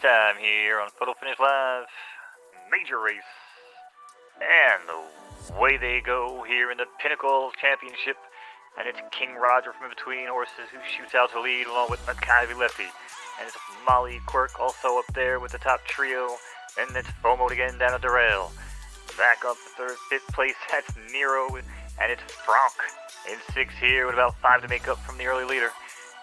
time here on Photo Finish Live. Major race. And away they go here in the Pinnacle Championship. And it's King Roger from in between horses who shoots out to lead along with Maccabi Lefty. And it's Molly Quirk also up there with the top trio. And it's FOMO again down at the rail. Back up to third, fifth place, that's Nero. And it's Franck in sixth here with about 5 to make up from the early leader.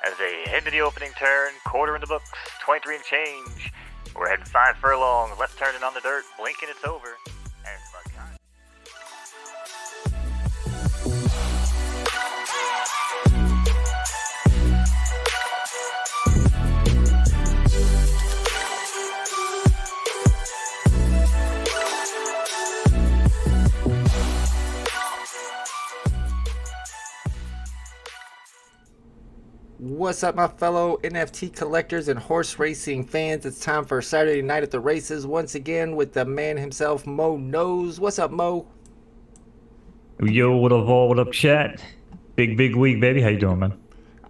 As they head to the opening turn, quarter in the books, 23 and change. We're heading 5 furlongs, left turning on the dirt, blinking it's over. And What's up, my fellow NFT collectors and horse racing fans? It's time for Saturday night at the races once again with the man himself, Mo Knowz. What's up, Mo? Yo, what up, all? What up, chat? Big week, baby. How you doing, man?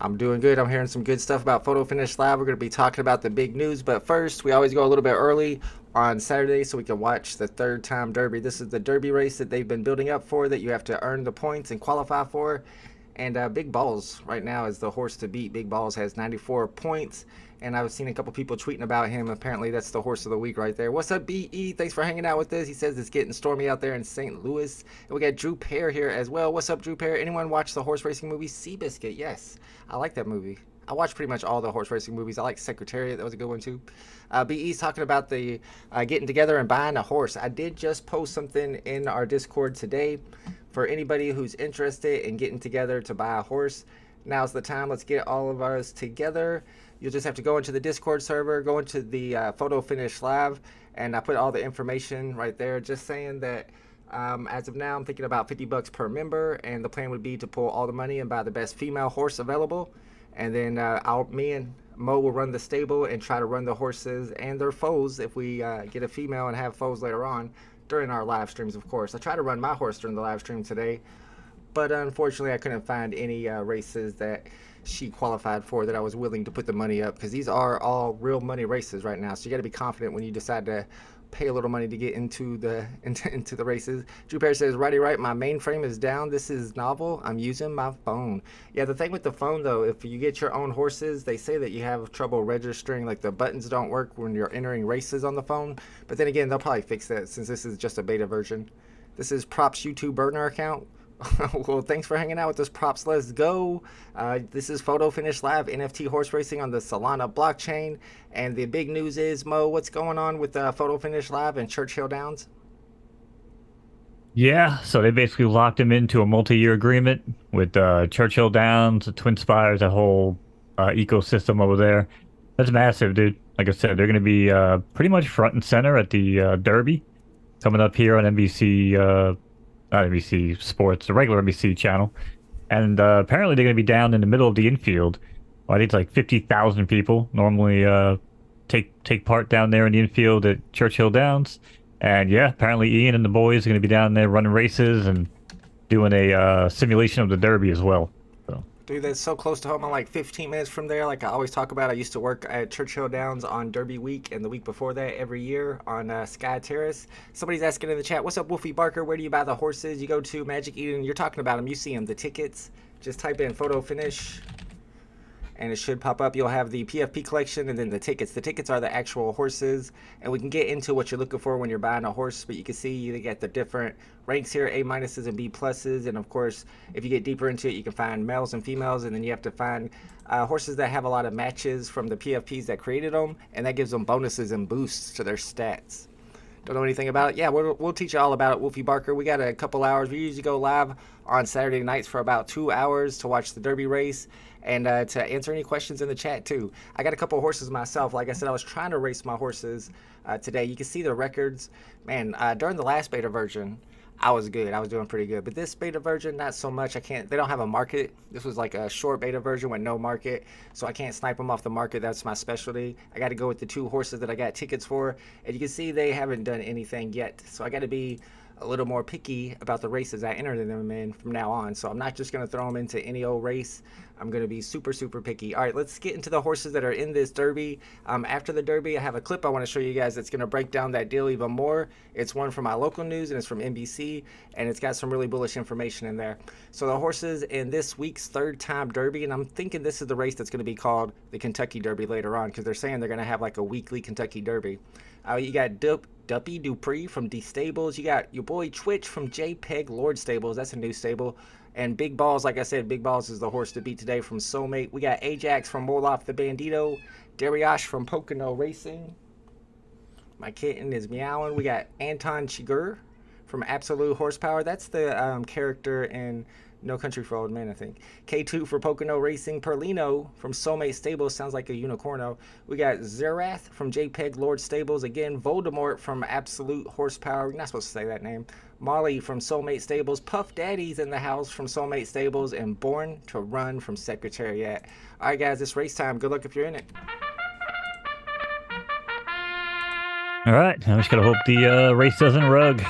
I'm doing good. I'm hearing some good stuff about Photo Finish Live. We're going to be talking about the big news, but first, we always go a little bit early on Saturday so we can watch the third time Derby. This is the Derby race that they've been building up for, that you have to earn the points and qualify for. And Big Balls right now is the horse to beat. Big Balls has 94 points, and I've seen a couple people tweeting about him. Apparently, that's the horse of the week right there. What's up, BE? Thanks for hanging out with us. He says it's getting stormy out there in St. Louis. And we got Drew Pear here as well. What's up, Drew Pear? Anyone watch the horse racing movie Seabiscuit? Yes, I like that movie. I watch pretty much all the horse racing movies. I like Secretariat. That was a good one, too. BE's talking about the getting together and buying a horse. I did just post something in our Discord today for anybody who's interested in getting together to buy a horse. Now's the time. Let's get all of us together. You'll just have to go into the Discord server, go into the Photo Finish Live, and I put all the information right there. Just saying that as of now, I'm thinking about $50 per member, and the plan would be to pull all the money and buy the best female horse available. And then me and Mo will run the stable and try to run the horses and their foals if we get a female and have foals later on during our live streams, of course. I tried to run my horse during the live stream today, but unfortunately I couldn't find any races that she qualified for that I was willing to put the money up, because these are all real money races right now. So you got to be confident when you decide to pay a little money to get into the races. Drew Perry says, righty right, my mainframe is down. This is novel. I'm using my phone. Yeah, the thing with the phone, though, if you get your own horses, they say that you have trouble registering, like the buttons don't work when you're entering races on the phone. But then again, they'll probably fix that since this is just a beta version. This is Props YouTube burner account. Well, thanks for hanging out with us, Props. Let's go. This is Photo Finish Live, NFT horse racing on the Solana blockchain. And the big news is, Mo, what's going on with Photo Finish Live and Churchill Downs? Yeah, so they basically locked him into a multi-year agreement with Churchill Downs, Twin Spires, that whole ecosystem over there. That's massive, dude. Like I said, they're going to be pretty much front and center at the Derby coming up here on NBC. Not NBC Sports, the regular NBC channel. And apparently they're going to be down in the middle of the infield. Well, I think it's like 50,000 people normally take part down there in the infield at Churchill Downs. And yeah, apparently Ian and the boys are going to be down there running races and doing a simulation of the Derby as well. So. Dude, that's so close to home. I'm like 15 minutes from there. Like I always talk about, I used to work at Churchill Downs on Derby week and the week before that every year on Sky Terrace. Somebody's asking in the chat, what's up, Wolfie Barker? Where do you buy the horses? You go to Magic Eden, you're talking about them. You see them, the tickets. Just type in Photo Finish and it should pop up. You'll have the PFP collection and then the tickets. The tickets are the actual horses, and we can get into what you're looking for when you're buying a horse, but you can see they get the different ranks here, A minuses and B pluses, and of course if you get deeper into it you can find males and females, and then you have to find horses that have a lot of matches from the PFPs that created them, and that gives them bonuses and boosts to their stats. Don't know anything about it? Yeah, we'll teach you all about it, Wolfie Barker. We got a couple hours. We usually go live on Saturday nights for about 2 hours to watch the Derby race and to answer any questions in the chat too. I got a couple horses myself. Like I said, I was trying to race my horses today. You can see the records. Man, during the last beta version, I was good. I was doing pretty good. But this beta version, not so much. They don't have a market. This was like a short beta version with no market, so I can't snipe them off the market. That's my specialty. I got to go with the 2 horses that I got tickets for, and you can see they haven't done anything yet. So I got to be a little more picky about the races I enter them in from now on. So I'm not just going to throw them into any old race. I'm going to be super, super picky. All right, let's get into the horses that are in this Derby. After the Derby, I have a clip I want to show you guys that's going to break down that deal even more. It's one from my local news, and it's from NBC, and it's got some really bullish information in there. So the horses in this week's third-time Derby, and I'm thinking this is the race that's going to be called the Kentucky Derby later on, because they're saying they're going to have like a weekly Kentucky Derby. You got Duppy Dupree from D Stables. You got your boy Twitch from JPEG Lord Stables. That's a new stable. And Big Balls, like I said, Big Balls is the horse to beat today from Soulmate. We got Ajax from Wolof the Bandito. Dariush from Pocono Racing. My kitten is meowing. We got Anton Chigurh from Absolute Horsepower. That's the character in No Country for Old Men, I think. K2 for Pocono Racing. Perlino from Soulmate Stables. Sounds like a unicorno. We got Zerath from JPEG Lord Stables. Again, Voldemort from Absolute Horsepower. You're not supposed to say that name. Molly from Soulmate Stables. Puff Daddy's in the house from Soulmate Stables. And Born to Run from Secretariat. All right, guys, it's race time. Good luck if you're in it. All right, I just gotta hope the race doesn't rug.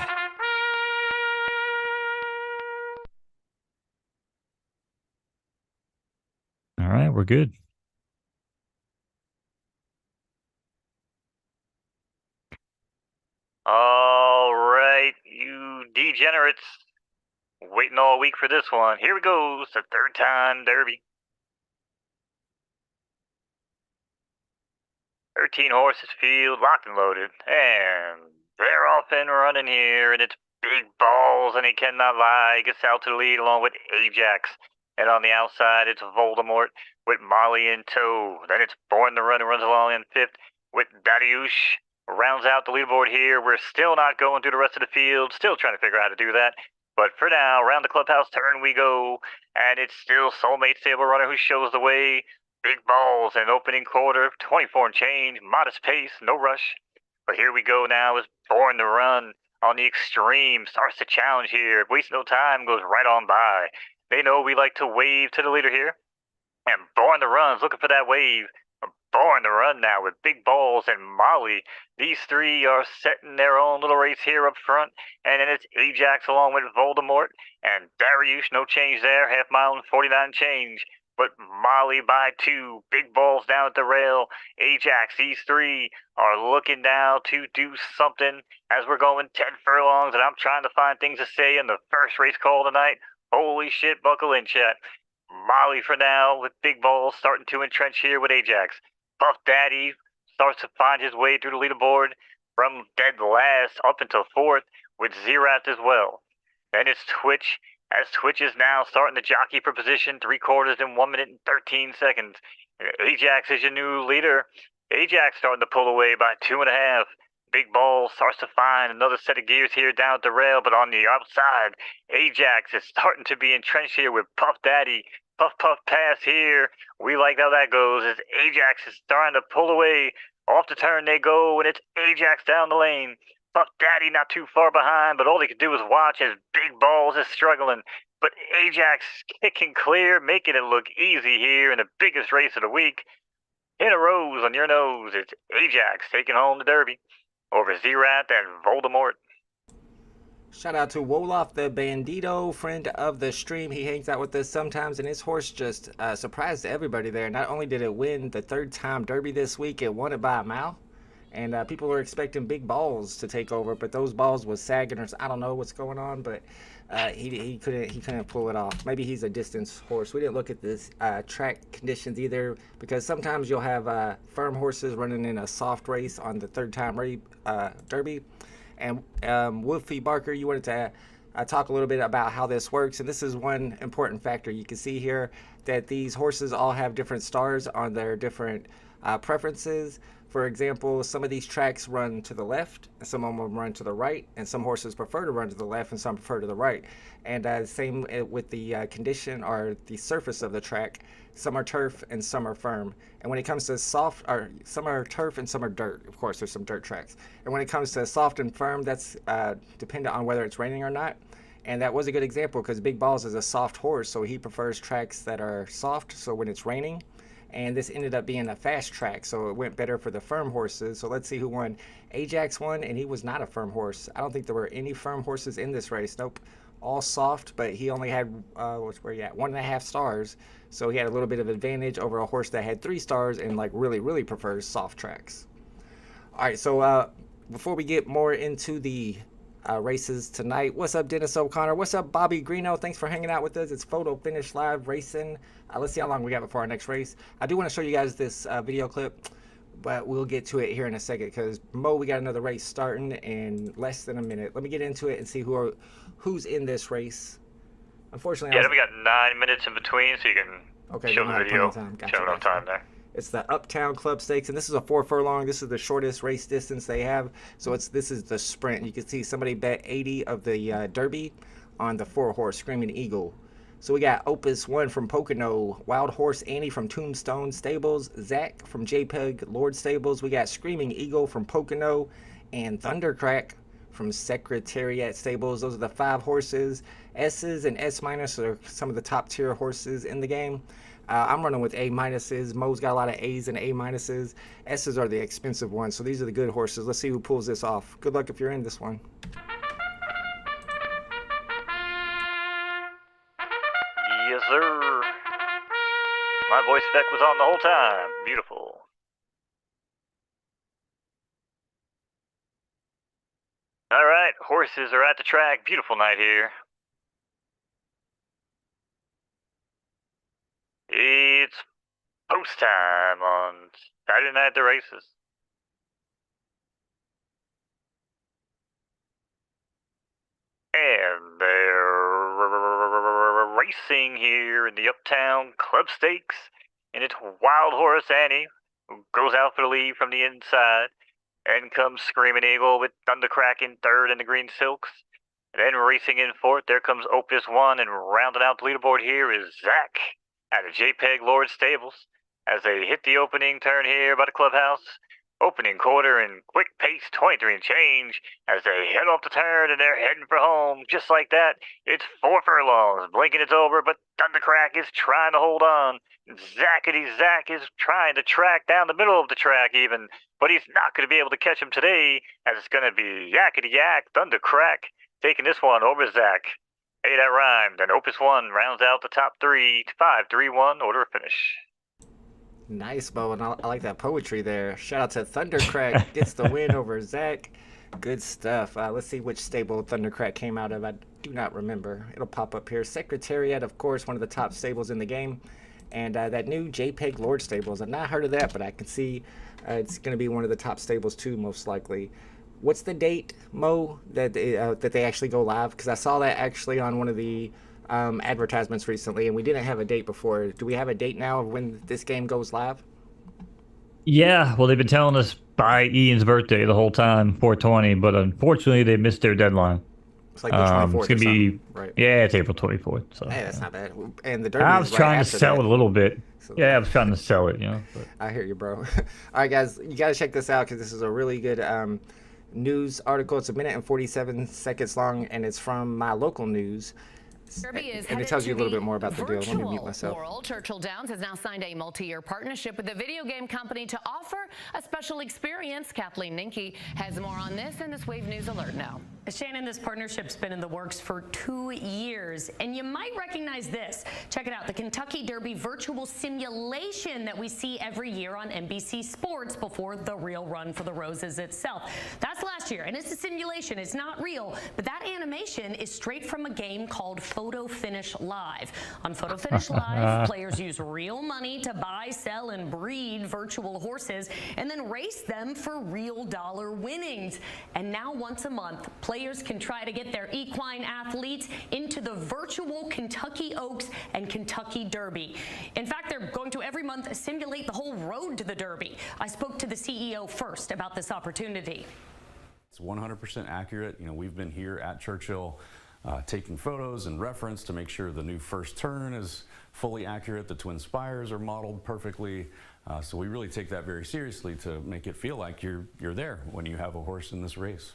All right, we're good. All right, you degenerates. Waiting all week for this one. Here we go. It's the third-time Derby. 13 horses field, locked and loaded. And they're off and running here, and it's Big Balls, and he cannot lie. He gets out to the lead along with Ajax. And on the outside, it's Voldemort with Molly in tow. Then it's Born to Run, who runs along in fifth with Dariush. Rounds out the leaderboard here. We're still not going through the rest of the field. Still trying to figure out how to do that. But for now, around the clubhouse turn we go. And it's still Soulmate Stable Runner who shows the way. Big Balls in opening quarter. 24 and change. Modest pace. No rush. But here we go now is Born to Run on the extreme. Starts to challenge here. Wastes no time. Goes right on by. They know we like to wave to the leader here. And Born to Run's looking for that wave. Born to Run now with Big Balls and Molly. These three are setting their own little race here up front. And then it's Ajax along with Voldemort. And Dariush, no change there. Half mile and 49 change. But Molly by 2. Big Balls down at the rail. Ajax, these three are looking now to do something as we're going 10 furlongs. And I'm trying to find things to say in the first race call tonight. Holy shit, buckle in, chat. Molly for now with Big Balls starting to entrench here with Ajax. Puff Daddy starts to find his way through the leaderboard from dead last up until fourth with Zerath as well. Then it's Twitch, as Twitch is now starting to jockey for position, 3/4 in 1 minute and 13 seconds. Ajax is your new leader. Ajax starting to pull away by 2.5. Big Ball starts to find another set of gears here down at the rail, but on the outside, Ajax is starting to be entrenched here with Puff Daddy. Puff Puff pass here. We like how that goes as Ajax is starting to pull away. Off the turn they go, and it's Ajax down the lane. Puff Daddy not too far behind, but all they can do is watch as Big Balls is struggling. But Ajax kicking clear, making it look easy here in the biggest race of the week. In a rose on your nose, it's Ajax taking home the Derby over Zerath and Voldemort. Shout out to Wolof the Bandito, friend of the stream. He hangs out with us sometimes, and his horse just surprised everybody there. Not only did it win the third-time Derby this week, it won it by a mile. And people were expecting Big Balls to take over, but those balls was sagging, or I don't know what's going on, but he couldn't pull it off. Maybe he's a distance horse. We didn't look at this track conditions either, because sometimes you'll have firm horses running in a soft race on the third-time Derby. And Wolfie Barker, you wanted to talk a little bit about how this works, and this is one important factor. You can see here that these horses all have different stars on their different preferences. For example, some of these tracks run to the left, and some of them run to the right, and some horses prefer to run to the left, and some prefer to the right. And same with the condition or the surface of the track. Some are turf and some are firm. And when it comes to soft, or some are turf and some are dirt. Of course, there's some dirt tracks. And when it comes to soft and firm, that's dependent on whether it's raining or not. And that was a good example because Big Balls is a soft horse, so he prefers tracks that are soft, so when it's raining. and this ended up being a fast track, so it went better for the firm horses. So let's see who won. Ajax won, and he was not a firm horse. I don't think there were any firm horses in this race. Nope, all soft, but he only had, where you at, 1.5 stars. So he had a little bit of advantage over a horse that had 3 stars and like really prefers soft tracks. All right, so before we get more into the races tonight, what's up, Dennis O'Connor? What's up, Bobby Greeno? Thanks for hanging out with us. It's Photo Finish Live Racing. Let's see how long we got before our next race. I do want to show you guys this video clip, but we'll get to it here in a second because Mo, we got another race starting in less than a minute. Let me get into it and see who's in this race. Unfortunately, yeah, we got 9 minutes in between, so you can show the video. Show enough time there. It's the Uptown Club Stakes, and this is a 4 furlong. This is the shortest race distance they have. So this is the sprint. You can see somebody bet 80 of the Derby on the 4-horse Screaming Eagle. So we got Opus 1 from Pocono, Wild Horse Annie from Tombstone Stables, Zach from JPEG Lord Stables. We got Screaming Eagle from Pocono, and Thundercrack from Secretariat Stables. Those are the 5 horses. S's and S- are some of the top tier horses in the game. I'm running with A-. Mo's got a lot of A's and A-. S's are the expensive ones, so these are the good horses. Let's see who pulls this off. Good luck if you're in this one. Yes, sir. My voice spec was on the whole time. Beautiful. All right, horses are at the track. Beautiful night here. It's post time on Saturday night at the races. And they're racing here in the Uptown Club Stakes. And it's Wild Horse Annie, who goes out for the lead from the inside. And comes Screaming Eagle with Thundercrack in third in the green silks. And then racing in fourth, there comes Opus 1. And rounding out the leaderboard here is Zach at a JPEG Lord Stables. As they hit the opening turn here by the clubhouse. Opening quarter in quick pace, 23 and change, as they head off the turn and they're heading for home. Just like that, it's 4 furlongs. Blinking it's over, but Thundercrack is trying to hold on. Zackety Zack is trying to track down the middle of the track even, but he's not going to be able to catch him today, as it's going to be Yakety Yak, Thundercrack, taking this one over Zack. Hey, that rhymed, and Opus 1 rounds out the top 3, 5, 3, 1, order of finish. Nice, Mo, and I like that poetry there. Shout out to Thundercrack, gets the win over Zach. Good stuff. Let's see which stable Thundercrack came out of. I do not remember. It'll pop up here. Secretariat, of course, one of the top stables in the game. And that new JPEG Lord Stables. I've not heard of that, but I can see it's going to be one of the top stables too, most likely. What's the date, Mo, that they actually go live? Because I saw that actually on one of the advertisements recently, and we didn't have a date before. Do we have a date now of when this game goes live? Yeah, well, they've been telling us by Ian's birthday the whole time, 420, but unfortunately they missed their deadline. It's like the 24th. It's gonna be right. Yeah, it's April 24th. So hey, that's not bad. And the Derby I was is trying right to sell that. it a little bit. So, yeah, I was trying to sell it, you know. But. I hear you, bro. All right, guys, you gotta check this out because this is a really good news article. It's 1 minute and 47 seconds long, and it's from my local news. And it tells you a little bit more about the deal. Let me mute myself. World. Churchill Downs has now signed a multi-year partnership with a video game company to offer a special experience. Kathleen Ninke has more on this in this Wave News Alert now. Shannon, this partnership's been in the works for 2 years, and you might recognize this. Check it out, the Kentucky Derby virtual simulation that we see every year on NBC Sports before the real Run for the Roses itself. That's last year, and it's a simulation. It's not real, but that animation is straight from a game called Photo Finish Live. On Photo Finish Live, players use real money to buy, sell, and breed virtual horses, and then race them for real dollar winnings. And now once a month, players can try to get their equine athletes into the virtual Kentucky Oaks and Kentucky Derby. In fact, they're going to every month simulate the whole road to the Derby. I spoke to the CEO first about this opportunity. It's 100% accurate. You know, we've been here at Churchill taking photos and reference to make sure the new first turn is fully accurate. The twin spires are modeled perfectly. So we really take that very seriously to make it feel like you're there when you have a horse in this race.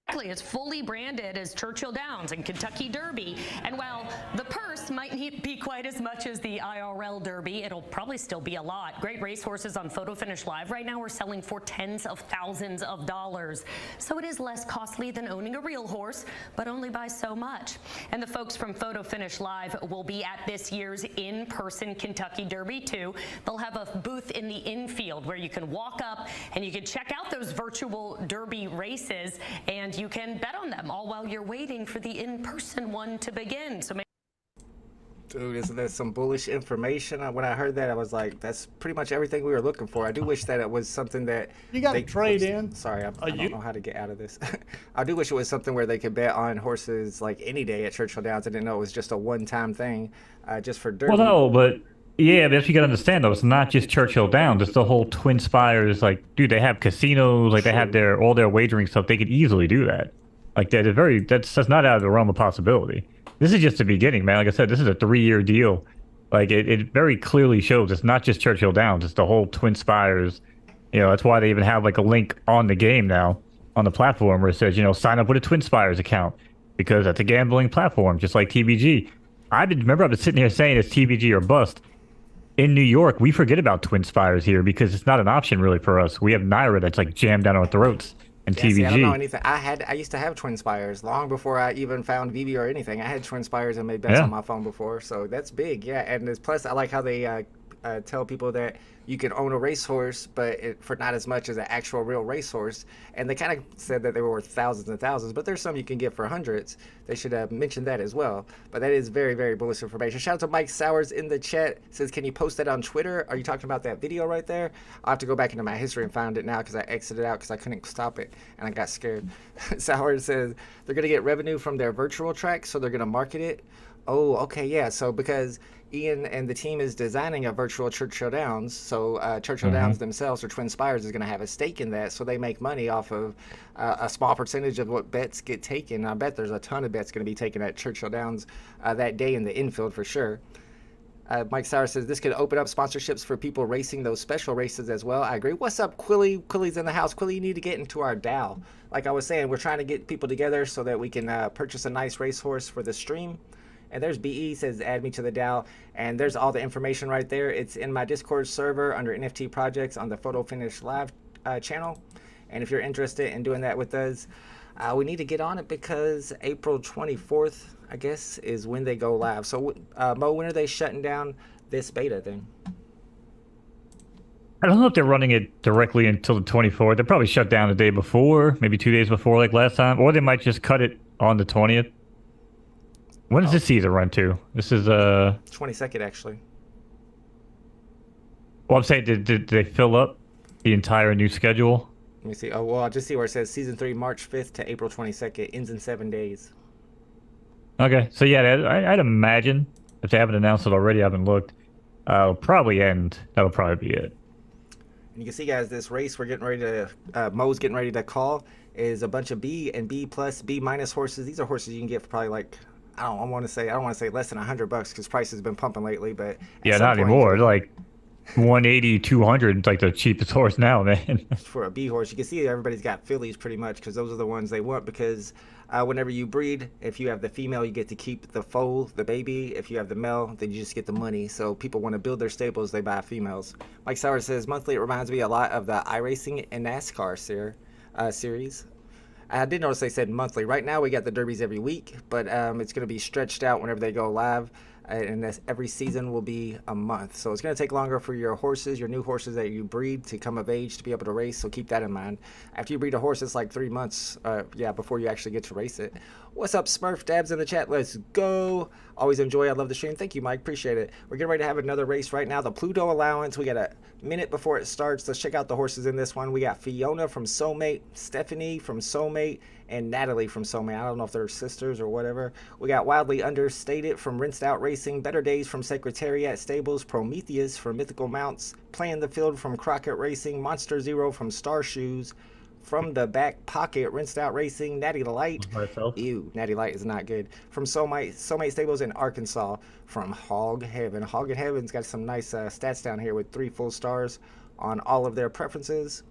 It's fully branded as Churchill Downs and Kentucky Derby. And while the purse might not be quite as much as the IRL Derby, it'll probably still be a lot. Great racehorses on Photo Finish Live right now are selling for tens of thousands of dollars. So it is less costly than owning a real horse, but only by so much. And the folks from Photo Finish Live will be at this year's in-person Kentucky Derby too. They'll have a booth in the infield where you can walk up and you can check out those virtual Derby races, and you can bet on them all while you're waiting for the in-person one to begin. So dude, isn't that some bullish information? When I heard that, I was like, that's pretty much everything we were looking for. I do wish that it was something that you got to trade in. Sorry, I don't know how to get out of this. I do wish it was something where they could bet on horses like any day at Churchill Downs. I didn't know it was just a one-time thing, just for Derby. Well, no, but yeah, but you got to understand though, it's not just Churchill Downs. It's the whole Twin Spires. Like, dude, they have casinos. Like, they have all their wagering stuff. They could easily do that. Like, that's not out of the realm of possibility. This is just the beginning, man. Like I said, this is a 3-year deal. Like, it very clearly shows it's not just Churchill Downs. It's the whole Twin Spires. You know, that's why they even have like a link on the game now on the platform where it says, you know, sign up with a Twin Spires account, because that's a gambling platform, just like TBG. I've been sitting here saying it's TBG or bust. In New York, we forget about Twin Spires here because it's not an option really for us. We have Naira that's like jammed down our throats, and TBG. See, I don't know anything. I used to have Twin Spires long before I even found VB or anything. I had Twin Spires and made bets on my phone before, so that's big. Yeah, and plus I like how they tell people that you can own a racehorse, but for not as much as an actual real racehorse. And they kind of said that they were worth thousands and thousands, but there's some you can get for hundreds. They should have mentioned that as well. But that is very, very bullish information. Shout out to Mike Sowers in the chat. Says, can you post that on Twitter? Are you talking about that video right there? I'll have to go back into my history and find it now because I exited out because I couldn't stop it and I got scared. Sowers says they're going to get revenue from their virtual track, so they're going to market it. Oh, okay, yeah. So because Ian and the team is designing a virtual Churchill Downs, so Churchill Downs themselves, or Twin Spires, is going to have a stake in that, so they make money off of a small percentage of what bets get taken. I bet there's a ton of bets going to be taken at Churchill Downs that day in the infield for sure. Mike Sauer says this could open up sponsorships for people racing those special races as well. I agree. What's up, Quilly? Quilly's in the house. Quilly, you need to get into our DAO. Like I was saying, we're trying to get people together so that we can purchase a nice racehorse for the stream. And there's BE says add me to the DAO, and there's all the information right there. It's in my Discord server under NFT projects on the Photo Finish Live channel. And if you're interested in doing that with us, we need to get on it because April 24th, I guess, is when they go live. So Mo, when are they shutting down this beta thing? I don't know if they're running it directly until the 24th. They probably shut down the day before, maybe 2 days before, like last time, or they might just cut it on the 20th. When does this season run to? This is 22nd, actually. Well, I'm saying, did they fill up the entire new schedule? Let me see. Oh, well, I'll just see where it says Season 3, March 5th to April 22nd. Ends in 7 days. Okay, so yeah, I'd imagine, if they haven't announced it already, I haven't looked, it'll probably end. That'll probably be it. And you can see, guys, this race we're getting ready to, Mo's getting ready to call, is a bunch of B and B plus, B minus horses. These are horses you can get for probably like, I don't want to say less than $100 because price has been pumping lately, but yeah, not anymore. Like 180, 200, like the cheapest horse now, man. For a B horse, you can see everybody's got fillies pretty much because those are the ones they want. Because whenever you breed, if you have the female, you get to keep the foal, the baby. If you have the male, then you just get the money. So people want to build their stables, they buy females. Mike Sauer says monthly. It reminds me a lot of the iRacing and NASCAR series. I did notice they said monthly. Right now we got the derbies every week, but it's going to be stretched out whenever they go live, and every season will be a month. So it's going to take longer for your horses, your new horses that you breed, to come of age to be able to race. So keep that in mind. After you breed a horse, it's like 3 months, before you actually get to race it. What's up, Smurf? Dabs in the chat. Let's go. Always enjoy. I love the stream. Thank you, Mike. Appreciate it. We're getting ready to have another race right now. The Pluto Allowance. We got a minute before it starts. Let's check out the horses in this one. We got Fiona from Soulmate, Stephanie from Soulmate, and Natalie from Soulmate. I don't know if they're sisters or whatever. We got Wildly Understated from Rinsed Out Racing, Better Days from Secretariat Stables, Prometheus from Mythical Mounts, Playing the Field from Crockett Racing, Monster Zero from Star Shoes, From the Back Pocket, Rinsed Out Racing, Natty Light. Ew, Natty Light is not good. From Soulmate Stables in Arkansas. From Hog Heaven. Hog Heaven's got some nice stats down here with 3 full stars on all of their preferences.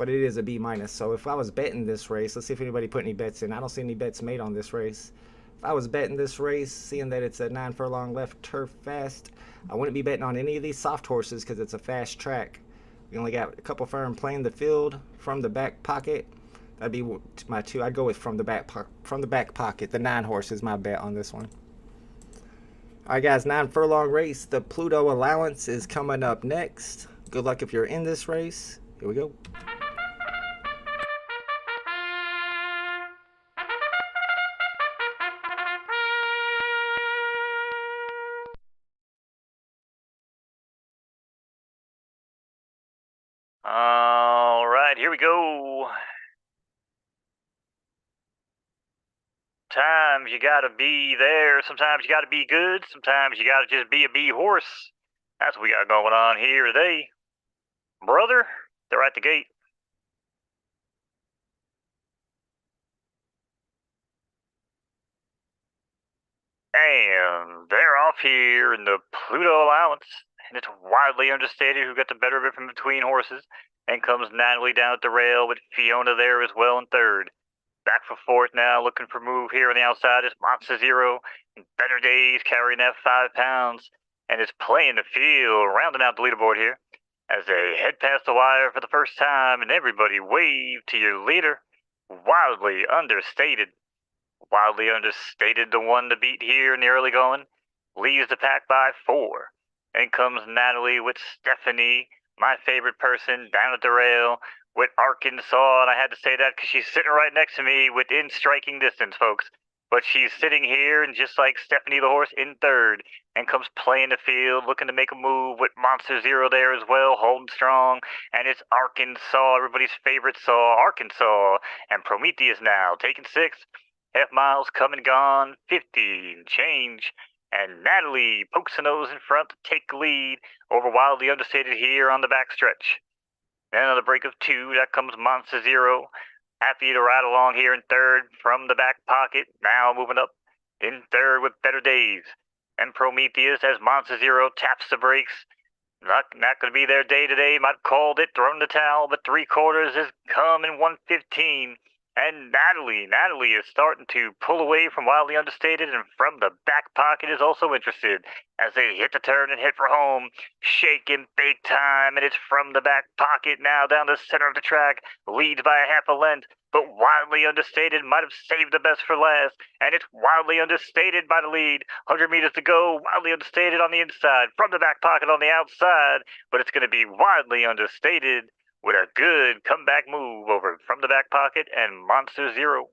but it is a B minus. So if I was betting this race, let's see if anybody put any bets in. I don't see any bets made on this race. If I was betting this race, seeing that it's a 9 furlong left turf fast, I wouldn't be betting on any of these soft horses because it's a fast track. We only got a couple firm playing the field from the back pocket. That'd be my 2. I'd go with from the back pocket. The 9 horse is my bet on this one. All right, guys, 9 furlong race. The Pluto Allowance is coming up next. Good luck if you're in this race. Here we go. All right, here we go. Sometimes you gotta be there, sometimes you gotta be good, sometimes you gotta just be a B horse. That's what we got going on here today. Brother, they're at the gate. And they're off here in the Pluto Allowance. And it's widely understated who got the better of it from between horses. And comes Natalie down at the rail with Fiona there as well in third. Back for fourth now, looking for move here on the outside is Monster Zero. And Better Days carrying that 5 pounds. And is playing the field, rounding out the leaderboard here. As they head past the wire for the first time, and everybody wave to your leader. Wildly understated. Wildly understated, the one to beat here in the early going. Leads the pack by 4. And comes Natalie with Stephanie, my favorite person, down at the rail with Arkansas. And I had to say that because she's sitting right next to me within striking distance, folks. But she's sitting here, and just like Stephanie the horse, in third. And comes playing the field, looking to make a move with Monster Zero there as well, holding strong. And it's Arkansas, everybody's favorite saw, Arkansas. And Prometheus now, taking 6. Half miles come and gone, 50 and change. And Natalie pokes her nose in front to take the lead over Wildly Understated here on the back stretch. Then on the break of 2, that comes Monster Zero. Happy to ride along here in third from the back pocket. Now moving up in third with Better Days. And Prometheus as Monster Zero taps the brakes. Not going to be their day today. Might have called it, thrown the towel, but 3/4 has come in 1:15. And Natalie is starting to pull away from Wildly Understated, and from the back pocket is also interested as they hit the turn and hit for home. Shaking big time, and it's from the back pocket now down the center of the track. Leads by a half a length, but Wildly Understated might have saved the best for last. And it's Wildly Understated by the lead. 100 meters to go. Wildly Understated on the inside, from the back pocket on the outside. But it's going to be Wildly Understated with a good comeback move over from the back pocket and Monster Zero.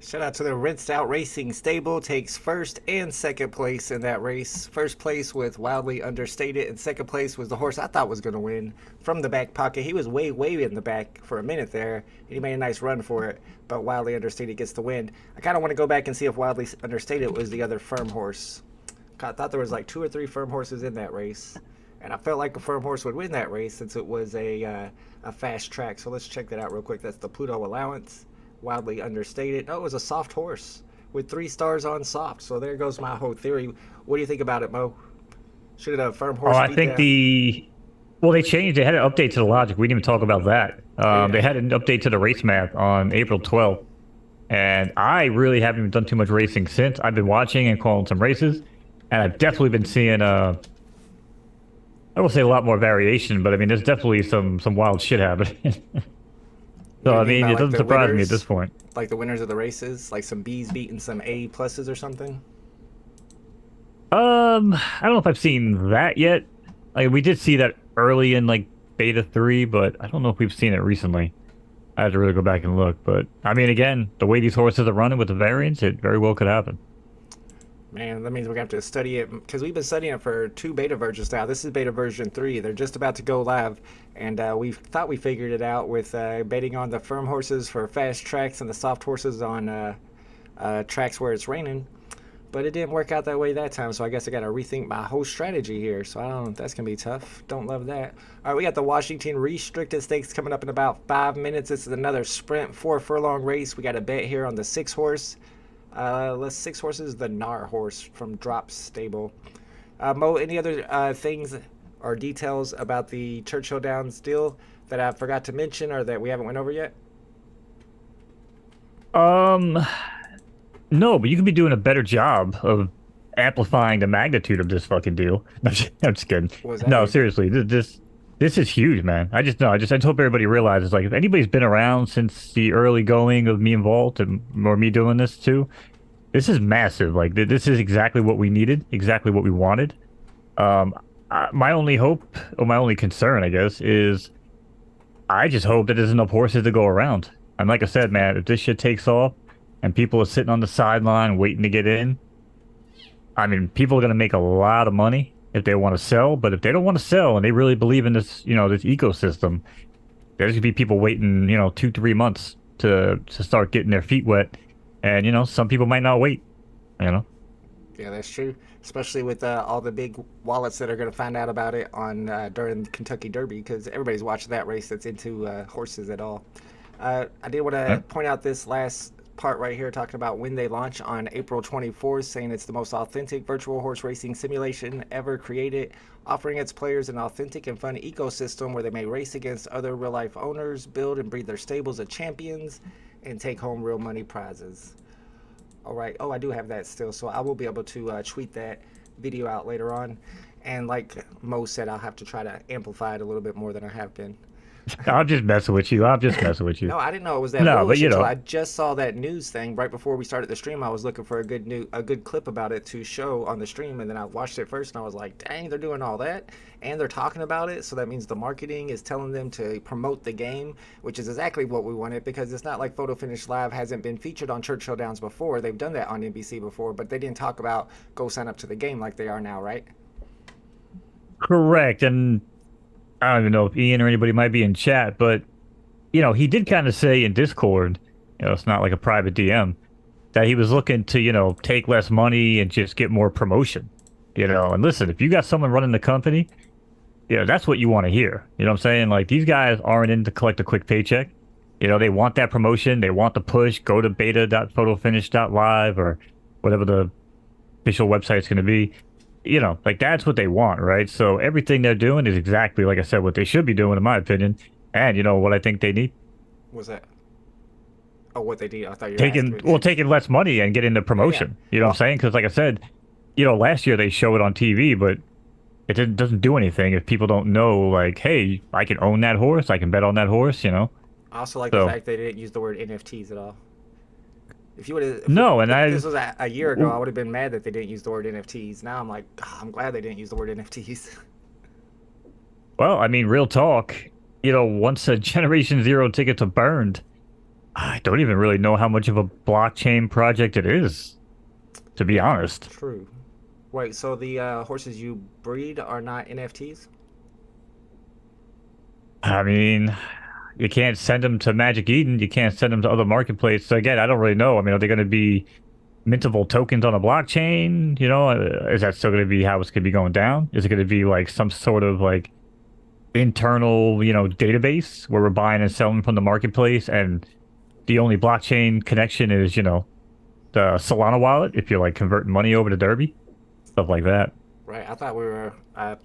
Shout out to the Rinsed Out Racing stable. Takes first and second place in that race. First place with Wildly Understated, and second place was the horse I thought was going to win, From the Back Pocket. He was way in the back for a minute there. He made a nice run for it, but Wildly Understated gets the win. I kind of want to go back and see if Wildly Understated was the other firm horse. I thought there was like 2 or 3 firm horses in that race. And I felt like a firm horse would win that race since it was a fast track. So let's check that out real quick. That's the Pluto Allowance. Wildly Understated. Oh, it was a soft horse with 3 stars on soft. So there goes my whole theory. What do you think about it, Mo? Should a firm horse I think that? Well, they changed. They had an update to the logic. We didn't even talk about that. They had an update to the race map on April 12th. And I really haven't even done too much racing since. I've been watching and calling some races. And I've definitely been seeing I won't say a lot more variation, but I mean, there's definitely some wild shit happening. So I mean, it doesn't surprise me at this point. Like the winners of the races, like some B's beating some A pluses or something. I don't know if I've seen that yet. Like, we did see that early in like Beta 3, but I don't know if we've seen it recently. I have to really go back and look. But I mean, again, the way these horses are running with the variants, it very well could happen. Man, that means we're going to have to study it, because we've been studying it for 2 beta versions now. This is beta version 3. They're just about to go live, and we thought we figured it out with betting on the firm horses for fast tracks and the soft horses on tracks where it's raining. But it didn't work out that way that time, so I guess I got to rethink my whole strategy here. So I don't know, that's going to be tough. Don't love that. All right, we got the Washington Restricted Stakes coming up in about 5 minutes. This is another sprint 4 furlong race. We got a bet here on the 6 horse. 6 horses, the Nar horse from Drop Stable. Mo, any other things or details about the Churchill Downs deal? that I forgot to mention or that we haven't went over yet? No, but you could be doing a better job of amplifying the magnitude of this fucking deal. I'm just kidding. Was that No, anything? seriously, this is huge, man. I just hope everybody realizes, like, if anybody's been around since the early going of me involved and or me doing this too, this is massive. Like, this is exactly what we needed, exactly what we wanted. My only hope, or my only concern, I guess, is I just hope that there's enough horses to go around. And like I said, man, if this shit takes off and people are sitting on the sideline waiting to get in, I mean, people are going to make a lot of money if they want to sell. But if they don't want to sell and they really believe in this, this ecosystem, there's going to be people waiting, 2-3 months to start getting their feet wet. And, some people might not wait, Yeah, that's true. Especially with all the big wallets that are going to find out about it on during Kentucky Derby, because everybody's watching that race that's into horses at all. I did want to point out this last part right here, talking about when they launch on April 24th, saying it's the most authentic virtual horse racing simulation ever created, offering its players an authentic and fun ecosystem where they may race against other real-life owners, build and breed their stables of champions, and take home real money prizes. All right. Oh, I do have that still, so I will be able to tweet that video out later on. And like Mo said, I'll have to try to amplify it a little bit more than I have been. I'm just messing with you. I'm just messing with you. No, I didn't know it was that No, but bullish until I just saw that news thing right before we started the stream. I was looking for a good clip about it to show on the stream, and then I watched it first, and I was like, dang, they're doing all that, and they're talking about it, so that means the marketing is telling them to promote the game, which is exactly what we wanted, because it's not like Photo Finish Live hasn't been featured on Churchill Downs before. They've done that on NBC before, but they didn't talk about go sign up to the game like they are now, right? Correct. And I don't even know if Ian or anybody might be in chat, but he did kind of say in Discord, it's not like a private DM, that he was looking to, take less money and just get more promotion. And listen, if you got someone running the company, that's what you want to hear. You know what I'm saying? Like, these guys aren't in to collect a quick paycheck. They want that promotion. They want the push. Go to beta.photofinish.live or whatever the official website's going to be. Like, that's what they want, right? So everything they're doing is exactly, like I said, what they should be doing, in my opinion. And what I think they need? Was that? Oh, what they need? I thought you were asking me. Taking less money and getting the promotion. Yeah. You know what I'm saying? Because like I said, last year they show it on TV, but it doesn't do anything if people don't know, like, hey, I can own that horse, I can bet on that horse, I also like the fact they didn't use the word NFTs at all. If you would have, if this was a year ago, I would have been mad that they didn't use the word NFTs. Now I'm like, I'm glad they didn't use the word NFTs. Well, I mean, real talk, once a Generation Zero tickets are burned, I don't even really know how much of a blockchain project it is, to be honest. True. Wait, so the horses you breed are not NFTs? I mean, you can't send them to Magic Eden. You can't send them to other marketplaces. So again, I don't really know. I mean, are they going to be mintable tokens on a blockchain? Is that still going to be how it's going to be going down? Is it going to be like some sort of like internal, database where we're buying and selling from the marketplace, and the only blockchain connection is, the Solana wallet if you're like converting money over to Derby, stuff like that. Right. I thought we were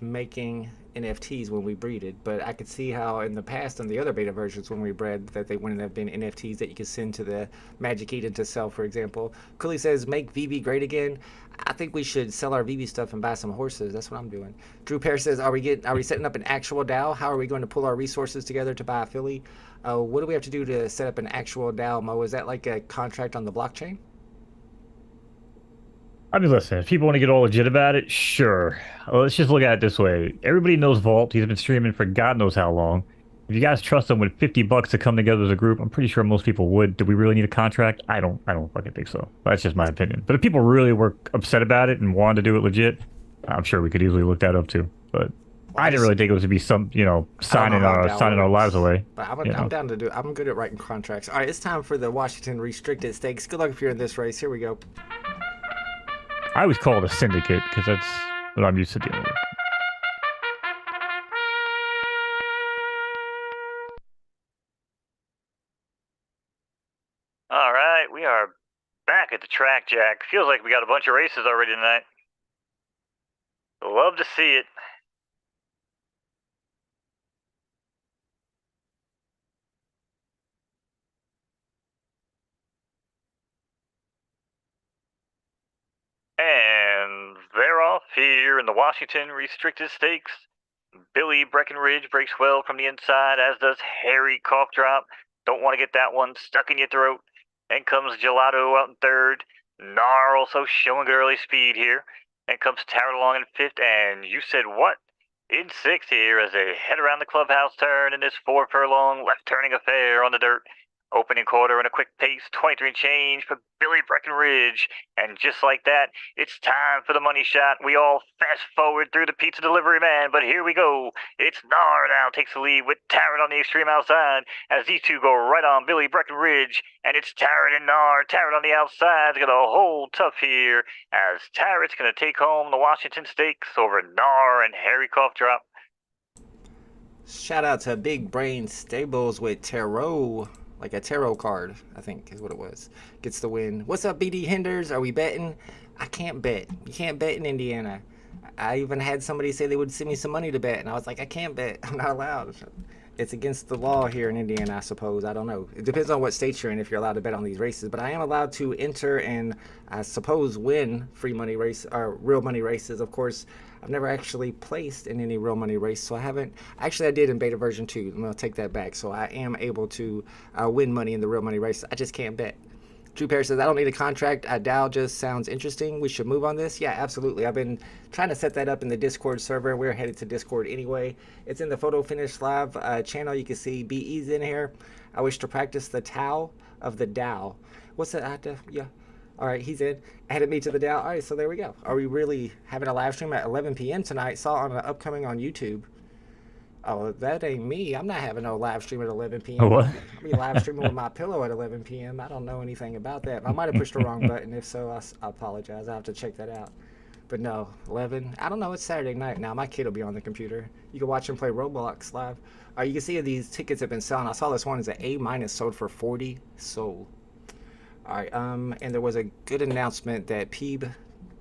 making NFTs when we breeded, but I could see how in the past on the other beta versions when we bred that they wouldn't have been NFTs that you could send to the Magic Eden to sell, for example. Cooley says, make VB great again. I think we should sell our VB stuff and buy some horses. That's what I'm doing. Drew Pear says, are we setting up an actual DAO? How are we going to pull our resources together to buy a filly? What do we have to do to set up an actual DAO, Mo? Is that like a contract on the blockchain? I mean, listen, if people want to get all legit about it, sure. Well, let's just look at it this way. Everybody knows Vault. He's been streaming for God knows how long. If you guys trust him with $50 to come together as a group, I'm pretty sure most people would. Do we really need a contract? I don't fucking think so. That's just my opinion. But if people really were upset about it and wanted to do it legit, I'm sure we could easily look that up too. But I didn't really think it was to be some, signing our lives away. But I'm down to do it. I'm good at writing contracts. All right, it's time for the Washington Restricted Stakes. Good luck if you're in this race. Here we go. I always call it a syndicate because that's what I'm used to dealing with. All right, we are back at the track, Jack. Feels like we got a bunch of races already tonight. Love to see it. And they're off here in the Washington Restricted Stakes. Billy Breckenridge breaks well from the inside, as does Harry Cough Drop. Don't want to get that one stuck in your throat. And comes Gelato out in third. Nar also showing early speed here. And comes Tarot along in fifth. And you said what? In sixth here as they head around the clubhouse turn in this 4 furlong left turning affair on the dirt. Opening quarter in a quick pace, 23 and change for Billy Breckenridge. And just like that, it's time for the money shot. We all fast forward through the pizza delivery man, but here we go. It's Nar now takes the lead with Tarrant on the extreme outside as these two go right on Billy Breckenridge. And it's Tarrant and Nar. Tarrant on the outside is going to hold tough here as Tarrant's going to take home the Washington Stakes over Nar and Harry Cough Drop. Shout out to Big Brain Stables with Tarot. Like a tarot card, I think is what it was. Gets the win. What's up, BD Hinders? Are we betting? I can't bet. You can't bet in Indiana. I even had somebody say they would send me some money to bet, and I was like, I can't bet. I'm not allowed. It's against the law here in Indiana, I suppose. I don't know. It depends on what state you're in if you're allowed to bet on these races. But I am allowed to enter and, I suppose, win free money race or real money races. Of course, I've never actually placed in any real money race, so I haven't. Actually, I did in beta version 2. I'm going to take that back. So I am able to win money in the real money race. I just can't bet. Drew Perry says, I don't need a contract. Dow just sounds interesting. We should move on this. Yeah, absolutely. I've been trying to set that up in the Discord server. We're headed to Discord anyway. It's in the Photo Finish Live channel. You can see BE's in here. I wish to practice the Tao of the Dow. What's that? Yeah. All right, he's in. Added me to the Dow. All right, so there we go. Are we really having a live stream at 11 p.m. tonight? Saw on the upcoming on YouTube. Oh, that ain't me. I'm not having no live stream at 11 p.m. Oh, what? I'll be live streaming with my pillow at 11 p.m. I don't know anything about that. I might have pushed the wrong button. If so, I apologize. I'll have to check that out. But no, 11. I don't know. It's Saturday night now. My kid will be on the computer. You can watch him play Roblox live. You can see these tickets have been selling. I saw this one is an A- sold for 40 sold. All right. And there was a good announcement that Peeb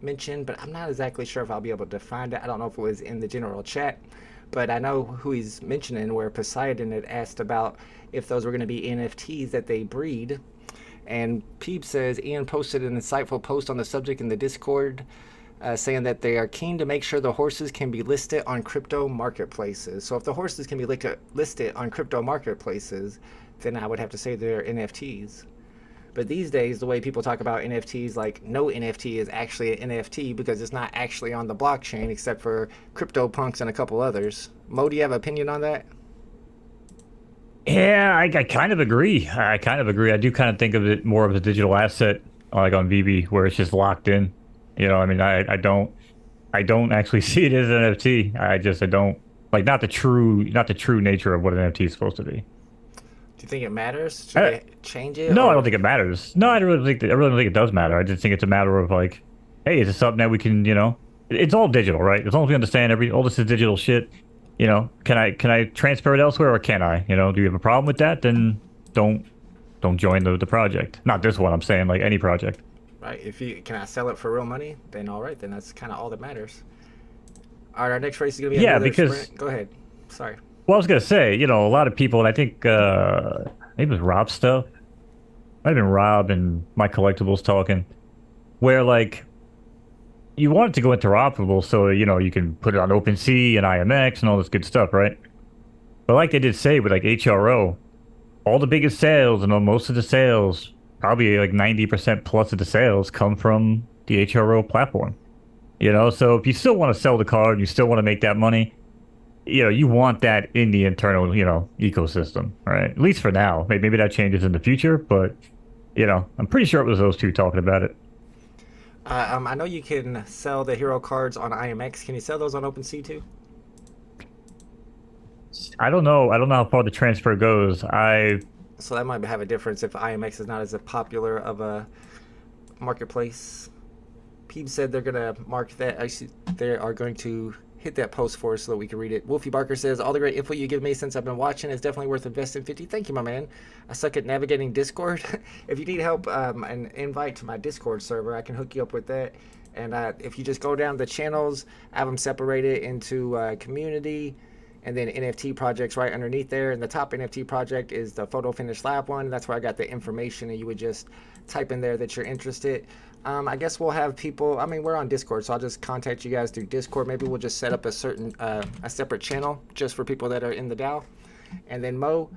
mentioned, but I'm not exactly sure if I'll be able to find it. I don't know if it was in the general chat. But I know who he's mentioning, where Poseidon had asked about if those were going to be NFTs that they breed. And Peep says, Ian posted an insightful post on the subject in the Discord saying that they are keen to make sure the horses can be listed on crypto marketplaces. So if the horses can be listed on crypto marketplaces, then I would have to say they're NFTs. But these days, the way people talk about NFTs, like no NFT is actually an NFT because it's not actually on the blockchain except for CryptoPunks and a couple others. Mo, do you have an opinion on that? Yeah, I kind of agree. I do kind of think of it more of a digital asset, like on VB, where it's just locked in. You know, I mean, I don't actually see it as an NFT. I don't like not the true nature of what an NFT is supposed to be. Do you think it matters? Should they change it? No, or? I don't think it matters. No, I really don't think it does matter. I just think it's a matter of like, hey, is it something that we can, you know, it's all digital, right? As long as we understand all this is digital shit, you know, can I transfer it elsewhere or can I? You know, do you have a problem with that? Then don't join the project. Not this one, I'm saying, like any project. Right. Can I sell it for real money? Then all right, then that's kind of all that matters. All right, our next race is gonna be another sprint. Go ahead. Sorry. Well, I was gonna say, you know, a lot of people, and I think maybe it was Rob stuff. Might have been Rob and my collectibles talking, where like you want it to go interoperable, so you know you can put it on OpenSea and IMX and all this good stuff, right? But like they did say with like HRO, all the biggest sales and most of the sales, probably like 90% plus of the sales, come from the HRO platform. You know, so if you still want to sell the card, you still want to make that money. You know, you want that in the internal, you know, ecosystem, right? At least for now. Maybe that changes in the future, but, you know, I'm pretty sure it was those two talking about it. I know you can sell the hero cards on IMX. Can you sell those on OpenSea too? I don't know. I don't know how far the transfer goes. So that might have a difference if IMX is not as popular of a marketplace. Peeb said they're going to mark that. Actually, they are going to hit that post for us so that we can read it. Wolfie Barker says, all the great info you give me since I've been watching is definitely worth investing 50. Thank you, my man. I suck at navigating Discord. If you need help, an invite to my Discord server, I can hook you up with that. And if you just go down the channels, I have them separated into community and then NFT projects right underneath there. And the top NFT project is the Photo Finish Lab one. That's where I got the information, and you would just type in there that you're interested. I guess we'll have people, I mean, we're on Discord, so I'll just contact you guys through Discord. Maybe we'll just set up a separate channel just for people that are in the DAO. And then Mo,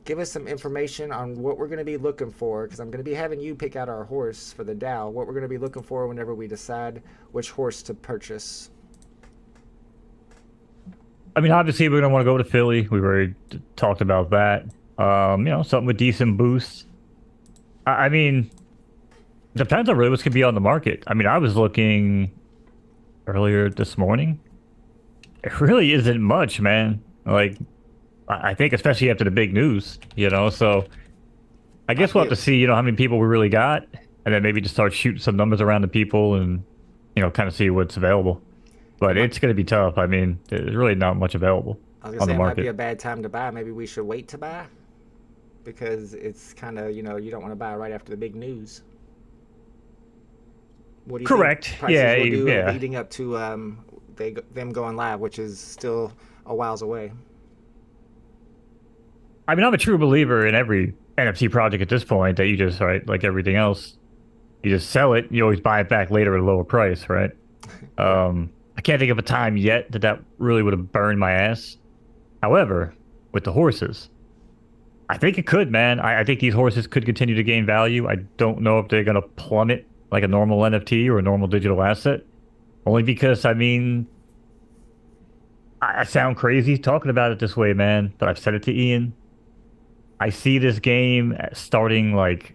give us some information on what we're going to be looking for, because I'm going to be having you pick out our horse for the DAO, what we're going to be looking for whenever we decide which horse to purchase. I mean, obviously, we're going to want to go to Philly. We've already talked about that. You know, something with decent boosts. I mean, depends on really what's going to be on the market. I mean, I was looking earlier this morning. It really isn't much, man. Like, I think especially after the big news, you know, so I guess we'll have to see, you know, how many people we really got, and then maybe just start shooting some numbers around the people and, you know, kind of see what's available. But it's going to be tough. I mean, there's really not much available I was on going to say, the it might market. be a bad time to buy. Maybe we should wait to buy, because it's kind of, you know, you don't want to buy right after the big news. What do you Correct. think prices Yeah, will do yeah. leading up to them going live, which is still a whiles away? I mean, I'm a true believer in every NFT project at this point that you just, right, like everything else, you just sell it, you always buy it back later at a lower price, right? I can't think of a time yet that really would have burned my ass. However, with the horses, I think it could, man. I think these horses could continue to gain value. I don't know if they're going to plummet like a normal NFT or a normal digital asset. Only because, I mean, I sound crazy talking about it this way, man, but I've said it to Ian. I see this game starting like,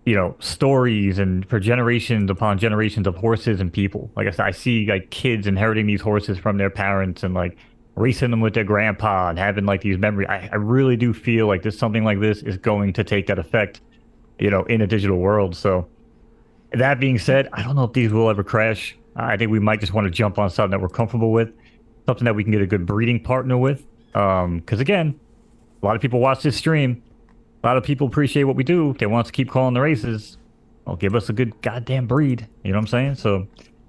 you know, stories and for generations upon generations of horses and people. Like I said, I see like kids inheriting these horses from their parents and like racing them with their grandpa and having like these memories. I really do feel like something like this is going to take that effect, you know, in a digital world. So that being said, I don't know if these will ever crash. I think we might just want to jump on something that we're comfortable with, something that we can get a good breeding partner with. Because again, a lot of people watch this stream. A lot of people appreciate what we do. They want us to keep calling the races. Well, give us a good goddamn breed. You know what I'm saying? So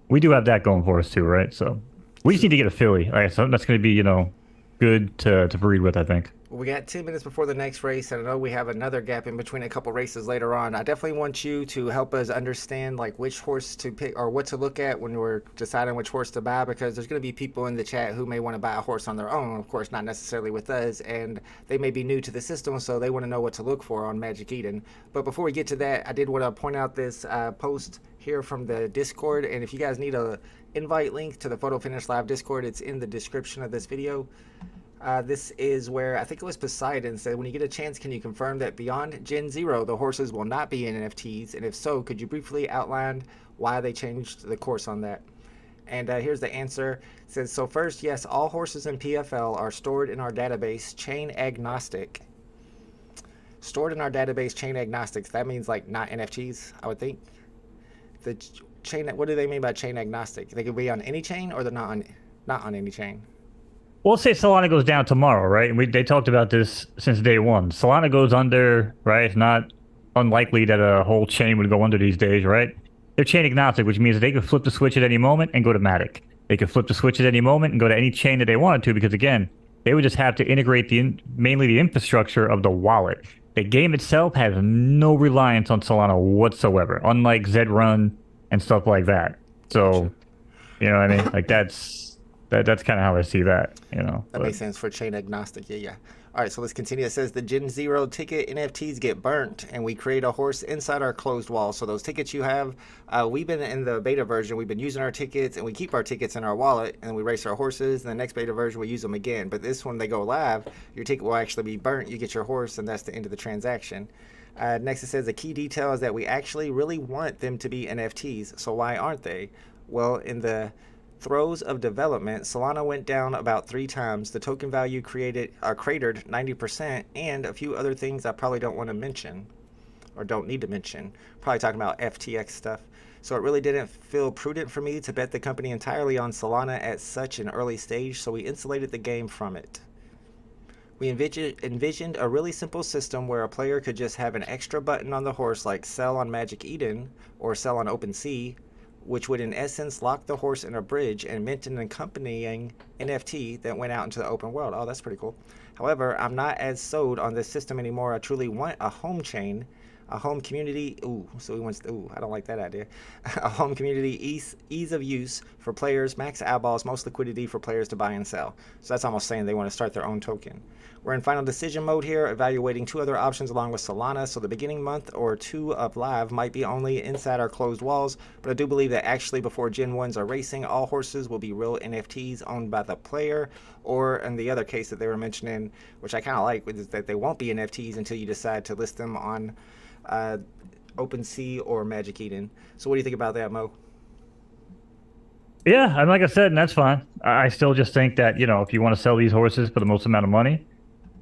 we do have that going for us too, right? So we just need to get a filly. Like, so that's going to be, you know, good to breed with, I think. We got 10 minutes before the next race, and I know we have another gap in between a couple races later on. I definitely want you to help us understand like which horse to pick or what to look at when we're deciding which horse to buy, because there's going to be people in the chat who may want to buy a horse on their own, of course not necessarily with us, and they may be new to the system, so they want to know what to look for on Magic Eden. But before we get to that, I did want to point out this post here from the Discord, and if you guys need a invite link to the Photo Finish Live Discord, it's in the description of this video. This is where I think it was Poseidon said, when you get a chance, can you confirm that beyond Gen 0, the horses will not be in NFTs? And if so, could you briefly outline why they changed the course on that? And here's the answer. It says, so first, yes, all horses in PFL are stored in our database, chain agnostic. Stored in our database, chain agnostics. That means like not NFTs, I would think. The chain, what do they mean by chain agnostic? They could be on any chain, or they're not on any chain. Well, let's say Solana goes down tomorrow, right? And they talked about this since day one. Solana goes under, right? It's not unlikely that a whole chain would go under these days, right? They're chain agnostic, which means that they could flip the switch at any moment and go to Matic. They could flip the switch at any moment and go to any chain that they wanted to, because again, they would just have to integrate mainly the infrastructure of the wallet. The game itself has no reliance on Solana whatsoever, unlike Zedrun and stuff like that. So, you know what I mean? Like that's kind of how I see that, you know. That makes sense for chain agnostic. Yeah. All right, so let's continue. It says the Gen 0 ticket NFTs get burnt, and we create a horse inside our closed wall. So those tickets you have, we've been in the beta version. We've been using our tickets, and we keep our tickets in our wallet, and we race our horses. And the next beta version, we use them again. But this one, they go live, your ticket will actually be burnt. You get your horse, and that's the end of the transaction. Next, it says the key detail is that we actually really want them to be NFTs. So why aren't they? Well, in the throes of development, Solana went down about 3 times. The token value cratered 90%, and a few other things I probably don't want to mention, or don't need to mention. Probably talking about FTX stuff. So it really didn't feel prudent for me to bet the company entirely on Solana at such an early stage, so we insulated the game from it. We envisioned a really simple system where a player could just have an extra button on the horse like sell on Magic Eden or sell on OpenSea, which would in essence lock the horse in a bridge and mint an accompanying NFT that went out into the open world. Oh, that's pretty cool. However, I'm not as sold on this system anymore. I truly want a home chain, a home community. Ooh, so he wants. Ooh, I don't like that idea. A home community, ease of use for players, max eyeballs, most liquidity for players to buy and sell. So that's almost saying they want to start their own token. We're in final decision mode here, evaluating 2 other options along with Solana. So the beginning month or 2 of live might be only inside our closed walls, but I do believe that actually before Gen 1s are racing, all horses will be real NFTs owned by the player. Or in the other case that they were mentioning, which I kind of like, is that they won't be NFTs until you decide to list them on OpenSea or Magic Eden. So what do you think about that, Mo? Yeah, and like I said, and that's fine. I still just think that, you know, if you want to sell these horses for the most amount of money,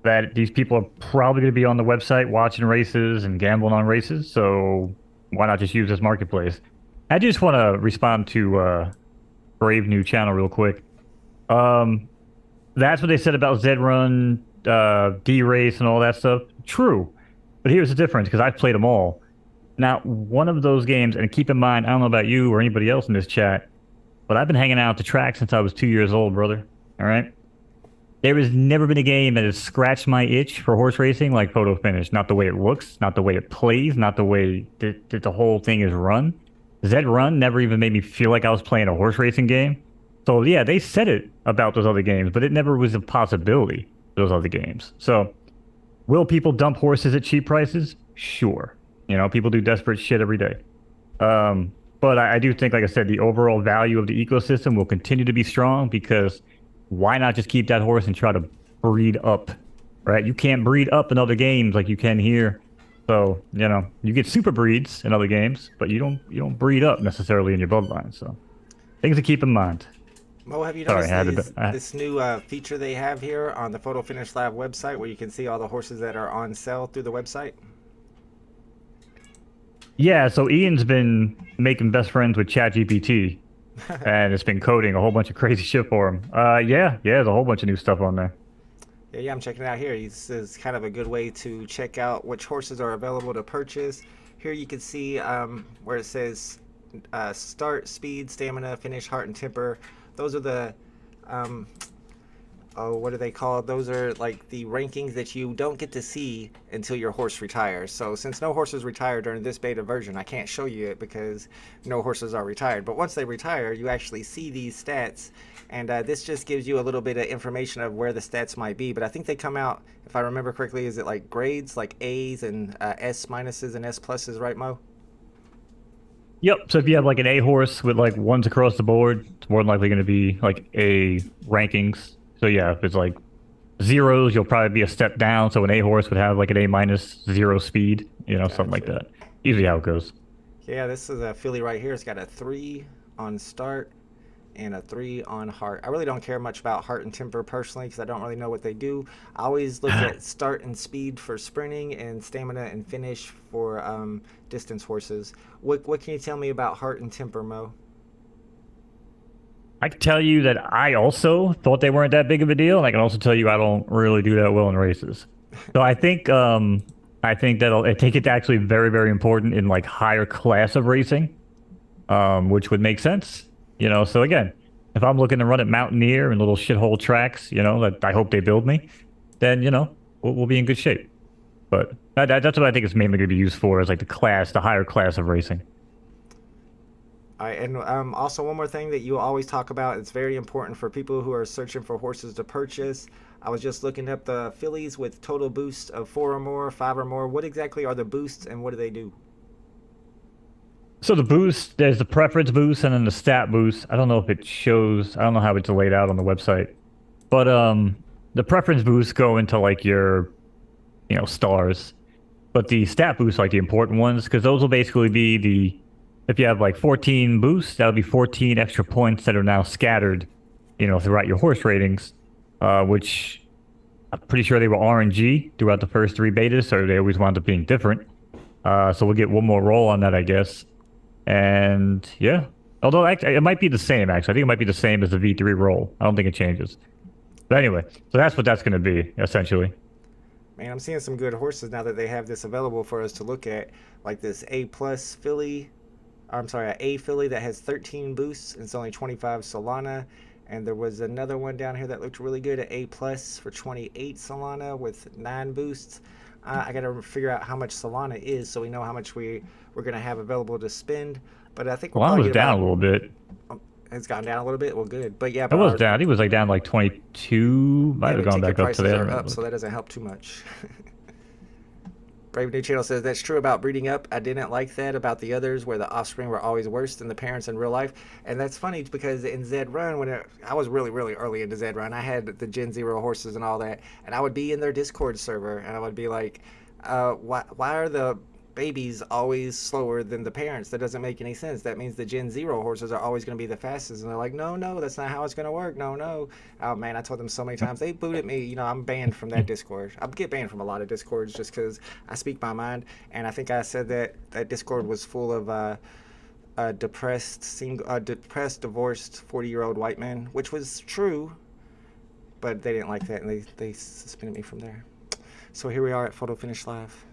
that these people are probably going to be on the website watching races and gambling on races. So why not just use this marketplace? I just want to respond to Brave New Channel real quick. That's what they said about Zed Run, D-Race, and all that stuff. True. But here's the difference, because I've played them all. Now, one of those games, and keep in mind, I don't know about you or anybody else in this chat, but I've been hanging out at the track since I was 2 years old, brother. All right? There has never been a game that has scratched my itch for horse racing like Photo Finish. Not the way it looks, not the way it plays, not the way that the whole thing is run. Zed Run never even made me feel like I was playing a horse racing game. So yeah, they said it about those other games, but it never was a possibility, those other games. So will people dump horses at cheap prices? Sure. You know, people do desperate shit every day. But I do think, like I said, the overall value of the ecosystem will continue to be strong, because why not just keep that horse and try to breed up, right? You can't breed up in other games like you can here. So, you know, you get super breeds in other games, but you don't breed up necessarily in your bloodline. So things to keep in mind. Mo, have you noticed this new feature they have here on the Photo Finish Live website where you can see all the horses that are on sale through the website? Yeah, so Ian's been making best friends with ChatGPT, and it's been coding a whole bunch of crazy shit for him. Yeah, there's a whole bunch of new stuff on there. Yeah, I'm checking it out here. This is kind of a good way to check out which horses are available to purchase. Here you can see where it says start, speed, stamina, finish, heart, and temper. Those are the what are they called? Those are like the rankings that you don't get to see until your horse retires. So since no horses retire during this beta version, I can't show you it because no horses are retired. But once they retire, you actually see these stats, and this just gives you a little bit of information of where the stats might be. But I think they come out, if I remember correctly, is it like grades, like A's and S minuses and S pluses, right, Mo? Yep. So if you have like an A horse with like ones across the board, it's more than likely going to be like A rankings. So yeah, if it's like zeros, you'll probably be a step down. So an A horse would have like an A minus 0 speed, you know, something like that. Usually how it goes. Yeah, this is a filly right here. It's got a 3 on start and a 3 on heart. I really don't care much about heart and temper personally because I don't really know what they do. I always look at start and speed for sprinting and stamina and finish for distance horses. What can you tell me about heart and temper, Mo? I can tell you that I also thought they weren't that big of a deal, and I can also tell you I don't really do that well in races. So I think it's actually very, very important in like higher class of racing, which would make sense. You know, so again, if I'm looking to run at Mountaineer and little shithole tracks, you know, that I hope they build me, then, you know, we'll be in good shape. But that's what I think it's mainly going to be used for, is like the higher class of racing. All right, and also one more thing that you always talk about, it's very important for people who are searching for horses to purchase. I was just looking up the fillies with total boost of 4 or more, 5 or more. What exactly are the boosts and what do they do? So the boost, there's the preference boost and then the stat boost. I don't know if it shows, I don't know how it's laid out on the website. But the preference boosts go into like your, you know, stars. But the stat boosts, like the important ones, because those will basically be if you have like 14 boosts, that'll be 14 extra points that are now scattered, you know, throughout your horse ratings, which I'm pretty sure they were RNG throughout the first 3 betas, so they always wound up being different. So we'll get one more roll on that, I guess. And yeah, although it might be the same, actually. I think it might be the same as the V3 roll. I don't think it changes. But anyway, so that's what that's going to be, essentially. Man, I'm seeing some good horses now that they have this available for us to look at, like this A+ filly. I'm sorry, an A filly that has 13 boosts and it's only 25 Solana. And there was another one down here that looked really good, at A plus for 28 Solana with 9 boosts. I got to figure out how much Solana is so we know how much we're going to have available to spend. But I think we'll Solana probably was get down about, a little bit. it's gone down a little bit. Well, good. But yeah, It but was down. I think it was like down like 22. Might have gone ticket back up prices today. are up, so that doesn't help too much. Brave New Channel says, that's true about breeding up. I didn't like that about the others where the offspring were always worse than the parents in real life. And that's funny because in Zed Run, I was really, really early into Zed Run, I had the Gen Zero horses and all that. And I would be in their Discord server and I would be like, why are the babies always slower than the parents? That doesn't make any sense. That means the Gen Zero horses are always going to be the fastest. And they're like, no, that's not how it's going to work. No. Oh man, I told them so many times. They booted me. You know, I'm banned from that Discord. I get banned from a lot of Discords just because I speak my mind. And I think I said that Discord was full of depressed, divorced 40-year-old white men, which was true. But they didn't like that, and they suspended me from there. So here we are at Photo Finish Live.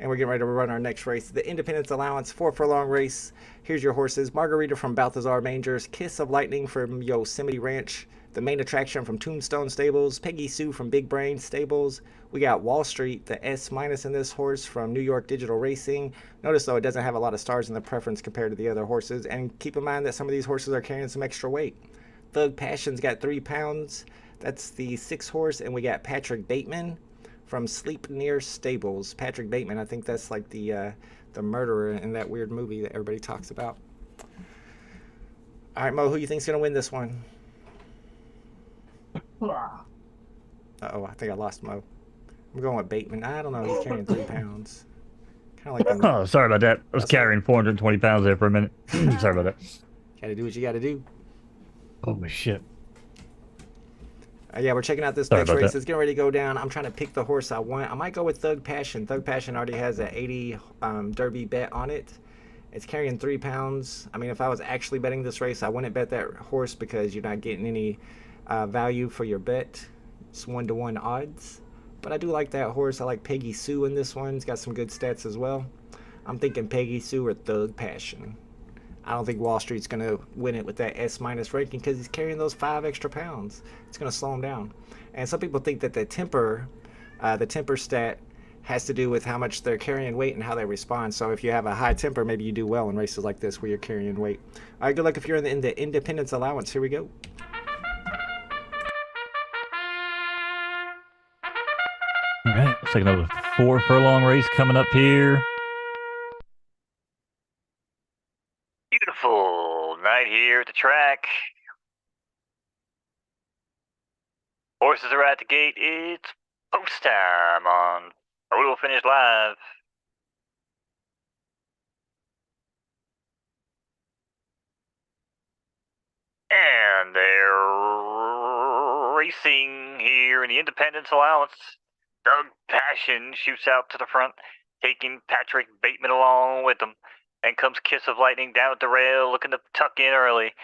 And we're getting ready to run our next race, the Independence Allowance 4 furlong race. Here's your horses. Margarita from Balthazar Mangers, Kiss of Lightning from Yosemite Ranch, the main attraction from Tombstone Stables, Peggy Sue from Big Brain Stables. We got Wall Street, the S- in this horse from New York Digital Racing. Notice, though, it doesn't have a lot of stars in the preference compared to the other horses. And keep in mind that some of these horses are carrying some extra weight. Thug Passion's got 3 pounds. That's the 6 horse. And we got Patrick Bateman from Sleep Near Stables. Patrick Bateman, I think that's like the murderer in that weird movie that everybody talks about. All right, Mo, who you think's gonna win this one? Uh-oh, I think I lost Mo. I'm going with Bateman. I don't know, he's carrying 3 pounds. Kind of like the... Oh, sorry about that. I was carrying 420 pounds there for a minute. Sorry about that. Gotta do what you gotta do. Oh, shit. Yeah, we're checking out this next race. It's getting ready to go down. I'm trying to pick the horse I want. I might go with Thug Passion. Thug Passion already has an 80 Derby bet on it. It's carrying 3 pounds. I mean, if I was actually betting this race, I wouldn't bet that horse because you're not getting any value for your bet. It's 1-to-1 odds. But I do like that horse. I like Peggy Sue in this one. It's got some good stats as well. I'm thinking Peggy Sue or Thug Passion. I don't think Wall Street's going to win it with that S- ranking because he's carrying those 5 extra pounds. It's going to slow him down. And some people think that the temper stat has to do with how much they're carrying weight and how they respond. So if you have a high temper, maybe you do well in races like this where you're carrying weight. All right, good luck if you're in the Independence Allowance. Here we go. All right, looks like another 4 furlong race coming up here. Beautiful night here at the track. Horses are at the gate. It's post time on Photo Finish Live. And they're racing here in the Independence Allowance. Doug Passion shoots out to the front, taking Patrick Bateman along with him. And comes Kiss of Lightning down at the rail, looking to tuck in early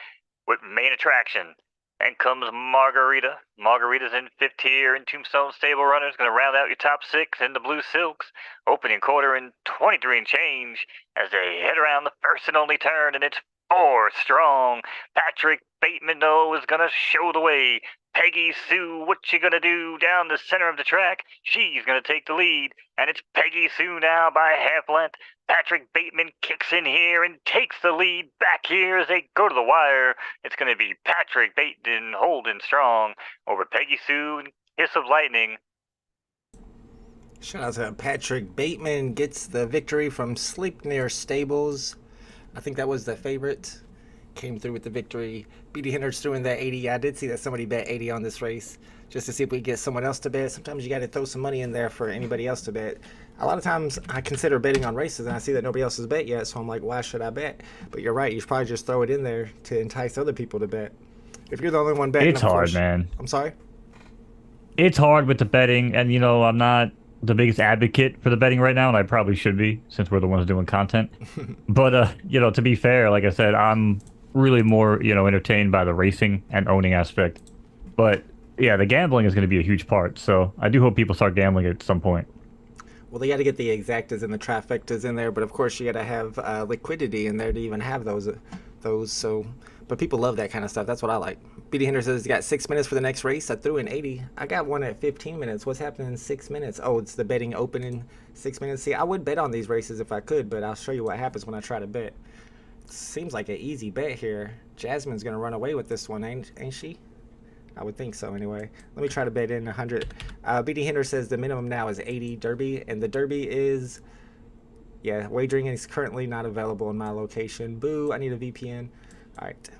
with main attraction. And comes Margarita. Margarita's in 5th tier, and Tombstone Stable Runner's going to round out your top 6 in the Blue Silks. Opening quarter in 23 and change as they head around the first and only turn, and it's 4 strong. Patrick Bateman, though, is going to show the way. Peggy Sue, what you going to do down the center of the track? She's going to take the lead, and it's Peggy Sue now by a half length. Patrick Bateman kicks in here and takes the lead back here as they go to the wire. It's going to be Patrick Bateman holding strong over Peggy Sue and Kiss of Lightning. Shout out to Patrick Bateman, gets the victory from Sleep Near Stables. I think that was the favorite. Came through with the victory. BD Hendricks threw in that 80. I did see that somebody bet 80 on this race just to see if we get someone else to bet. Sometimes you got to throw some money in there for anybody else to bet. A lot of times I consider betting on races and I see that nobody else has bet yet, so I'm like, why should I bet? But you're right. You should probably just throw it in there to entice other people to bet. If you're the only one betting, it's hard, man. I'm sorry? It's hard with the betting, and, you know, I'm not the biggest advocate for the betting right now, and I probably should be since we're the ones doing content. But, you know, to be fair, like I said, I'm really more, you know, entertained by the racing and owning aspect. But yeah, the gambling is going to be a huge part. So I do hope people start gambling at some point. Well, they got to get the exactas and the trifectas in there, but of course you got to have liquidity in there to even have those. So, but people love that kind of stuff. That's what I like. BD Hinder says he's got 6 minutes for the next race. I threw in 80. I got one at 15 minutes. What's happening in 6 minutes? Oh, it's the betting open in 6 minutes. See, I would bet on these races if I could, but I'll show you what happens when I try to bet. Seems like an easy bet here. Jasmine's gonna run away with this one, ain't she? I would think so anyway. Let me try to bet in 100. BD Hinder says the minimum now is 80 Derby, and the Derby is, yeah, wagering is currently not available in my location. Boo, I need a VPN. All right.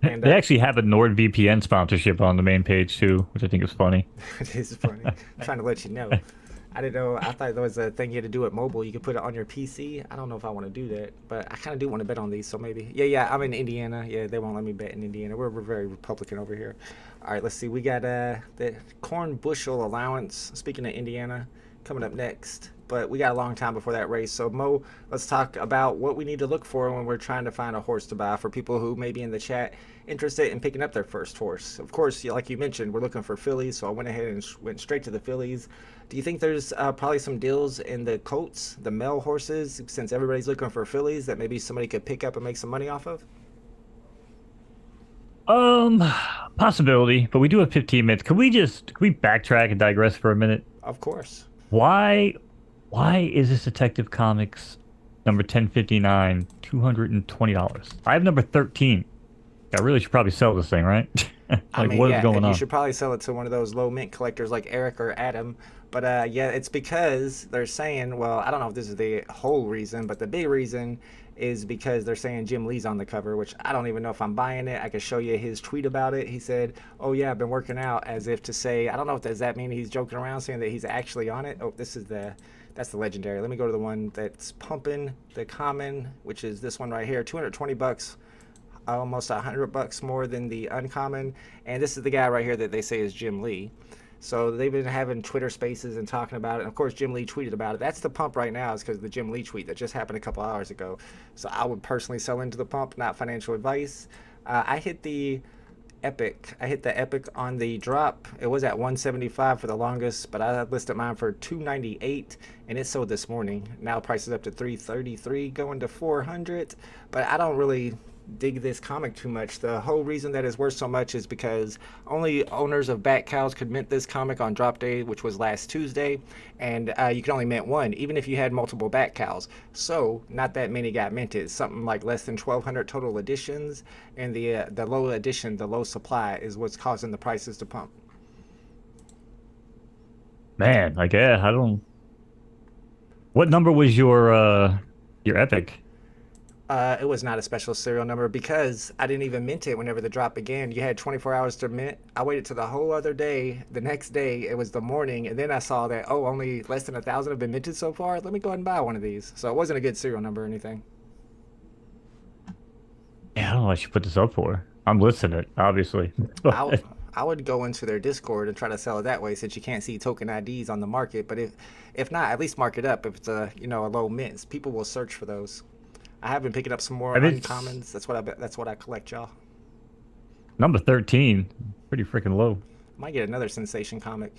And, they actually have a NordVPN sponsorship on the main page too, which I think is funny. It is funny. I'm trying to let you know. I didn't know. I thought there was a thing you had to do it mobile. You could put it on your PC. I don't know if I want to do that, but I kind of do want to bet on these, so maybe. Yeah, I'm in Indiana. Yeah, they won't let me bet in Indiana. We're very Republican over here. All right, let's see. We got the corn bushel allowance. Speaking of Indiana, coming up next. But we got a long time before that race. So, Mo, let's talk about what we need to look for when we're trying to find a horse to buy for people who may be in the chat interested in picking up their first horse. Of course, like you mentioned, we're looking for fillies, so I went ahead and went straight to the fillies. Do you think there's probably some deals in the colts, the male horses, since everybody's looking for fillies, that maybe somebody could pick up and make some money off of? Possibility, but we do have 15 minutes. Can we backtrack and digress for a minute? Of course. Why is this Detective Comics number 1059 $220? I have number 13. I really should probably sell this thing, right? What is going on? You should probably sell it to one of those low mint collectors like Eric or Adam. But yeah, it's because they're saying, well, I don't know if this is the whole reason, but the big reason is because they're saying Jim Lee's on the cover, which I don't even know if I'm buying it. I can show you his tweet about it. He said, oh yeah, I've been working out, as if to say, I don't know, does that mean he's joking around saying that he's actually on it? Oh, that's the legendary. Let me go to the one that's pumping, the common, which is this one right here, 220 bucks. Almost $100 more than the uncommon, and this is the guy right here that they say is Jim Lee. So they've been having Twitter spaces and talking about it, and of course Jim Lee tweeted about it. That's the pump right now, is because of the Jim Lee tweet that just happened a couple hours ago. So I would personally sell into the pump, not financial advice. I hit the epic on the drop. It was at 175 for the longest, but I listed mine for 298, and it sold this morning. Now price is up to 333, going to 400, but I don't really dig this comic too much. The whole reason that it's worth so much is because only owners of bat cows could mint this comic on drop day, which was last Tuesday, and you can only mint one, even if you had multiple bat cows. So not that many got minted. Something like less than 1,200 total editions, and the low edition, the low supply, is what's causing the prices to pump. Man, I don't. What number was your epic? It was not a special serial number because I didn't even mint it whenever the drop began. You had 24 hours to mint. I waited till the whole other day. The next day, it was the morning, and then I saw that, oh, only less than 1,000 have been minted so far. Let me go ahead and buy one of these. So it wasn't a good serial number or anything. Yeah, I don't know what I should put this up for. I'm listing it, obviously. I would go into their Discord and try to sell it that way, since you can't see token IDs on the market. But if not, at least mark it up. If it's a low mint, people will search for those. I have been picking up some more uncommons. That's what I collect, y'all. Number 13, pretty freaking low. Might get another sensation comic.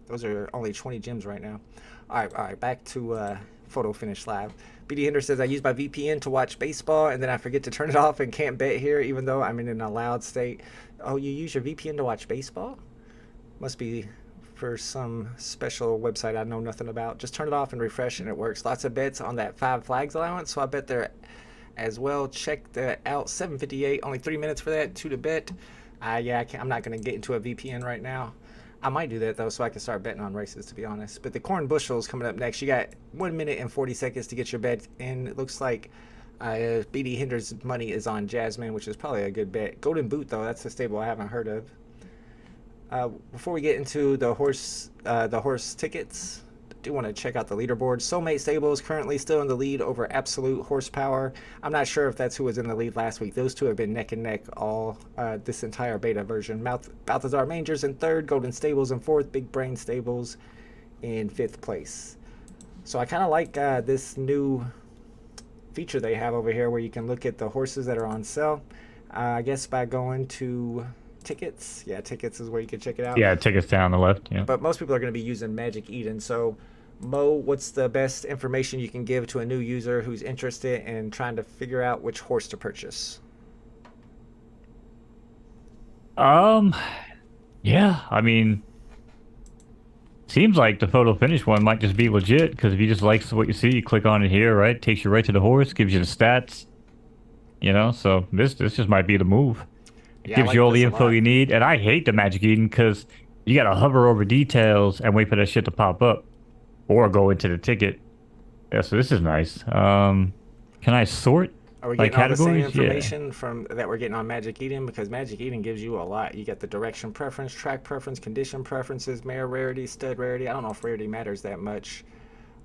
Those are only 20 gems right now. All right. Back to Photo Finish Live. BD Hinder says I use my VPN to watch baseball, and then I forget to turn it off and can't bet here, even though I'm in an allowed state. Oh, you use your VPN to watch baseball? Must be for some special website I know nothing about. Just turn it off and refresh, and it works. Lots of bets on that 5 Flags Allowance, so I bet there as well. Check that out. 758, only 3 minutes for that. 2 to bet. I'm not going to get into a VPN right now. I might do that though, so I can start betting on races, to be honest. But the corn bushel is coming up next. You got 1 minute and 40 seconds to get your bet in. It looks like BD Hinder's money is on Jasmine, which is probably a good bet. Golden Boot though, that's a stable I haven't heard of. Before we get into the horse tickets, I do want to check out the leaderboard. Soulmate Stable is currently still in the lead over Absolute Horsepower. I'm not sure if that's who was in the lead last week. Those two have been neck and neck all this entire beta version. Balthazar Mangers in 3rd, Golden Stables in 4th, Big Brain Stables in 5th place. So I kind of like this new feature they have over here where you can look at the horses that are on sale. I guess by going to tickets. Yeah, tickets is where you can check it out. Yeah, tickets down on the left. Yeah. But most people are going to be using Magic Eden. So, Mo, what's the best information you can give to a new user who's interested in trying to figure out which horse to purchase? Yeah, I mean, seems like the photo finish one might just be legit, because if you just like what you see, you click on it here, right? Takes you right to the horse, gives you the stats. You know, so this just might be the move. It gives you all the info you need, and I hate the Magic Eden because you gotta hover over details and wait for that shit to pop up, or go into the ticket. Yeah, so this is nice. Can I sort? Are we by getting all the same categories? information from that we're getting on Magic Eden? Because Magic Eden gives you a lot. You got the direction preference, track preference, condition preferences, mare rarity, stud rarity. I don't know if rarity matters that much.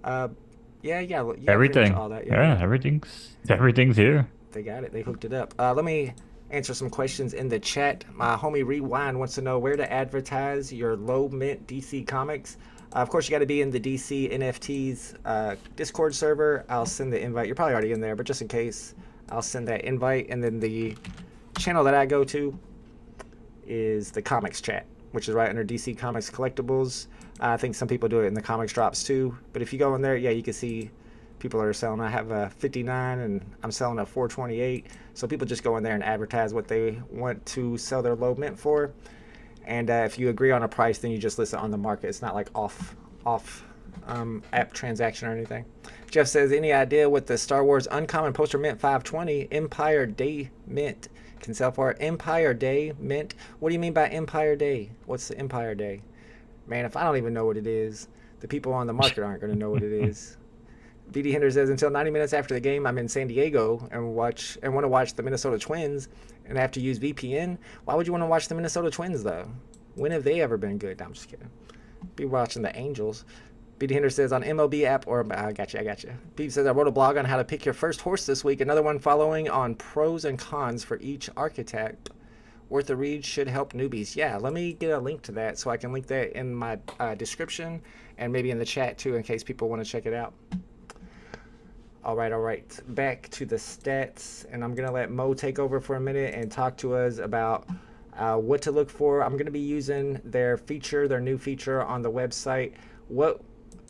Yeah, Everything. all that. Yeah, everything's here. They got it. They hooked it up. Let me answer some questions in the chat. My homie Rewind wants to know where to advertise your low mint DC comics. Of course, you got to be in the DC NFTs Discord server. I'll send the invite. You're probably already in there, but just in case, I'll send that invite. And then the channel that I go to is the comics chat, which is right under DC Comics Collectibles. I think some people do it in the comics drops too. But if you go in there, yeah, you can see people are selling. I have a 59 and I'm selling a 428. So people just go in there and advertise what they want to sell their low mint for. And if you agree on a price, then you just list it on the market. It's not like off app transaction or anything. Jeff says, any idea what the Star Wars Uncommon Poster Mint 520 Empire Day Mint can sell for? Empire Day Mint? What do you mean by Empire Day? What's the Empire Day? Man, if I don't even know what it is, the people on the market aren't going to know what it is. BD Hinder says, until 90 minutes after the game, I'm in San Diego and want to watch the Minnesota Twins and I have to use VPN. Why would you want to watch the Minnesota Twins, though? When have they ever been good? No, I'm just kidding. Be watching the Angels. BD Hinder says, on MLB app, or I got you. Pete says, I wrote a blog on how to pick your first horse this week. Another one following on pros and cons for each archetype. Worth a read, should help newbies. Yeah, let me get a link to that so I can link that in my description and maybe in the chat, too, in case people want to check it out. All right. Back to the stats, and I'm going to let Mo take over for a minute and talk to us about what to look for. I'm going to be using their new feature on the website.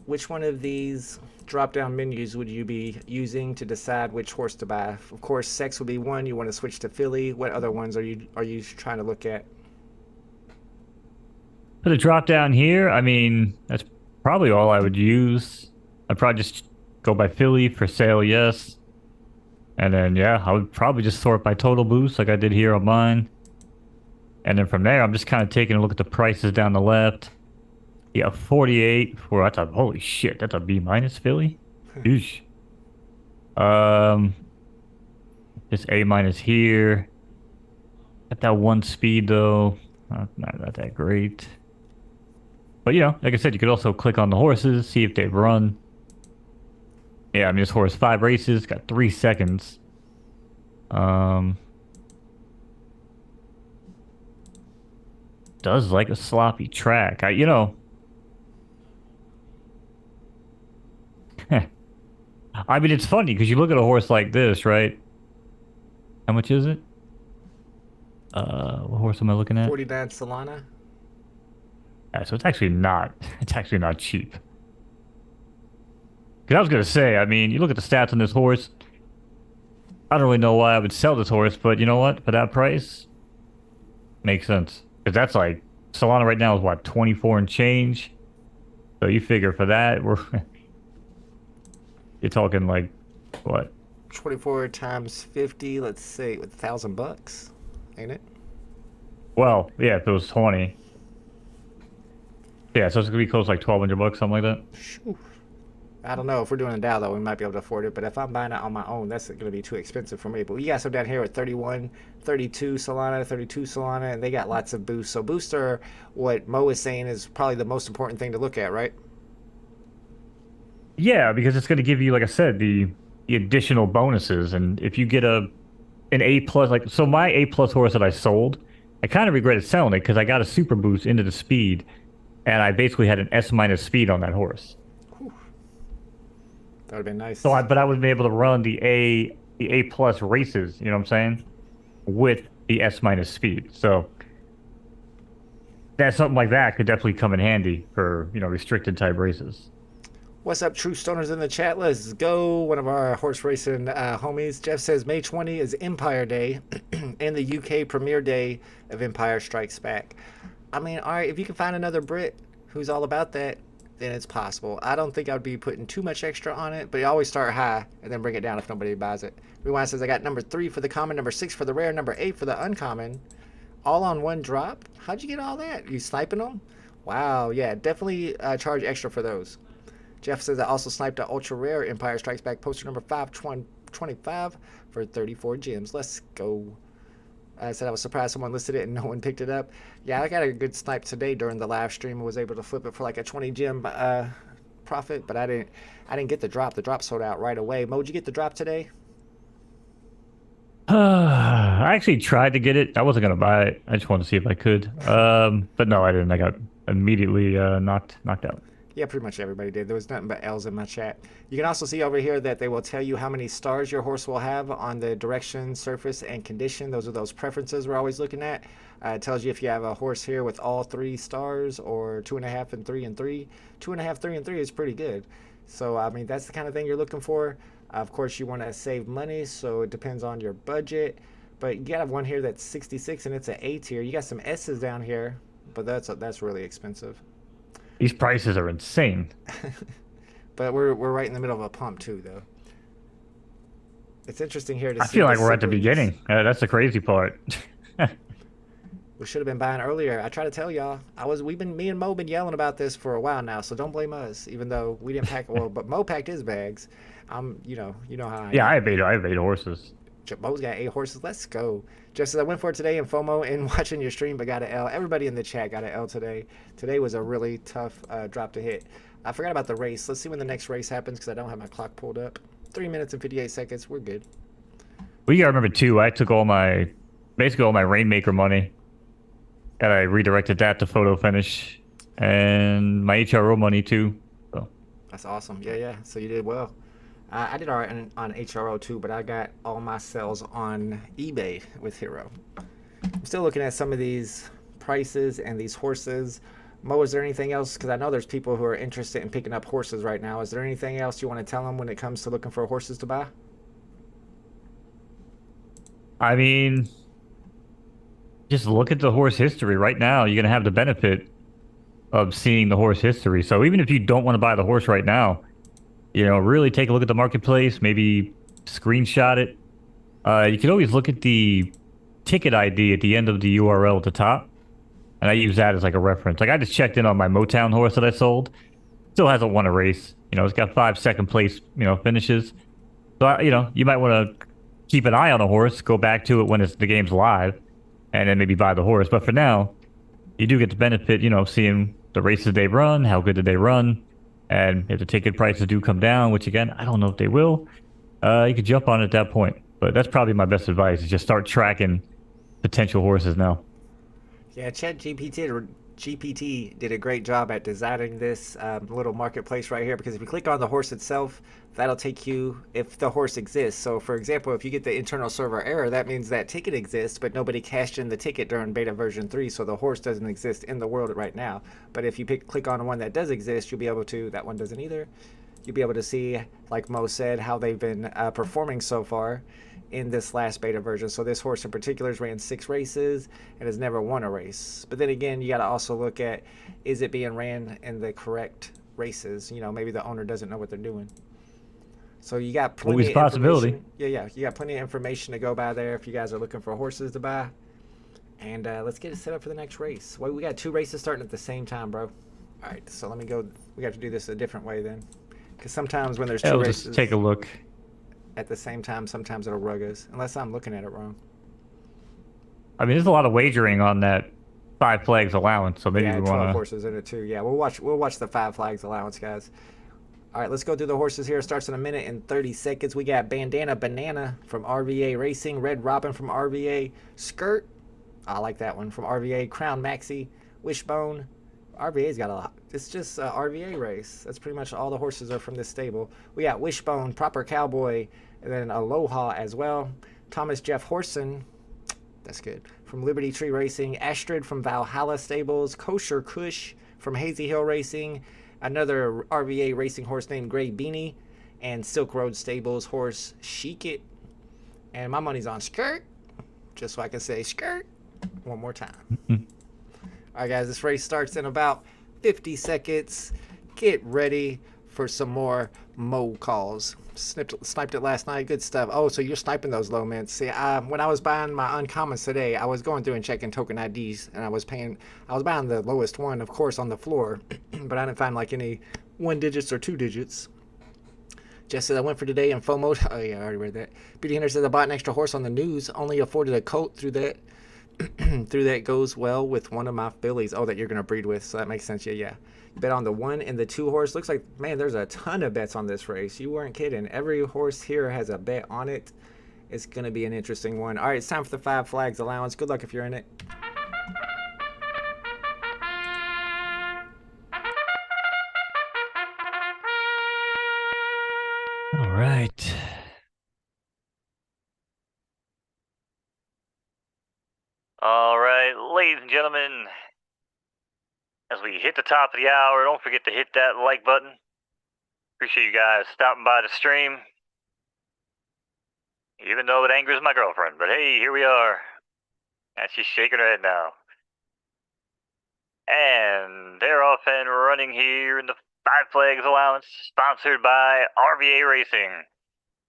Which one of these drop-down menus would you be using to decide which horse to buy? Of course, sex would be one. You want to switch to filly. What other ones are you trying to look at? For the drop-down here, I mean, that's probably all I would use. I'd probably just go by filly, for sale, yes. And then, yeah, I would probably just sort by total boost like I did here on mine. And then from there, I'm just kind of taking a look at the prices down the left. Yeah, 48 for, that's a, holy shit, that's a B minus filly? Eesh. Just A minus here. Got that one speed though. Not that great. But you know, like I said, you could also click on the horses, see if they've run. Yeah, I mean, this horse, 5 races, got 3 seconds. Does like a sloppy track. I mean, it's funny because you look at a horse like this, right? How much is it? What horse am I looking at? 49 Solana. Yeah, so it's actually not cheap. Because I was going to say, I mean, you look at the stats on this horse. I don't really know why I would sell this horse, but you know what? For that price, makes sense. Because that's like, Solana right now is what, 24 and change? So you figure for that, you're talking like, what? 24 times 50, let's see, with $1,000, ain't it? Well, yeah, if it was 20. Yeah, so it's going to be close to like $1,200, something like that. Shoo. I don't know. If we're doing a DAO, though, we might be able to afford it. But if I'm buying it on my own, that's going to be too expensive for me. But we got some down here at 31, 32 Solana, and they got lots of boosts. So boosts are what Mo is saying is probably the most important thing to look at, right? Yeah, because it's going to give you, like I said, the additional bonuses. And if you get an A+, like, so my A+ horse that I sold, I kind of regretted selling it because I got a super boost into the speed, and I basically had an S- speed on that horse. That would have been nice. So, but I would be able to run the A+ races, you know what I'm saying, with the S- speed. So that something like that could definitely come in handy for, restricted type races. What's up, True Stoners in the chat? Let's go. One of our horse racing homies. Jeff says May 20 is Empire Day and the UK premiere day of Empire Strikes Back. I mean, all right, if you can find another Brit who's all about that, then it's possible. I don't think I'd be putting too much extra on it, but you always start high and then bring it down if nobody buys it. Rewind says I got number 3 for the common, number 6 for the rare, number 8 for the uncommon. All on one drop? How'd you get all that? You sniping them? Wow, yeah, definitely charge extra for those. Jeff says I also sniped an ultra rare Empire Strikes Back poster number 525 for 34 gems. Let's go. I said I was surprised someone listed it and no one picked it up. Yeah, I got a good snipe today during the live stream and was able to flip it for like a 20 gem profit, but I didn't get the drop. The drop sold out right away. Mo, did you get the drop today? I actually tried to get it. I wasn't gonna buy it. I just wanted to see if I could. But no, I didn't. I got immediately knocked out. Yeah, pretty much everybody did. There was nothing but L's in my chat. You can also see over here that they will tell you how many stars your horse will have on the direction, surface, and condition. Those are those preferences we're always looking at. It tells you if you have a horse here with all 3 stars or 2.5 and 3 and 3. 2.5, 3 and 3 is pretty good. So, I mean, that's the kind of thing you're looking for. Of course, you want to save money, so it depends on your budget. But you got to have one here that's 66 and it's an A tier. You got some S's down here, but that's really expensive. These prices are insane. But we're right in the middle of a pump too, though. It's interesting here to see. I feel like we're at the beginning. That's the crazy part. We should have been buying earlier. I try to tell y'all. Me and Mo been yelling about this for a while now, so don't blame us. Even though we didn't pack but Mo packed his bags. You know how I am. Yeah, I have 8 horses. Mo's got 8 horses. Let's go. Just as I went for it today in FOMO and watching your stream, but got an L. Everybody in the chat got an L today. Today was a really tough drop to hit. I forgot about the race. Let's see when the next race happens because I don't have my clock pulled up. 3 minutes and 58 seconds. We're good. Well, you gotta remember too, I took basically all my Rainmaker money, and I redirected that to photo finish, and my HRO money too. So. That's awesome. Yeah. So you did well. I did all right on HRO too, but I got all my sales on eBay with Hero. I'm still looking at some of these prices and these horses. Mo, is there anything else? Because I know there's people who are interested in picking up horses right now. Is there anything else you want to tell them when it comes to looking for horses to buy? I mean, just look at the horse history right now. You're going to have the benefit of seeing the horse history. So even if you don't want to buy the horse right now, really take a look at the marketplace, maybe screenshot it. You can always look at the ticket ID at the end of the URL at the top. And I use that as like a reference. Like I just checked in on my Motown horse that I sold. Still hasn't won a race. It's got 5 second place, finishes. So, you might want to keep an eye on a horse, go back to it when the game's live, and then maybe buy the horse. But for now, you do get the benefit, seeing the races they run, how good did they run. And if the ticket prices do come down, which again, I don't know if they will, you could jump on it at that point. But that's probably my best advice, is just start tracking potential horses now. Yeah, GPT did a great job at designing this little marketplace right here, because if you click on the horse itself, that'll take you if the horse exists. So for example, if you get the internal server error, that means that ticket exists, but nobody cashed in the ticket during beta version 3, so the horse doesn't exist in the world right now. But if you click on one that does exist, you'll be able to, that one doesn't either, you'll be able to see, like Mo said, how they've been performing so far in this last beta version. So this horse in particular has ran 6 races and has never won a race. But then again, you got to also look at, is it being ran in the correct races? Maybe the owner doesn't know what they're doing. So you got plenty of possibility. Yeah. You got plenty of information to go by there if you guys are looking for horses to buy. And let's get it set up for the next race. Well, we got 2 races starting at the same time, bro. All right, so let me go. We got to do this a different way then, because sometimes when there's 2 races, just take a look at the same time, sometimes it'll rug us, unless I'm looking at it wrong. I mean, there's a lot of wagering on that 5 Flags Allowance, so maybe we want 12 horses in it too. Yeah, we'll watch the 5 Flags Allowance, guys. All right, let's go through the horses here. It starts in a minute and 30 seconds. We got Bandana Banana from RVA Racing, Red Robin from RVA, Skirt, I like that one, from RVA, Crown Maxi, Wishbone. RVA's got a lot. It's just an RVA race. That's pretty much all the horses are from this stable. We got Wishbone, Proper Cowboy, and then Aloha as well. Thomas Jeff Horson, That's good. From Liberty Tree Racing, Astrid from Valhalla Stables, Kosher Kush from Hazy Hill Racing, another RVA racing horse named Gray Beanie, and Silk Road Stables horse Chic It. And my money's on Skirt, just so I can say Skirt one more time. All right, guys, this race starts in about 50 seconds. Get ready for some more Mo calls. Sniped it last night. Good stuff. Oh, so you're sniping those low mints. See, when I was buying my uncommons today, I was going through and checking token IDs, and I was buying the lowest one, of course, on the floor, but I didn't find like any 1 digits or 2 digits. Jess said I went for today in FOMO. Oh yeah, I already read that. Beauty Hunter says I bought an extra horse on the news. Only afforded a colt through that. Through that goes well with one of my fillies. Oh, that you're gonna breed with, so that makes sense. Yeah. Bet on the 1 and the 2 horse. Looks like, man, there's a ton of bets on this race. You weren't kidding. Every horse here has a bet on it. It's gonna be an interesting one. All right, it's time for the 5 Flags Allowance. Good luck if you're in it. All right. All right, ladies and gentlemen, as we hit the top of the hour, don't forget to hit that like button. Appreciate you guys stopping by the stream. Even though it angers my girlfriend, but hey, here we are. And she's shaking her head now. And they're off and running here in the 5 Flags Allowance, sponsored by RVA Racing.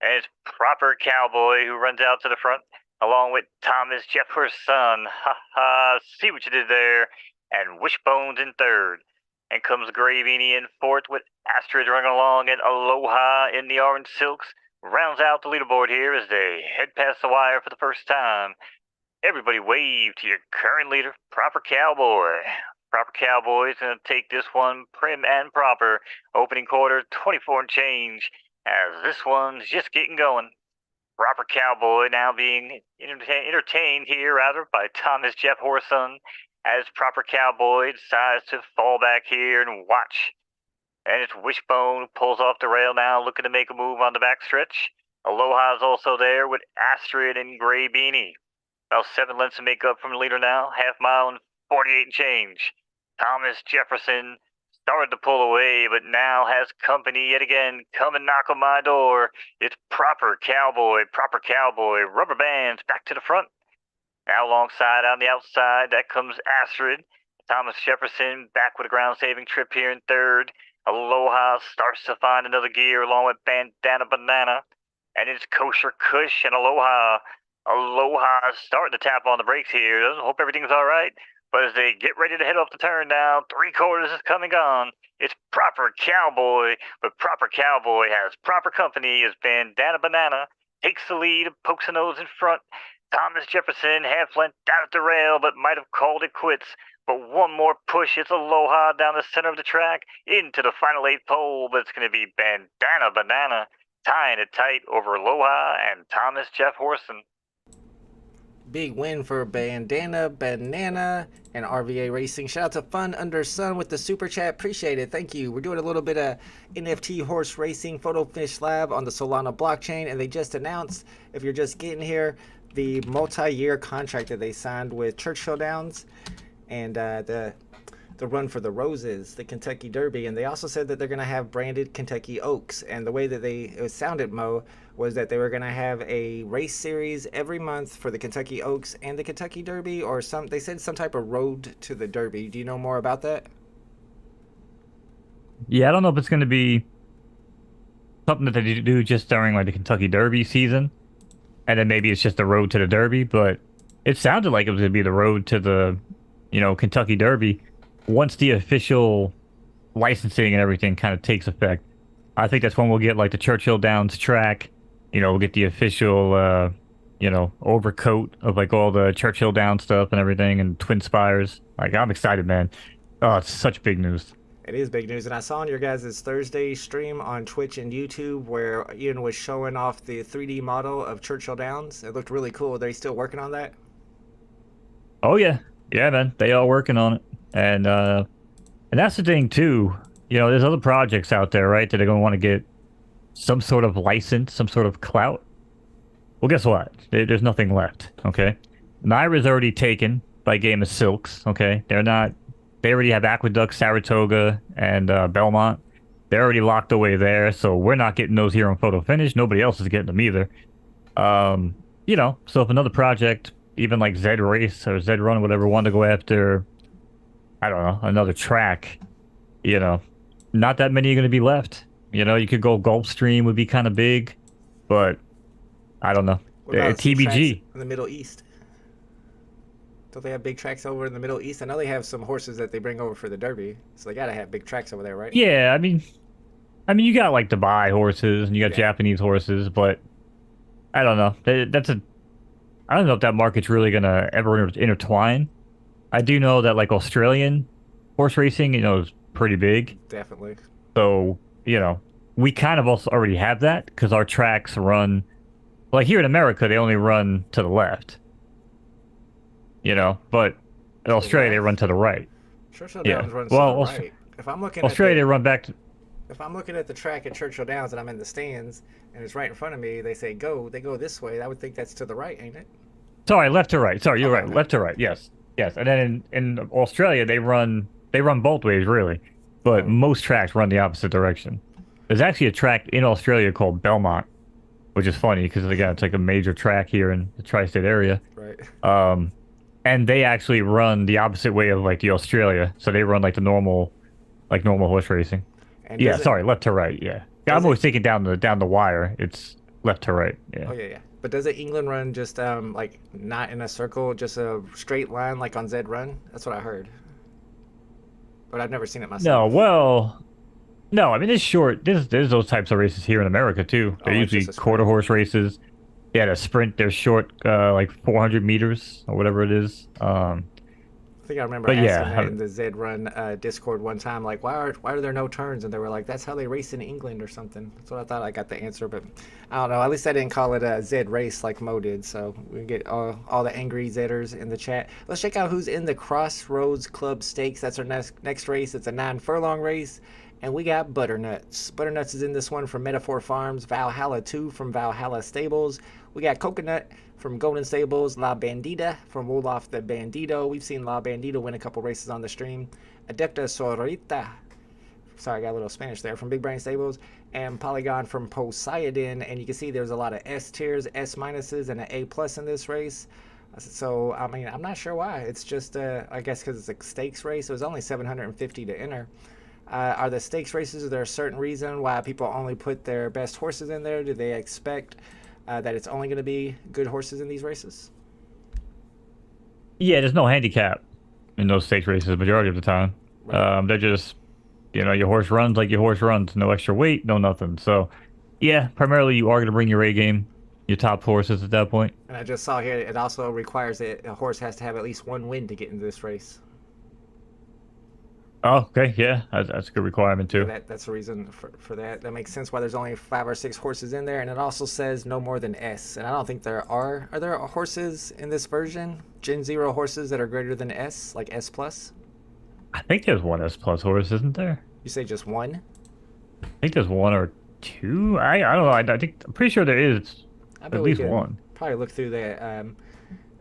And it's Proper Cowboy who runs out to the front, along with Thomas Jefferson. Ha ha, see what you did there. And Wishbones in third. And comes Gravini in fourth with Astrid running along and Aloha in the orange silks. Rounds out the leaderboard here as they head past the wire for the first time. Everybody wave to your current leader, Proper Cowboy. Proper Cowboy is going to take this one prim and proper. Opening quarter, 24 and change, as this one's just getting going. Proper Cowboy now being entertained here, rather, by Thomas Jeff Horson, as Proper Cowboy decides to fall back here and watch. And it's Wishbone who pulls off the rail now, looking to make a move on the backstretch. Aloha's also there with Astrid and Gray Beanie. About 7 lengths to make up from the leader now, half mile and 48 and change. Thomas Jefferson started to pull away, but now has company yet again. Come and knock on my door. It's Proper Cowboy, rubber bands back to the front. Now alongside on the outside, that comes Astrid. Thomas Jefferson back with a ground-saving trip here in third. Aloha starts to find another gear along with Bandana Banana. And it's Kosher Kush and Aloha. Aloha starting to tap on the brakes here. Doesn't hope everything's all right. But as they get ready to head off the turn now, 3/4 is coming on. It's Proper Cowboy, but Proper Cowboy has proper company as Bandana Banana takes the lead, pokes a nose in front. Thomas Jefferson half length down at the rail, but might have called it quits. But one more push, it's Aloha down the center of the track into the final 8 pole, but it's going to be Bandana Banana tying it tight over Aloha and Thomas Jeff Horson. Big win for Bandana Banana and RVA Racing. Shout out to Fun Under Sun with the super chat. Appreciate it. Thank you. We're doing a little bit of NFT horse racing photo finish lab on the Solana blockchain, and they just announced, if you're just getting here, the multi-year contract that they signed with Churchill Downs and the run for the Roses, the Kentucky Derby. And they also said that they're going to have branded Kentucky Oaks. And the way that it sounded, Mo, was that they were going to have a race series every month for the Kentucky Oaks and the Kentucky Derby, or they said some type of road to the Derby. Do you know more about that? Yeah, I don't know if it's going to be something that they do just during like the Kentucky Derby season, and then maybe it's just the road to the Derby, but it sounded like it was going to be the road to the, Kentucky Derby once the official licensing and everything kind of takes effect. I think that's when we'll get like the Churchill Downs track. We'll get the official, overcoat of like all the Churchill Downs stuff and everything, and Twin Spires. Like, I'm excited, man. Oh, it's such big news. It is big news, and I saw on your guys' Thursday stream on Twitch and YouTube where Ian was showing off the 3D model of Churchill Downs. It looked really cool. Are they still working on that? Oh, yeah. Yeah, man. They are working on it. And that's the thing, too. There's other projects out there, right, that are going to want to get some sort of license, some sort of clout. Well, guess what? There's nothing left, okay? Naira's already taken by Game of Silks. Okay, they're not. They already have Aqueduct, Saratoga, and Belmont. They're already locked away there, so we're not getting those here on Photo Finish. Nobody else is getting them either. So if another project, even like Z Race or Z Run, whatever, wanted to go after, I don't know, another track, not that many are going to be left. You could go Gulfstream would be kind of big, but I don't know. What about some TBG tracks in the Middle East? Don't they have big tracks over in the Middle East? I know they have some horses that they bring over for the Derby, so they gotta have big tracks over there, right? Yeah, I mean, you got like Dubai horses and you got Japanese horses, but I don't know. I don't know if that market's really gonna ever intertwine. I do know that like Australian horse racing, is pretty big. Definitely. So we kind of also already have that because our tracks run, like here in America, they only run to the left. But in Australia they run to the right. Churchill Downs runs to the right. If I'm looking Australia, at they run back to. If I'm looking at the track at Churchill Downs and I'm in the stands and it's right in front of me, they say go. They go this way. I would think that's to the right, ain't it? Sorry, left to right. Sorry, you're right. Left to right. Yes. And then in Australia, they run both ways really, but most tracks run the opposite direction. There's actually a track in Australia called Belmont, which is funny because again, it's like a major track here in the tri-state area. Right. And they actually run the opposite way of like the Australia, so they run like the normal horse racing. And sorry, left to right. Yeah, I'm always thinking down the wire. It's left to right. Yeah. Oh yeah. But doesn't England run just like not in a circle, just a straight line like on Z Run? That's what I heard. But I've never seen it myself. No. I mean, it's short. There's those types of races here in America too. They're usually quarter horse races. Yeah, the sprint. They're short, like 400 meters or whatever it is. I think I remember asking that in the Z Run Discord one time, like, why are there no turns? And they were like, that's how they race in England or something. That's what I thought. I got the answer, but I don't know. At least I didn't call it a Z race like Mo did. So we get all the angry Zers in the chat. Let's check out who's in the Crossroads Club Stakes. That's our next race. It's a 9-furlong race. And we got Butternuts. Butternuts is in this one from Metaphor Farms. Valhalla 2 from Valhalla Stables. We got Coconut from Golden Stables. La Bandita from Wolof the Bandito. We've seen La Bandito win a couple races on the stream. Adepta Sororita. Sorry, I got a little Spanish there. From Big Brain Stables. And Polygon from Poseidon. And you can see there's a lot of S tiers, S minuses, and an A plus in this race. So, I mean, I'm not sure why. It's just, I guess because it's a stakes race. It was only $750 to enter. Are the stakes races, is there a certain reason why people only put their best horses in there? Do they expect that it's only going to be good horses in these races? Yeah, there's no handicap in those stakes races majority of the time. Right. They're just, your horse runs like your horse runs. No extra weight, no nothing. So, yeah, primarily you are going to bring your A game, your top horses at that point. And I just saw here, it also requires that a horse has to have at least one win to get into this race. Oh, okay, yeah, that's a good requirement too. That's the reason for that. That makes sense why there's only 5 or 6 horses in there, and it also says no more than S. And I don't think there are. Are there horses in this version, Gen 0 horses that are greater than S, like S plus? I think there's one S plus horse, isn't there? You say just one? I think there's 1 or 2. I don't know. I'm pretty sure there is at least 1. Probably look through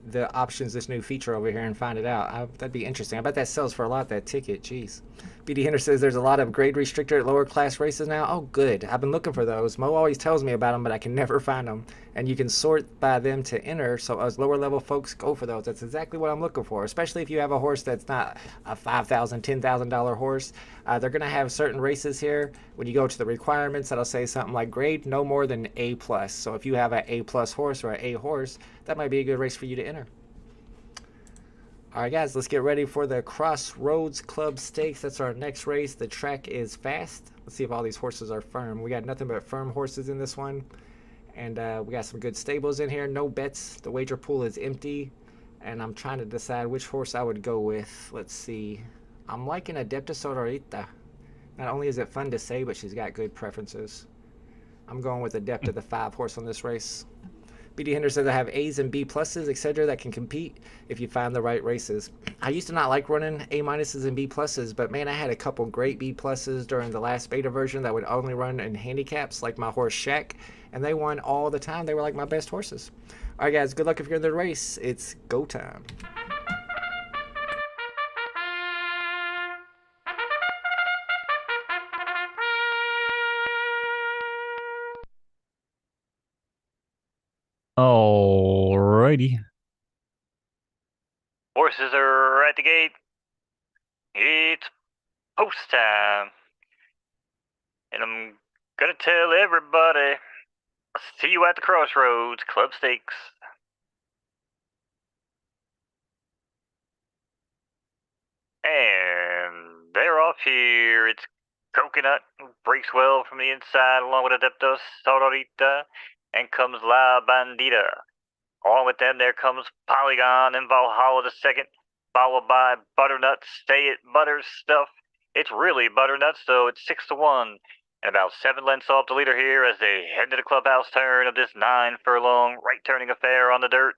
the options, this new feature over here, and find it out. That'd be interesting. I bet that sells for a lot, that ticket. Jeez. BD Hinder says there's a lot of grade restricted lower class races now. Oh, good. I've been looking for those. Mo always tells me about them, but I can never find them. And you can sort by them to enter, so as lower level folks go for those. That's exactly what I'm looking for, especially if you have a horse that's not a $5,000, $10,000 horse. They're going to have certain races here. When you go to the requirements, that'll say something like grade no more than A+. So if you have an A+ horse or an A horse, that might be a good race for you to enter. All right, guys, let's get ready for the Crossroads Club Stakes. That's our next race. The track is fast. Let's see if all these horses are firm. We got nothing but firm horses in this one. And we got some good stables in here. No bets. The wager pool is empty. And I'm trying to decide which horse I would go with. Let's see. I'm liking Adepta Sororita. Not only is it fun to say, but she's got good preferences. I'm going with Adepta, the 5 horse on this race. BD Hinder says I have A's and B pluses, etc. that can compete if you find the right races. I used to not like running A minuses and B pluses, but man, I had a couple great B pluses during the last beta version that would only run in handicaps, like my horse Shaq, and they won all the time. They were like my best horses. All right, guys. Good luck if you're in the race. It's go time. Alrighty. Horses are at the gate. It's post time. And I'm gonna tell everybody, I'll see you at the Crossroads Club Stakes. And they're off here. It's Coconut, breaks well from the inside along with Adeptus Sororita, and comes La Bandita. Along with them, there comes Polygon and Valhalla the second, followed by Butternut, Stay It Butter Stuff. It's really Butternut, so it's 6-1. And about 7 lengths off the leader here as they head to the clubhouse turn of this 9-furlong right-turning affair on the dirt.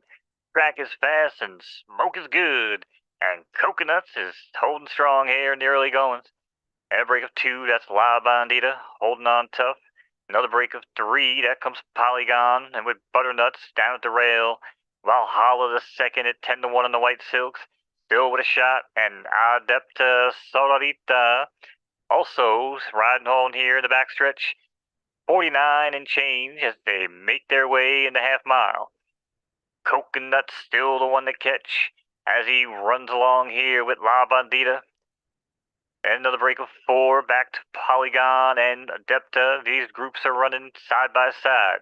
Track is fast and smoke is good, and Coconuts is holding strong here in the early goings. At a break of 2, that's La Bandita, holding on tough. Another break of 3, that comes Polygon, and with Butternuts down at the rail, Valhalla the second at 10-1 on the white silks, still with a shot, and Adepta Sororita also riding on here in the backstretch, 49 and change as they make their way in the half mile. Coconut's still the one to catch as he runs along here with La Bandita. And another break of 4, back to Polygon and Adepta. These groups are running side by side.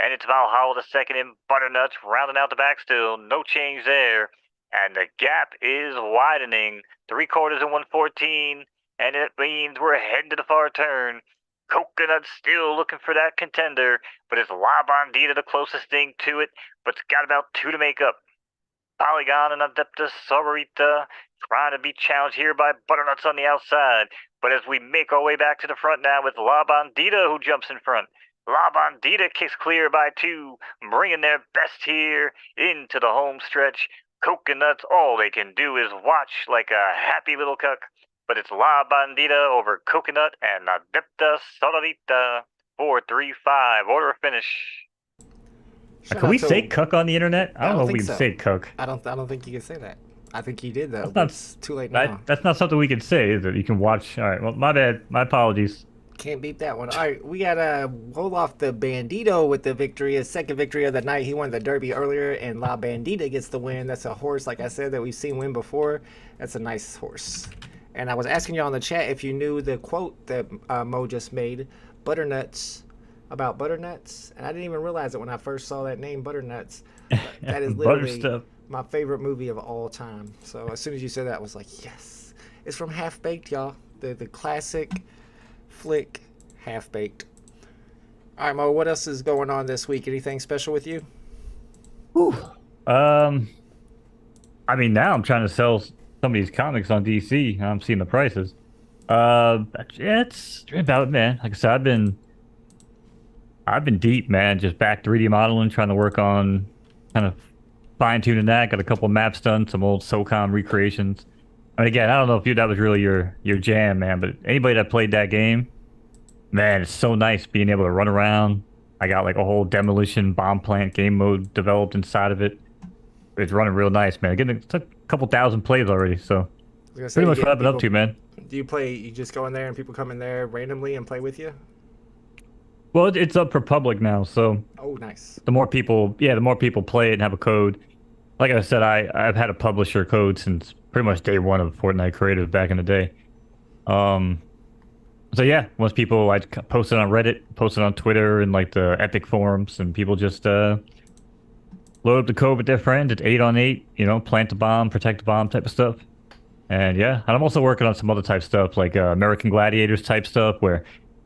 And it's Valhalla the second and Butternuts rounding out the back still. No change there. And the gap is widening. 3/4 and 114. And it means we're heading to the far turn. Coconut's still looking for that contender. But it's La Bandita the closest thing to it. But it's got about 2 to make up. Polygon and Adeptus Sororita trying to be challenged here by Butternuts on the outside. But as we make our way back to the front now with La Bandita who jumps in front. La Bandita kicks clear by 2, bringing their best here into the home stretch. Coconuts, all they can do is watch like a happy little cuck. But it's La Bandita over Coconut and Adepta Sororita. 4-3-5, order of finish. Can we say cuck on the internet? I don't know if we can so. say cuck. I don't think you can say that. I think you did though. That's It's too late now. That's not something we can say, is it? You can watch. All right. Well, my bad. My apologies. Can't beat that one. All right, we gotta hold off the Bandito with the victory, his second victory of the night. He won the Derby earlier, and La Bandita gets the win. That's a horse, like I said, that we've seen win before. That's a nice horse. And I was asking you on the chat if you knew the quote that Mo just made, Butternuts, about Butternuts, and I didn't even realize it when I first saw that name, Butternuts. That is literally my favorite movie of all time. So as soon as you said that, I was like, yes. It's from Half Baked, y'all. The classic flick, Half Baked. All right, Mo, what else is going on this week? Anything special with you? I mean, now I'm trying to sell some of these comics on DC, and I'm seeing the prices. Yeah, it's about it, man. Like I said, I've been deep, man. Just back 3D modeling, trying to work on kind of fine-tuning that. Got a couple maps done, some old SOCOM recreations. And again, I don't know if that was really your jam, man, but anybody that played that game, man, it's so nice being able to run around. I got like a whole demolition bomb plant game mode developed inside of it. It's running real nice, man. It's a couple thousand plays already, so pretty much what I've been up to, man. Do you play, you just go in there and people come in there randomly and play with you? Well, it's up for public now, so oh, nice. The more people play it and have a code. Like I said, I've had a publisher code since pretty much day one of Fortnite Creative back in the day. So yeah, once people, I posted on Reddit, posted on Twitter, and like the Epic forums, and people just load up the code with their friends. It's 8-on-8, you know, plant the bomb, protect the bomb type of stuff. And yeah, and I'm also working on some other type stuff, like American Gladiators type stuff, where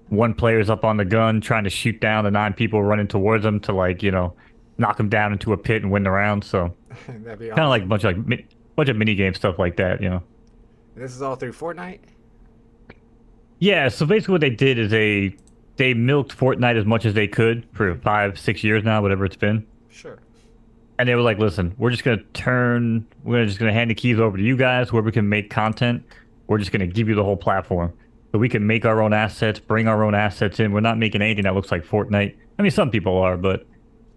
one player's up on the gun trying to shoot down the 9 people running towards them to, like, you know, knock them down into a pit and win the round. So that'd be awesome. Kind of like a bunch of mini game stuff like that, you know. This is all through Fortnite? Yeah, so basically what they did is they milked Fortnite as much as they could for 5-6 years now, whatever it's been. Sure. And they were like, listen, we're just gonna hand the keys over to you guys, whoever can make content. We're just gonna give you the whole platform. So we can make our own assets, bring our own assets in. We're not making anything that looks like Fortnite. I mean, some people are, but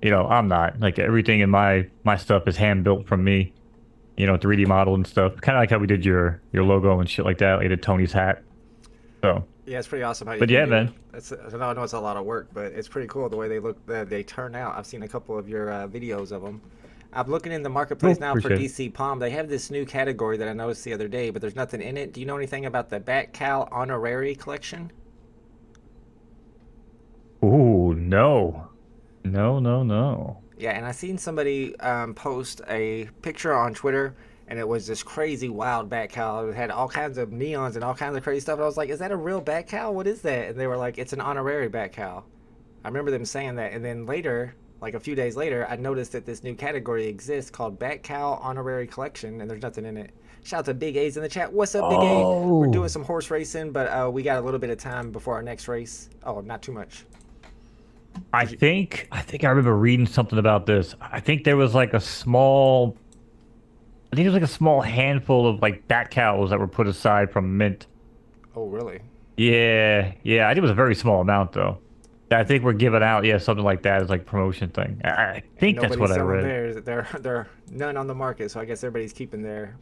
You know, I'm not. Like everything in my stuff is hand built from me. You know, 3D model and stuff. Kind of like how we did your logo and shit like that. We did Tony's hat. So, Yeah, it's pretty awesome how you but can yeah, do it. man. I know it's a lot of work, but it's pretty cool the way they look, they turn out. I've seen a couple of your videos of them. I'm looking in the Oh, marketplace now for appreciate it. DC Palm. They have this new category that I noticed the other day, but there's nothing in it. Do you know anything about the Bat Cal Honorary Collection? Ooh, no, no, no, no. Yeah, and I seen somebody post a picture on Twitter, and it was this crazy wild bat cow. It had all kinds of neons and all kinds of crazy stuff. And I was like, "Is that a real bat cow? What is that?" And they were like, "It's an honorary bat cow." I remember them saying that, and then later, like a few days later, I noticed that this new category exists called Bat Cow Honorary Collection, and there's nothing in it. Shout out to Big A's in the chat. What's up, Big A? We're doing Oh, some horse racing, but we got a little bit of time before our next race. Oh, not too much. I think I remember reading something about this. I think there was like a small. I think there was like a small handful of like bat cows that were put aside from mint. Oh, really? Yeah, yeah. I think it was a very small amount though. I think we're giving out, yeah, something like that as like promotion thing. I And think that's nobody's what I selling read. theirs. They're none on the market, so I guess everybody's keeping their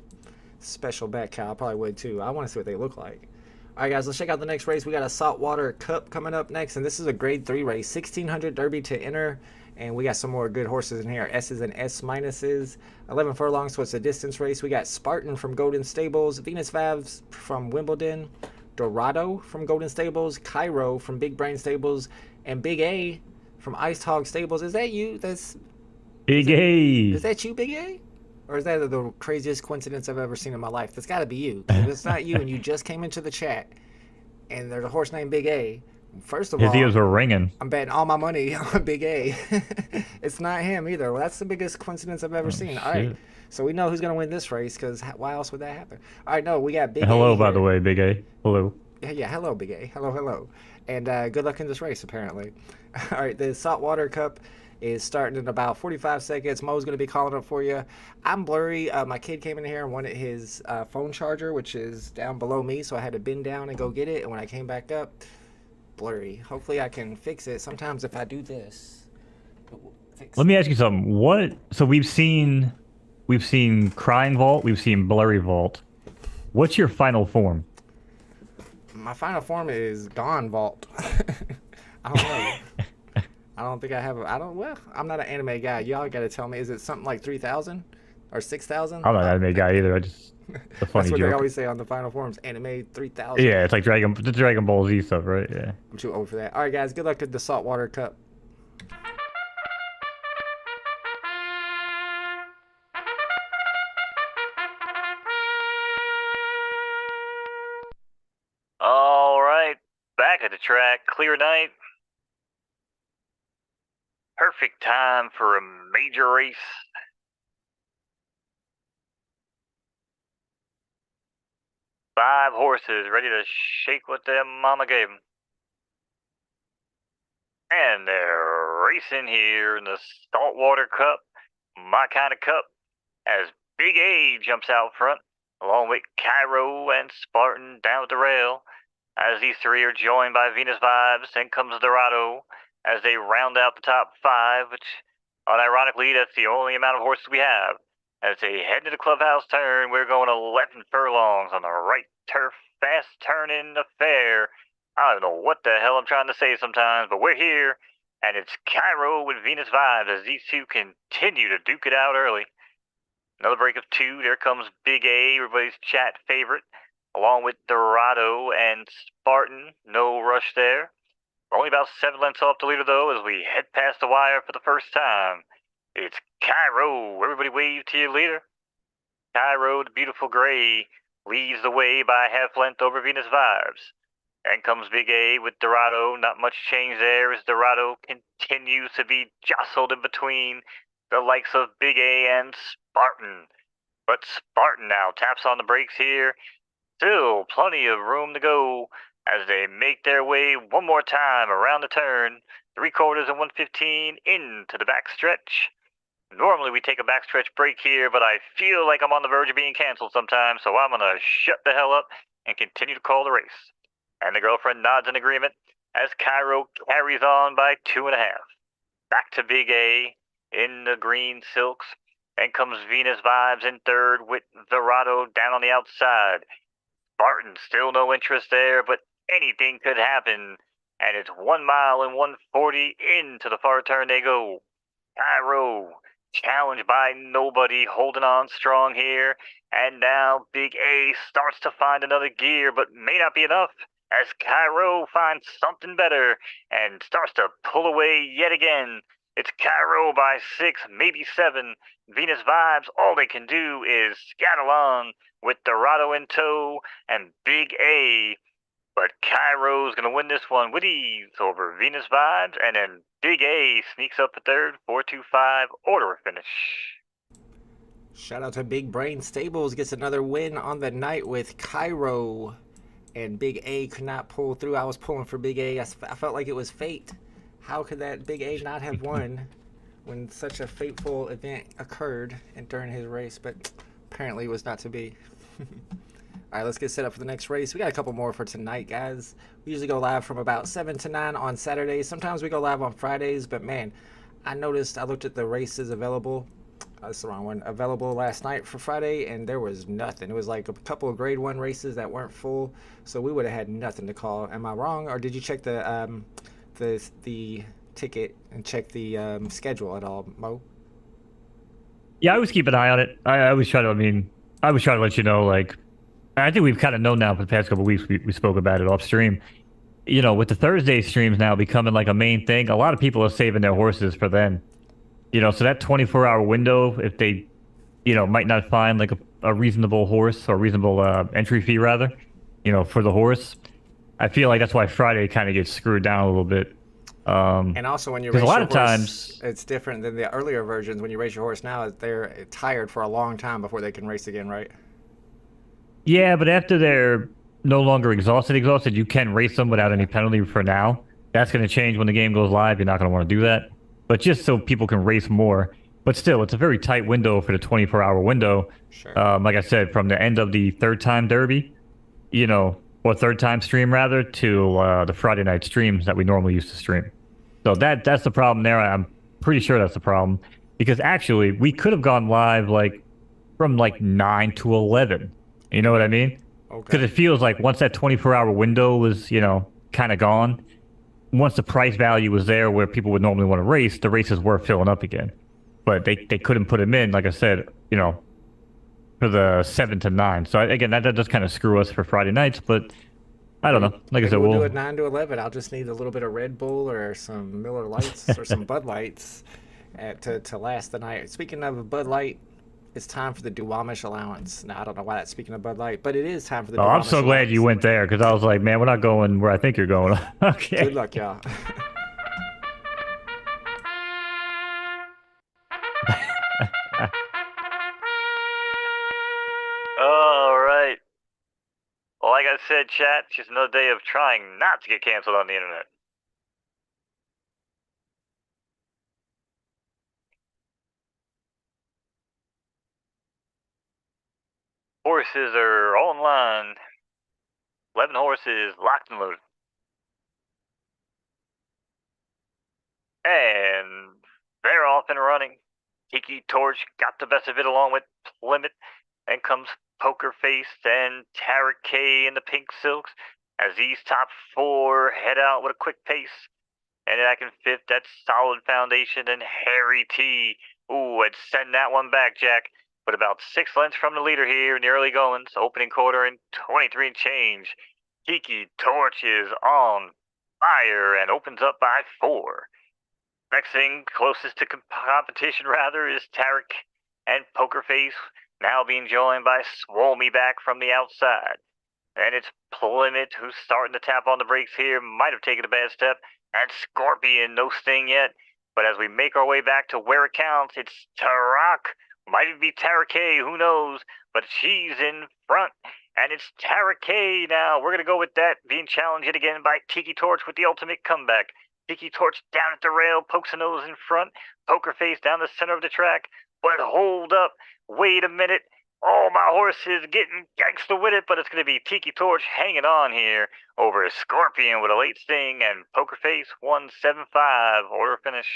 special bat cow. I probably would too. I want to see what they look like. All right, guys, let's check out the next race. We got a Saltwater Cup coming up next, and this is a Grade 3 race, 1600 Derby to enter, and we got some more good horses in here, S's and S minuses, 11 furlongs, so it's a distance race. We got Spartan from Golden Stables, Venus Vibes from Wimbledon, Dorado from Golden Stables, Cairo from Big Brain Stables, and Big A from Ice Hog Stables. Is that you? Big Is A. that you, Big A? Or is that the craziest coincidence I've ever seen in my life? That's got to be you. 'Cause if it's not you and you just came into the chat and there's a horse named Big A, first of His all, ears were ringing. I'm betting all my money on Big A. It's not him either. Well, that's the biggest coincidence I've ever Oh seen. All right. shit. So we know who's going to win this race because why else would that happen? All right, no, we got Big A Hello, by the here. way, Big A. Hello. Yeah, yeah, hello, Big A. Hello, hello. And good luck in this race, apparently. All right, the Saltwater Cup is starting in about 45 seconds. Mo's going to be calling up for you. I'm blurry. My kid came in here and wanted his phone charger, which is down below me, so I had to bend down and go get it. And when I came back up, blurry. Hopefully I can fix it. Sometimes if I do this, it will fix Let it. me ask you something. What? So we've seen Crying Vault, we've seen Blurry Vault. What's your final form? My final form is Gone Vault. I don't know. I don't think I have. Well, I'm not an anime guy. Y'all got to tell me. Is it something like 3,000 or 6,000? I'm not an anime guy either. It's a That's funny what they joke. always say on the final forms. Anime 3,000. Yeah, it's like the Dragon Ball Z stuff, right? Yeah. I'm too old for that. All right, guys. Good luck at the Saltwater Cup. All right, back at the track, clear night. Perfect time for a major race. Five horses ready to shake what their mama gave them. And they're racing here in the Saltwater Cup, my kind of cup, as Big A jumps out front, along with Cairo and Spartan down at the rail, as these three are joined by Venus Vibes. Then comes Dorado as they round out the top five, which, unironically, that's the only amount of horses we have. As they head into the clubhouse turn, we're going 11 furlongs on the right turf, fast turning affair. I don't know what the hell I'm trying to say sometimes, but we're here, and it's Cairo with Venus Vibes as these two continue to duke it out early. Another break of two. There comes Big A, everybody's chat favorite, along with Dorado and Spartan. No rush there. We're only about 7 lengths off the leader, though, as we head past the wire for the first time. It's Cairo. Everybody wave to your leader. Cairo, the beautiful gray, leads the way by a half length over Venus Vibes. Then comes Big A with Dorado. Not much change there as Dorado continues to be jostled in between the likes of Big A and Spartan. But Spartan now taps on the brakes here. Still plenty of room to go as they make their way one more time around the turn. 3/4 and 115 into the backstretch. Normally we take a backstretch break here, but I feel like I'm on the verge of being canceled sometimes, so I'm going to shut the hell up and continue to call the race. And the girlfriend nods in agreement as Cairo carries on by 2.5. back to Big A in the green silks. Then comes Venus Vibes in third with Dorado down on the outside. Barton, still no interest there, but anything could happen. And it's 1 mile and 140 into the far turn they go. Cairo, challenged by nobody, holding on strong here. And now Big A starts to find another gear, but may not be enough as Cairo finds something better and starts to pull away yet again. It's Cairo by 6, maybe 7. Venus Vibes, all they can do is scuttle on with Dorado in tow and Big A. But Cairo's going to win this one with ease over Venus Vibes, and then Big A sneaks up a third, 4-2-5, order finish. Shout out to Big Brain Stables, gets another win on the night with Cairo. And Big A could not pull through. I was pulling for Big A. I felt like it was fate. How could that Big A not have won when such a fateful event occurred during his race? But apparently it was not to be. All right, let's get set up for the next race. We got a couple more for tonight, guys. We usually go live from about 7 to 9 on Saturdays. Sometimes we go live on Fridays, but man, I looked at the races available. That's the wrong one. Available last night for Friday, and there was nothing. It was like a couple of grade 1 races that weren't full, so we would have had nothing to call. Am I wrong, or did you check the ticket and check the schedule at all, Mo? Yeah, I always keep an eye on it. I always try to let you know, like, I think we've kind of known now for the past couple of weeks. We spoke about it off stream. You know, with the Thursday streams now becoming like a main thing, a lot of people are saving their horses for then. You know, so that 24-hour window, if they, might not find like a reasonable horse or reasonable entry fee rather, for the horse, I feel like that's why Friday kind of gets screwed down a little bit. And also when you race a lot your of horse, times it's different than the earlier versions. When you race your horse now, they're tired for a long time before they can race again, right? Yeah, but after they're no longer exhausted, you can race them without any penalty for now. That's going to change when the game goes live. You're not going to want to do that. But just so people can race more. But still, it's a very tight window for the 24-hour window. Sure. Like I said, from the end of the third-time derby, or third-time stream, rather, to the Friday night streams that we normally used to stream. So that's the problem there. I'm pretty sure that's the problem. Because actually, we could have gone live from 9 to 11. You know what I mean? Because it feels like once that 24-hour window was, kind of gone, once the price value was there where people would normally want to race, the races were filling up again. But they couldn't put them in, like I said, for the 7 to 9. So again, that does kind of screw us for Friday nights, but I don't know. Like I said, we'll do it 9 to 11. I'll just need a little bit of Red Bull or some Miller Lights or some Bud Lights to last the night. Speaking of Bud Light, it's time for the Duwamish Allowance. Now, I don't know why that's speaking of Bud Light, but it is time for the Duwamish I'm so glad Allowance. you went there, because I was like, man, we're not going where I think you're going. Okay. Good luck, y'all. All right. Well, like I said, chat, it's just another day of trying not to get canceled on the internet. Horses are all in line. 11 horses locked and loaded. And they're off and running. Tiki Torch got the best of it along with Plymouth. Then comes Poker Face and Tarek K in the pink silks as these top 4 head out with a quick pace. And back in 5th, that's Solid Foundation and Harry T. Ooh, I'd send that one back, Jack. But about 6 lengths from the leader here in the early goings, opening quarter in 23 and change. Tiki Torch is on fire and opens up by 4. Next thing, closest to competition rather, is Tarek and Poker Face, now being joined by Swole Me Back from the outside. And it's Plymouth who's starting to tap on the brakes here, might have taken a bad step, and Scorpion, no sting yet. But as we make our way back to where it counts, it's Tarak. Might it be Tara K, who knows? But she's in front, and it's Tara K now. We're going to go with that, being challenged yet again by Tiki Torch with the ultimate comeback. Tiki Torch down at the rail, pokes a nose in front, Poker Face down the center of the track. But hold up, wait a minute. Oh, my horse is getting gangsta with it, but it's going to be Tiki Torch hanging on here over Scorpion with a late sting, and Poker Face 175, order finish.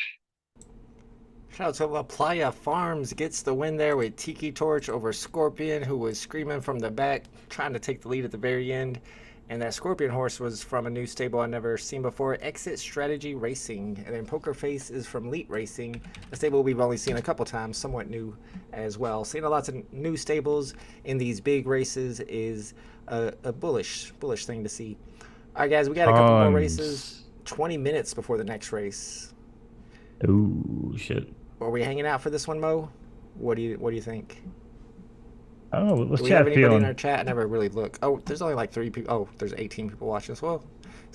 Shout out to La Playa Farms, gets the win there with Tiki Torch over Scorpion, who was screaming from the back, trying to take the lead at the very end. And that Scorpion horse was from a new stable I've never seen before, Exit Strategy Racing. And then Poker Face is from Leet Racing, a stable we've only seen a couple times, somewhat new as well. Seeing a lots of new stables in these big races is a bullish thing to see. All right, guys, we got a couple more races. 20 minutes before the next race. Ooh, shit. Are we hanging out for this one, Mo? What do you think? Oh, let's Do we chat have anybody feeling. in our chat? I never really look. Oh, there's only like 3 people. Oh, there's 18 people watching us. Well,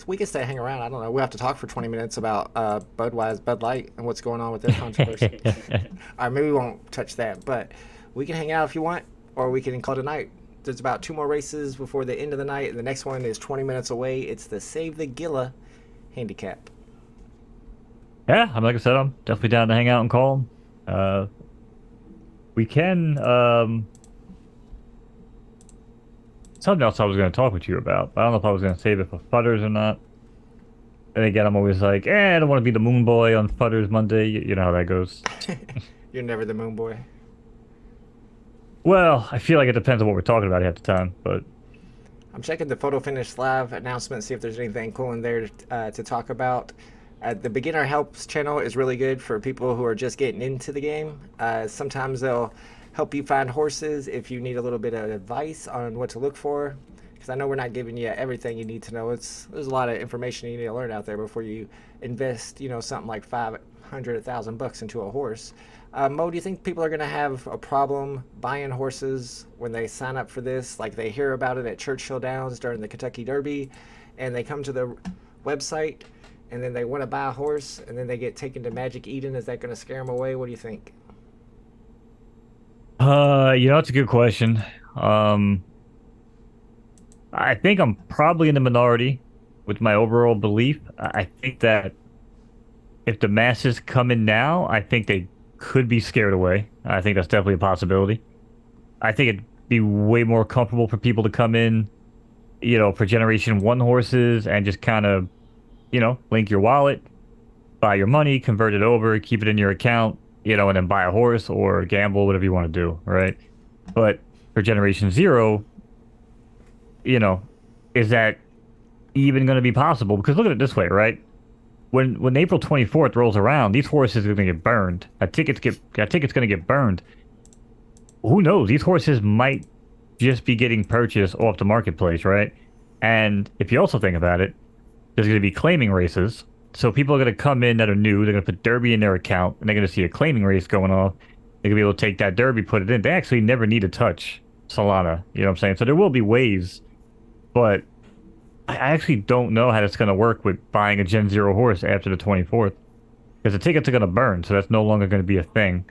we can stay hang around. I don't know. We have to talk for 20 minutes about Bud Light, and what's going on with their controversy. All right, maybe we won't touch that, but we can hang out if you want, or we can call it a night. There's about 2 more races before the end of the night, and the next one is 20 minutes away. It's the Save the Gila Handicap. Yeah, like I said, I'm definitely down to hang out and call. We can. Something else I was going to talk with you about. I don't know if I was going to save it for Futters or not. And again, I'm always like, I don't want to be the moon boy on Futters Monday. You know how that goes. You're never the moon boy. Well, I feel like it depends on what we're talking about half the time, but I'm checking the Photo Finish Live announcement, see if there's anything cool in there to talk about. The Beginner Helps channel is really good for people who are just getting into the game. Sometimes they'll help you find horses if you need a little bit of advice on what to look for. Because I know we're not giving you everything you need to know. There's a lot of information you need to learn out there before you invest, something like $500, $1,000 into a horse. Mo, do you think people are going to have a problem buying horses when they sign up for this? Like they hear about it at Churchill Downs during the Kentucky Derby, and they come to the website, and then they want to buy a horse, and then they get taken to Magic Eden. Is that going to scare them away? What do you think? it's a good question. I think I'm probably in the minority with my overall belief. I think that if the masses come in now, I think they could be scared away. I think that's definitely a possibility. I think it'd be way more comfortable for people to come in, for Generation 1 horses and just kind of, link your wallet, buy your money, convert it over, keep it in your account, and then buy a horse or gamble, whatever you want to do, right? But for Generation 0, is that even going to be possible? Because look at it this way, right? When April 24th rolls around, these horses are going to get burned. A ticket's going to get burned. Who knows? These horses might just be getting purchased off the marketplace, right? And if you also think about it, there's going to be claiming races. So people are going to come in that are new. They're going to put Derby in their account, and they're going to see a claiming race going off. They're going to be able to take that Derby, put it in. They actually never need to touch Solana. You know what I'm saying? So there will be ways, but I actually don't know how that's going to work with buying a Gen 0 horse after the 24th. Because the tickets are going to burn, so that's no longer going to be a thing.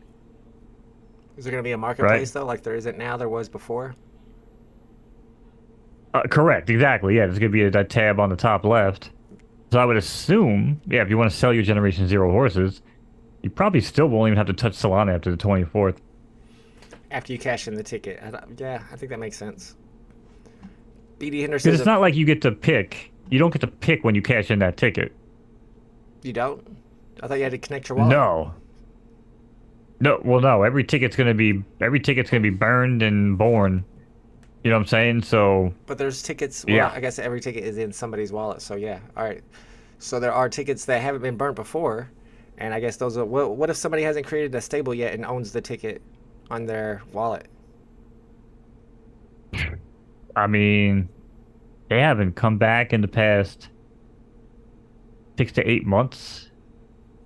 Is there going to be a marketplace, though, like there isn't now, there was before? Correct, exactly. Yeah, there's going to be that tab on the top left. So I would assume, if you want to sell your Generation 0 horses, you probably still won't even have to touch Solana after the 24th. After you cash in the ticket. I think that makes sense. BD Henderson. Because it's not like you get to pick. You don't get to pick when you cash in that ticket. You don't? I thought you had to connect your wallet. No. Every ticket's gonna be burned and born. You know what I'm saying? So. But there's tickets. Well, yeah. I guess every ticket is in somebody's wallet. So yeah. All right. So there are tickets that haven't been burnt before, and I guess those are. What if somebody hasn't created a stable yet and owns the ticket on their wallet? I mean, they haven't come back in the past 6 to 8 months.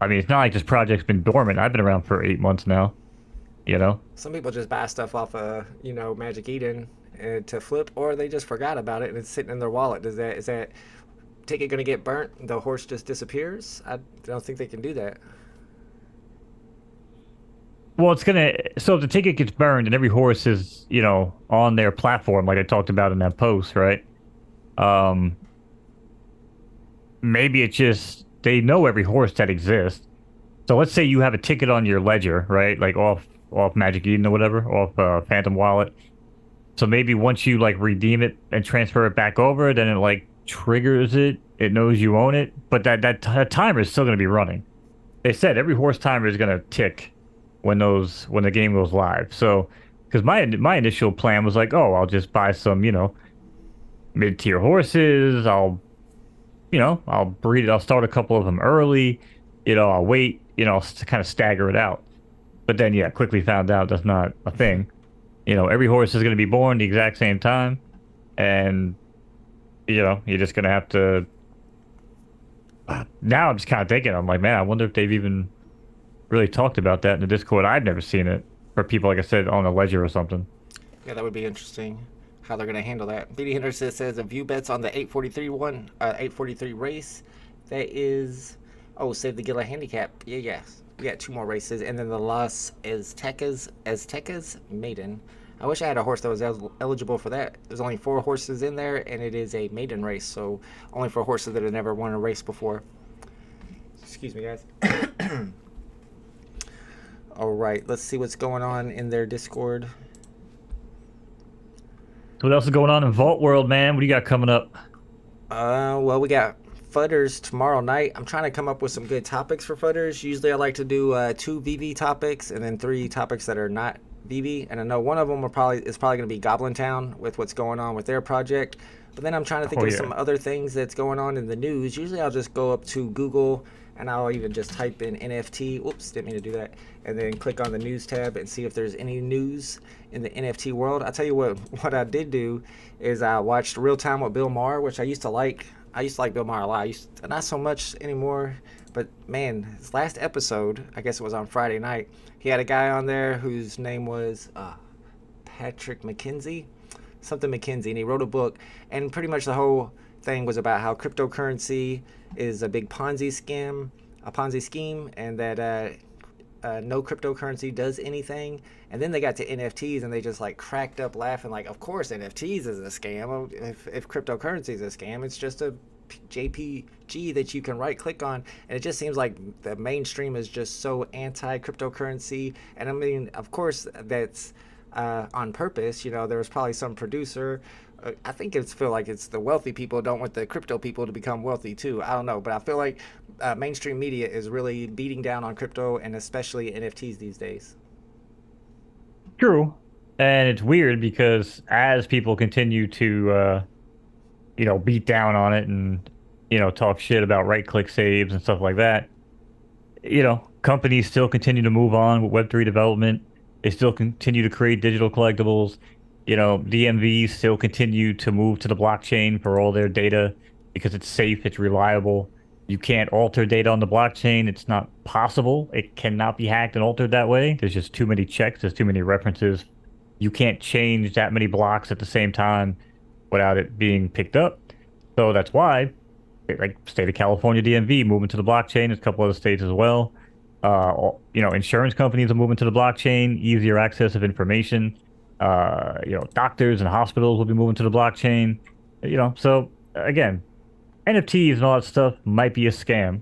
I mean, it's not like this project's been dormant. I've been around for 8 months now. Some people just buy stuff off of, Magic Eden to flip, or they just forgot about it and it's sitting in their wallet. Is that ticket going to get burnt? The horse just disappears? I don't think they can do that. Well, so if the ticket gets burned and every horse is, on their platform, like I talked about in that post, right? Maybe it's just, they know every horse that exists. So let's say you have a ticket on your ledger, right? Like off Magic Eden or whatever, off Phantom Wallet. So maybe once you redeem it and transfer it back over, then it triggers it. It knows you own it, but that timer is still going to be running. they said every horse timer is gonna tick when the game goes live. So, because my initial plan was like, oh, I'll just buy some, mid-tier horses. I'll breed it. I'll start a couple of them early. I'll wait. To kind of stagger it out. But then, yeah, quickly found out that's not a thing. Every horse is going to be born the exact same time, and you're just going to have to. Now I'm just kind of thinking, I'm like, man, I wonder if they've even really talked about that in the Discord. I've never seen it for people, like I said, on a ledger or something. Yeah, that would be interesting. How they're going to handle that. BD Henderson says a view bets on the 843 race. That is, save the Gila Handicap. Yeah. We got 2 more races, and then the Las Aztecas Maiden. I wish I had a horse that was eligible for that. There's only 4 horses in there, and it is a maiden race, so only for horses that have never won a race before. Excuse me, guys. All right, let's see what's going on in their Discord. What else is going on in Vault World, man? What do you got coming up? Well, we got Fudders tomorrow night. I'm trying to come up with some good topics for Fudders. Usually I like to do 2 VV topics and then 3 topics that are not VV. And I know one of them is probably going to be Goblin Town with what's going on with their project. But then I'm trying to think of some other things that's going on in the news. Usually I'll just go up to Google and I'll even just type in NFT. Oops, didn't mean to do that. And then click on the news tab and see if there's any news in the NFT world. I'll tell you what I did do is I watched Real Time with Bill Maher, which I used to like. I used to like Bill Maher a lot. Not so much anymore. But man, his last episode, I guess it was on Friday night, he had a guy on there whose name was Patrick McKenzie. Something McKenzie, and he wrote a book, and pretty much the whole thing was about how cryptocurrency is a big Ponzi scheme, and that no cryptocurrency does anything. And then they got to NFTs, and they just like cracked up laughing, like, of course NFTs is a scam. If cryptocurrency is a scam, it's just a JPG that you can right click on. And it just seems like the mainstream is just so anti cryptocurrency. And I mean, of course that's on purpose. There was probably some producer. I think feel like it's the wealthy people don't want the crypto people to become wealthy too. I don't know, but I feel like mainstream media is really beating down on crypto and especially NFTs these days. True. And it's weird because as people continue to, beat down on it and, talk shit about right-click saves and stuff like that, companies still continue to move on with Web3 development. They still continue to create digital collectibles. DMVs still continue to move to the blockchain for all their data because it's safe, it's reliable. You can't alter data on the blockchain. It's not possible. It cannot be hacked and altered that way. There's just too many checks. There's too many references. You can't change that many blocks at the same time without it being picked up. So that's why, like, state of California DMV moving to the blockchain. There's a couple other states as well. Insurance companies are moving to the blockchain. Easier access of information. Doctors and hospitals will be moving to the blockchain. So again, NFTs and all that stuff might be a scam,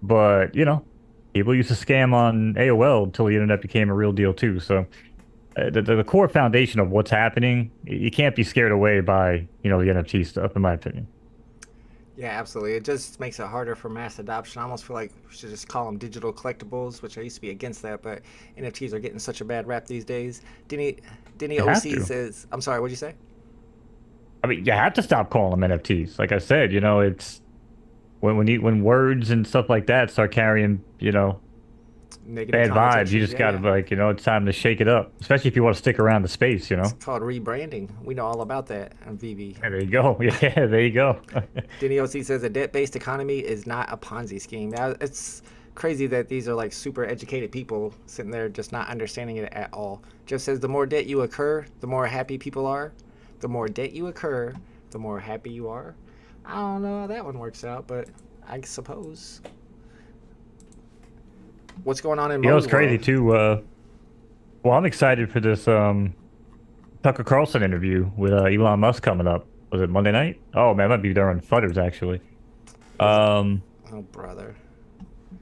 but people used to scam on AOL until the internet became a real deal too. So the core foundation of what's happening, you can't be scared away by the NFT stuff, in my opinion. Yeah, absolutely. It just makes it harder for mass adoption. I almost feel like we should just call them digital collectibles, which I used to be against that, but NFTs are getting such a bad rap these days. Denny OC says, I'm sorry, what'd you say? I mean, you have to stop calling them NFTs. Like I said, it's when words and stuff like that start carrying, negative bad vibes, you just gotta it's time to shake it up. Especially if you want to stick around the space, It's called rebranding. We know all about that on VV. Yeah, there you go. Yeah, there you go. Denny OC says a debt-based economy is not a Ponzi scheme. Now, it's crazy that these are like super educated people sitting there just not understanding it at all. Jeff says the more debt you incur, the more happy people are. The more debt you incur, the more happy you are. I don't know how that one works out, but I suppose. What's going on in it's crazy too. Well, I'm excited for this Tucker Carlson interview with Elon Musk coming up. Was it Monday night? Oh man, it might be during Fudders actually. Oh brother.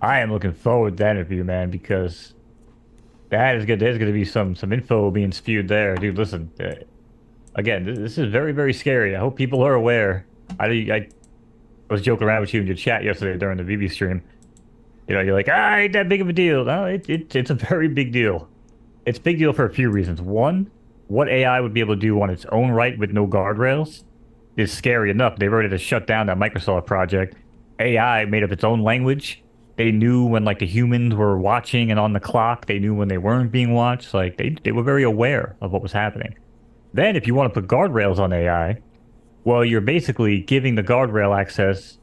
I am looking forward to that interview, man, because that is good. There's going to be some info being spewed there, dude. Listen, again, this is very, very scary. I hope people are aware. I was joking around with you in your chat yesterday during the VB stream. You're like, ain't that big of a deal. No, it's a very big deal. It's a big deal for a few reasons. One, what AI would be able to do on its own right with no guardrails is scary enough. They've already just shut down that Microsoft project. AI made up its own language. They knew when like the humans were watching and on the clock. They knew when they weren't being watched. Like they were very aware of what was happening. Then if you want to put guardrails on AI, well, you're basically giving the guardrail access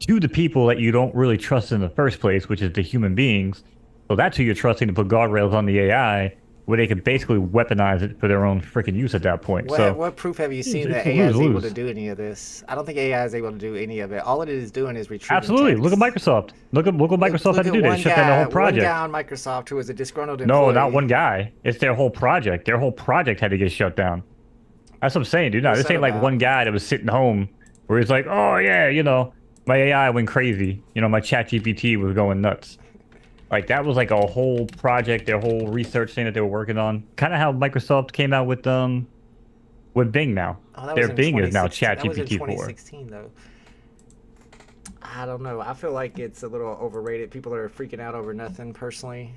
to the people that you don't really trust in the first place, which is the human beings. So that's who you're trusting to put guardrails on the AI, where they can basically weaponize it for their own freaking use at that point. What proof have you seen that it's AI is able lose-lose. to do any of this? I don't think AI is able to do any of it. All it is doing is retrieving Absolutely. text. Look at Microsoft. Look what Microsoft had to do. They shut down the whole project. One guy on Microsoft who was a disgruntled employee. No, not one guy. It's their whole project. Their whole project had to get shut down. That's what I'm saying, dude. No, this ain't like one guy that was sitting home where he's like, oh, yeah, my AI went crazy. My ChatGPT was going nuts. Like, that was like a whole project, their whole research thing that they were working on. Kind of how Microsoft came out with Bing now. Their Bing is now ChatGPT 4. That was in 2016, though. I don't know. I feel like it's a little overrated. People are freaking out over nothing, personally.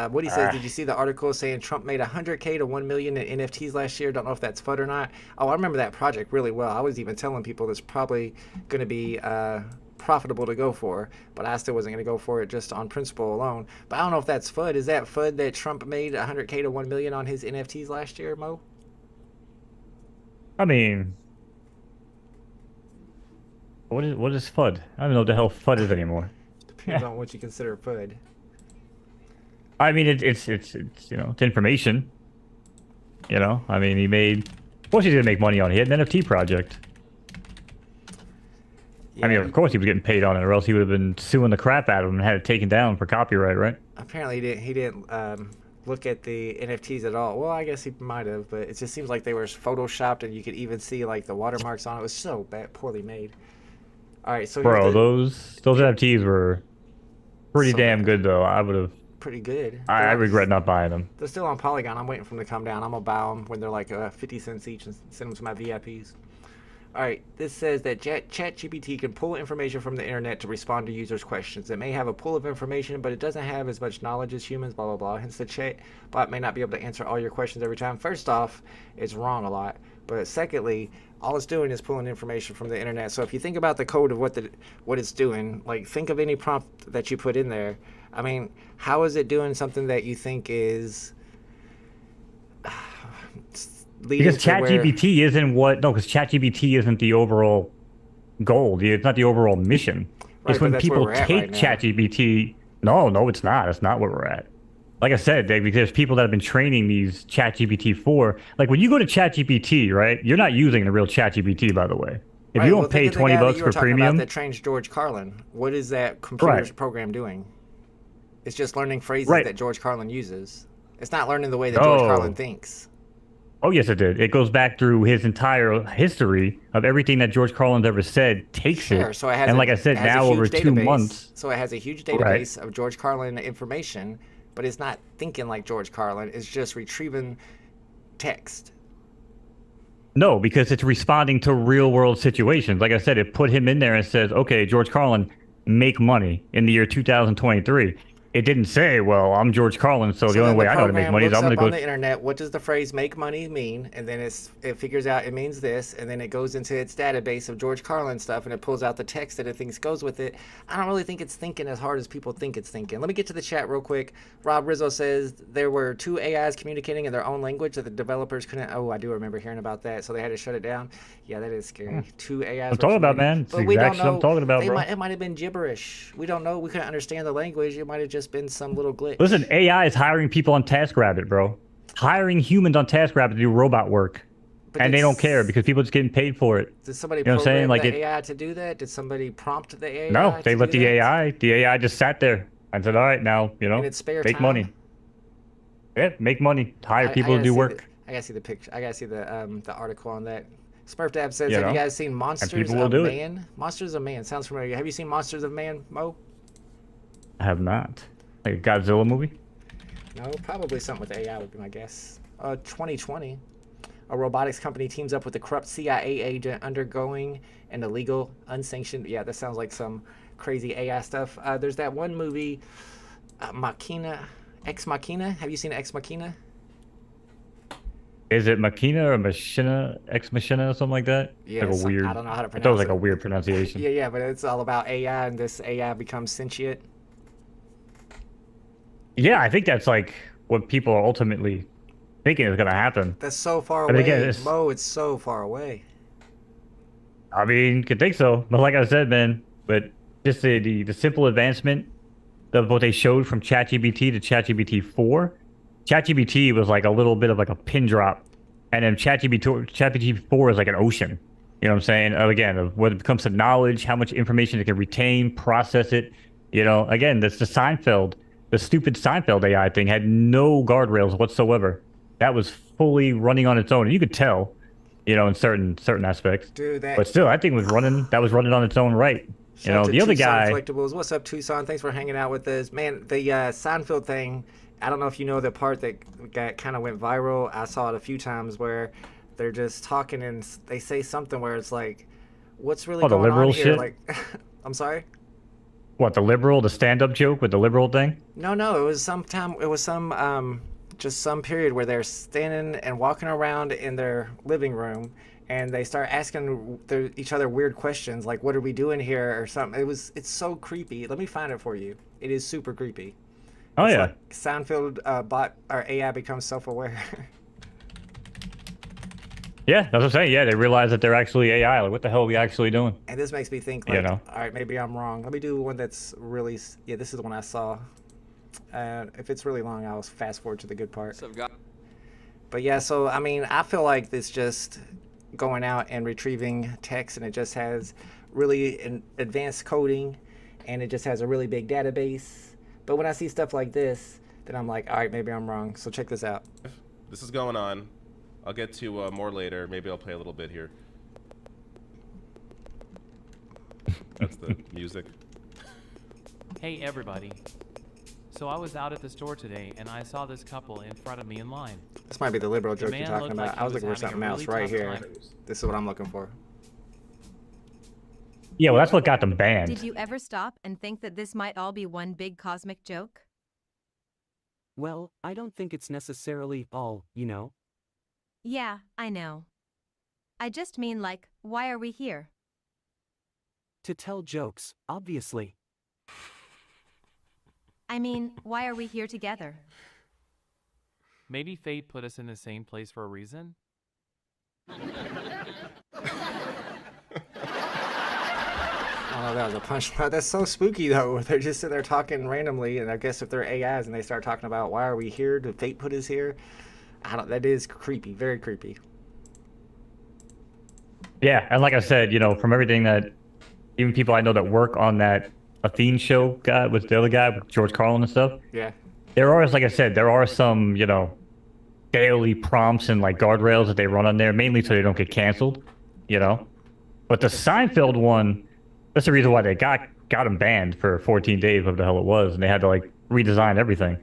What he says, did you see the article saying Trump made $100K to $1 million in NFTs last year? Don't know if that's FUD or not. Oh, I remember that project really well. I was even telling people it's probably going to be profitable to go for, but I still wasn't going to go for it just on principle alone. But I don't know if that's FUD. Is that FUD that Trump made $100K to $1 million on his NFTs last year, Mo? I mean, what is FUD? I don't know what the hell FUD is anymore. Depends on what you consider FUD. I mean, it's information. I mean, he made. Of course, he's gonna make money on it. He had an NFT project. Yeah, I mean, of course he was getting paid on it, or else he would have been suing the crap out of him and had it taken down for copyright, right? Apparently, he didn't look at the NFTs at all. Well, I guess he might have, but it just seems like they were photoshopped, and you could even see like the watermarks on it. It was so bad, poorly made. All right, so bro, those NFTs were pretty damn good, though. I would have. Pretty good. I regret not buying them. They're still on Polygon. I'm waiting for them to come down. I'm gonna buy them when they're like 50 cents each and send them to my VIPs. All right, this says that ChatGPT can pull information from the internet to respond to users' questions. It may have a pool of information, but it doesn't have as much knowledge as humans, blah, blah, blah. Hence, the chatbot may not be able to answer all your questions every time. First off, it's wrong a lot. But secondly, all it's doing is pulling information from the internet. So if you think about the code of what it's doing, like think of any prompt that you put in there. I mean, how is it doing something that you think is because ChatGPT isn't because ChatGPT isn't the overall goal. It's not the overall mission. Right, it's when people right take ChatGPT. No, it's not. That's not where we're at. Like I said, there's people that have been training these ChatGPT 4. Like when you go to ChatGPT, right? You're not using the real ChatGPT, by the way. If you don't pay $20 for premium, that trains George Carlin. What is that computer program doing? It's just learning phrases that George Carlin uses. It's not learning the way that George Carlin thinks. Oh, yes, it did. It goes back through his entire history of everything that George Carlin's ever said, takes it. So it has and like I said, now over 2 months. So it has a huge database of George Carlin information, but it's not thinking like George Carlin. It's just retrieving text. No, because it's responding to real-world situations. Like I said, it put him in there and says, okay, George Carlin, make money in the year 2023. It didn't say, well, I'm George Carlin, so the only way I know to make money is I'm going to go on the internet. What does the phrase "make money" mean? And then it figures out it means this, and then it goes into its database of George Carlin stuff, and it pulls out the text that it thinks goes with it. I don't really think it's thinking as hard as people think it's thinking. Let me get to the chat real quick. Rob Rizzo says there were 2 AIs communicating in their own language that the developers couldn't. Oh, I do remember hearing about that. So they had to shut it down. Yeah, that is scary. 2 AIs. I'm talking about, man. It's exactly what I'm talking about, bro. It might have been gibberish. We don't know. We couldn't understand the language. It might have just been some little glitch. Listen, AI is hiring people on TaskRabbit, bro. Hiring humans on TaskRabbit to do robot work. And they don't care because people are just getting paid for it. Did somebody program the AI to do that? Did somebody prompt the AI? No, they let the AI just sat there and said, all right, now, make money. Yeah, make money. Hire people to do work. I gotta see the picture. I gotta see the article on that. Smurf Dab says, have you guys seen Monsters of Man? Monsters of Man. Sounds familiar. Have you seen Monsters of Man, Mo? I have not. Like a Godzilla movie? No, probably something with AI would be my guess. 2020. A robotics company teams up with a corrupt CIA agent undergoing an illegal, unsanctioned... Yeah, that sounds like some crazy AI stuff. There's that one movie, Ex Machina. Have you seen Ex Machina? Is it Machina or Machina, Ex Machina, or something like that? Yeah, Like a weird. I don't know how to I pronounce thought it was like it. a weird pronunciation. Yeah, but it's all about AI, and this AI becomes sentient. Yeah, I think that's like what people are ultimately thinking is gonna happen. That's so far But away, again, it's, Mo. It's so far away. I mean, you could think so, but like I said, man, but just the simple advancement of what they showed from ChatGPT to ChatGPT 4. ChatGPT was like a little bit of like a pin drop, and then ChatGPT 4 is like an ocean. You know what I'm saying? Again, of when it comes to knowledge, how much information it can retain, process it. You know, again, that's the stupid Seinfeld AI thing had no guardrails whatsoever. That was fully running on its own, and you could tell, you know, in certain aspects. Dude, But still, I think that was running on its own right. You know, the other guy. Collectibles. What's up, Tucson? Thanks for hanging out with us, man. The Seinfeld thing. I don't know if you know the part that kind of went viral. I saw it a few times where they're just talking and they say something where it's like, "What's really going the liberal on here?" shit? Like, I'm sorry. What, the stand-up joke with the liberal thing? No, it was just some period where they're standing and walking around in their living room, and they start asking each other weird questions like, "What are we doing here?" or something. It's so creepy. Let me find it for you. It is super creepy. Oh, It's yeah. like Seinfeld bot or AI becomes self-aware. Yeah, that's what I'm saying. Yeah, they realize that they're actually AI. Like, what the hell are we actually doing? And this makes me think, like, You know. all right, maybe I'm wrong. Let me do one that's really, yeah, this is the one I saw. If it's really long, I'll fast forward to the good part. But yeah, so, I mean, I feel like this just going out and retrieving text, and it just has really advanced coding, and it just has a really big database. But when I see stuff like this, then I'm like, all right, maybe I'm wrong. So check this out. This is going on. I'll get to more later. Maybe I'll play a little bit here. That's the music. Hey everybody. So I was out at the store today and I saw this couple in front of me in line. This might be the liberal The joke you're man talking looked about. like he I was was looking for having something a else really right tough here. time. This is what I'm looking for. Yeah, well, that's what got them banned. Did you ever stop and think that this might all be one big cosmic joke? Well, I don't think it's necessarily all, you know? Yeah, I know. I just mean, like, why are we here? To tell jokes, obviously. I mean, why are we here together? Maybe fate put us in the same place for a reason? Oh, that was a punchline. That's so spooky, though. They're just sitting there talking randomly, and I guess if they're AIs and they start talking about why are we here, did fate put us here? That is creepy, very creepy. Yeah, and like I said, you know, from everything that even people I know that work on that Athene show guy with the other guy, with George Carlin and stuff, Yeah. there are, like I said, there are some, you know, daily prompts and like guardrails that they run on there, mainly so they don't get canceled, you know. But the Seinfeld one, that's the reason why they got him banned for 14 days, whatever the hell it was, and they had to like redesign everything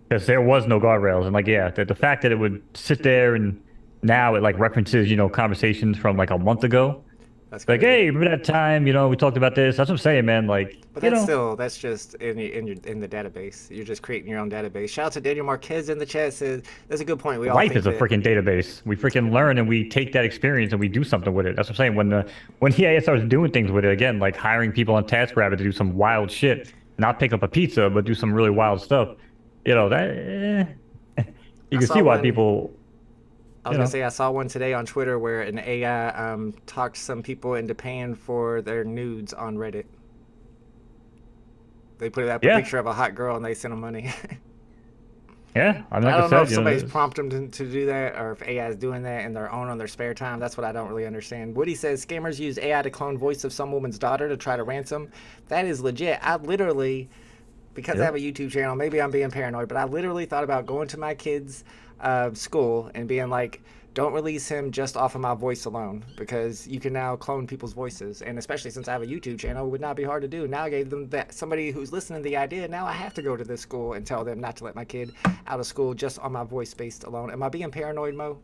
because there was no guardrails. And like, yeah, the fact that it would sit there and now it like references, you know, conversations from like a month ago. That's Like, crazy. hey, remember that time, you know, we talked about this? That's what I'm saying, man. Like, But you that's know, still, that's just in the database. You're just creating your own database. Shout out to Daniel Marquez in the chat. Says that's a good point. We all life think is a that- freaking database. We freaking learn and we take that experience and we do something with it. That's what I'm saying. When EA starts doing things with it, again, like hiring people on TaskRabbit to do some wild shit, not pick up a pizza, but do some really wild stuff, you know, that you can saw see why one- people. I was gonna say I saw one today on Twitter where an AI talked some people into paying for their nudes on Reddit. They put up a Yeah. picture of a hot girl and they sent them money. Yeah, I mean, I like don't know I if said, you know, somebody's prompted them to do that or if AI is doing that in their own on their spare time. That's what I don't really understand. Woody says scammers use AI to clone voice of some woman's daughter to try to ransom. That is legit. I literally, because I Yep. have a YouTube channel, maybe I'm being paranoid, but I literally thought about going to my kids' school and being like, don't release him just off of my voice alone, because you can now clone people's voices, and especially since I have a YouTube channel, it would not be hard to do. Now I gave them that somebody who's listening to the idea. Now I have to go to this school and tell them not to let my kid out of school just on my voice based alone. Am I being paranoid, Mo?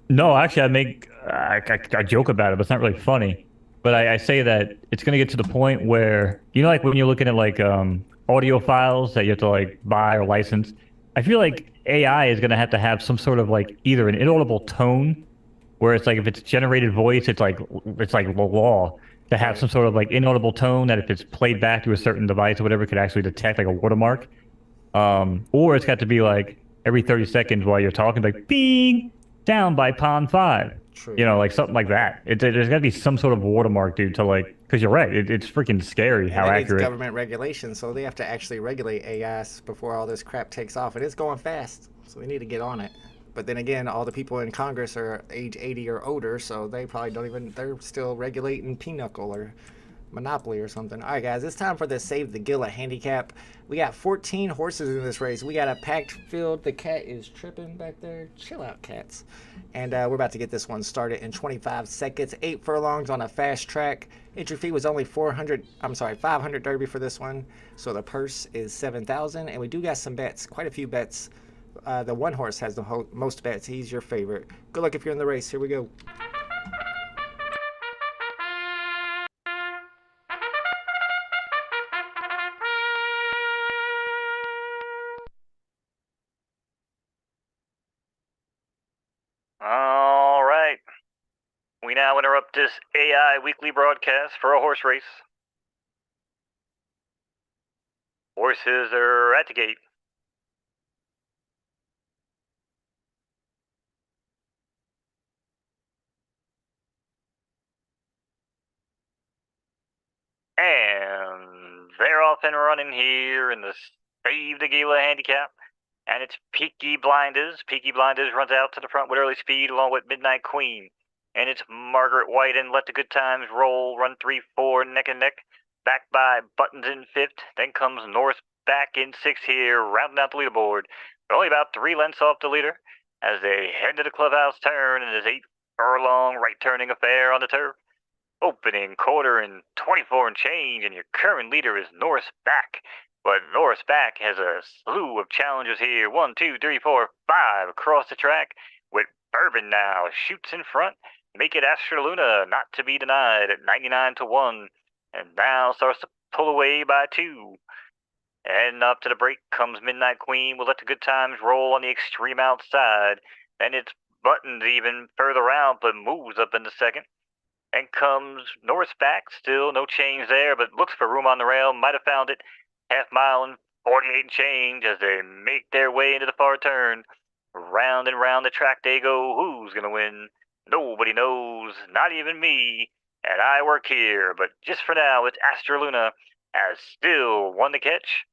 No, actually, I joke about it, but it's not really funny. but I say that it's going to get to the point where, you know, like when you're looking at like audio files that you have to like buy or license, I feel like AI is going to have some sort of like either an inaudible tone, where it's like if it's generated voice, it's like the law to have some sort of like inaudible tone that if it's played back to a certain device or whatever, could actually detect like a watermark. Or it's got to be like every 30 seconds while you're talking, like being down by pond 5. True. You know, like something like that. There's got to be some sort of watermark, dude, to like, because you're right, it's freaking scary how accurate. It's government regulation, so they have to actually regulate AIs before all this crap takes off, and it's going fast, so we need to get on it. But then again, all the people in Congress are age 80 or older, so they probably don't even, they're still regulating Pinochle or Monopoly or something. All right, guys, it's time for the Save the Gila Handicap. We got 14 horses in this race. We got a packed field. The cat is tripping back there. Chill out, cats. And we're about to get this one started in 25 seconds. 8 furlongs on a fast track. Entry fee was only 500 Derby for this one. So the purse is 7,000. And we do got some bets, quite a few bets. The one horse has the most bets. He's your favorite. Good luck if you're in the race. Here we go. All right. We now interrupt this AI weekly broadcast for a horse race. Horses are at the gate. And they're off and running here in the Save the Gila Handicap. And it's Peaky Blinders. Peaky Blinders runs out to the front with early speed along with Midnight Queen. And it's Margaret White and Let the Good Times Roll, run 3-4 neck and neck. Backed by Buttons in 5th. Then comes North back in 6th here, rounding out the leaderboard. But only about 3 lengths off the leader as they head to the clubhouse turn in this 8 furlong right turning affair on the turf. Opening quarter and 24 and change, and your current leader is North back. But North back has a slew of challengers here. 1, 2, 3, 4, 5 across the track. With Bourbon now shoots in front. Make it Astra Luna not to be denied at 99-1. And now starts to pull away by 2. And up to the break comes Midnight Queen. Will Let the Good Times Roll on the extreme outside. Then it's Buttons even further out, but moves up in the second. And comes North back, still no change there, but looks for room on the rail, might have found it. Half mile and 48 and change as they make their way into the far turn. Round and round the track they go. Who's going to win? Nobody knows, not even me. And I work here, but just for now, it's Astra Luna as still one to catch.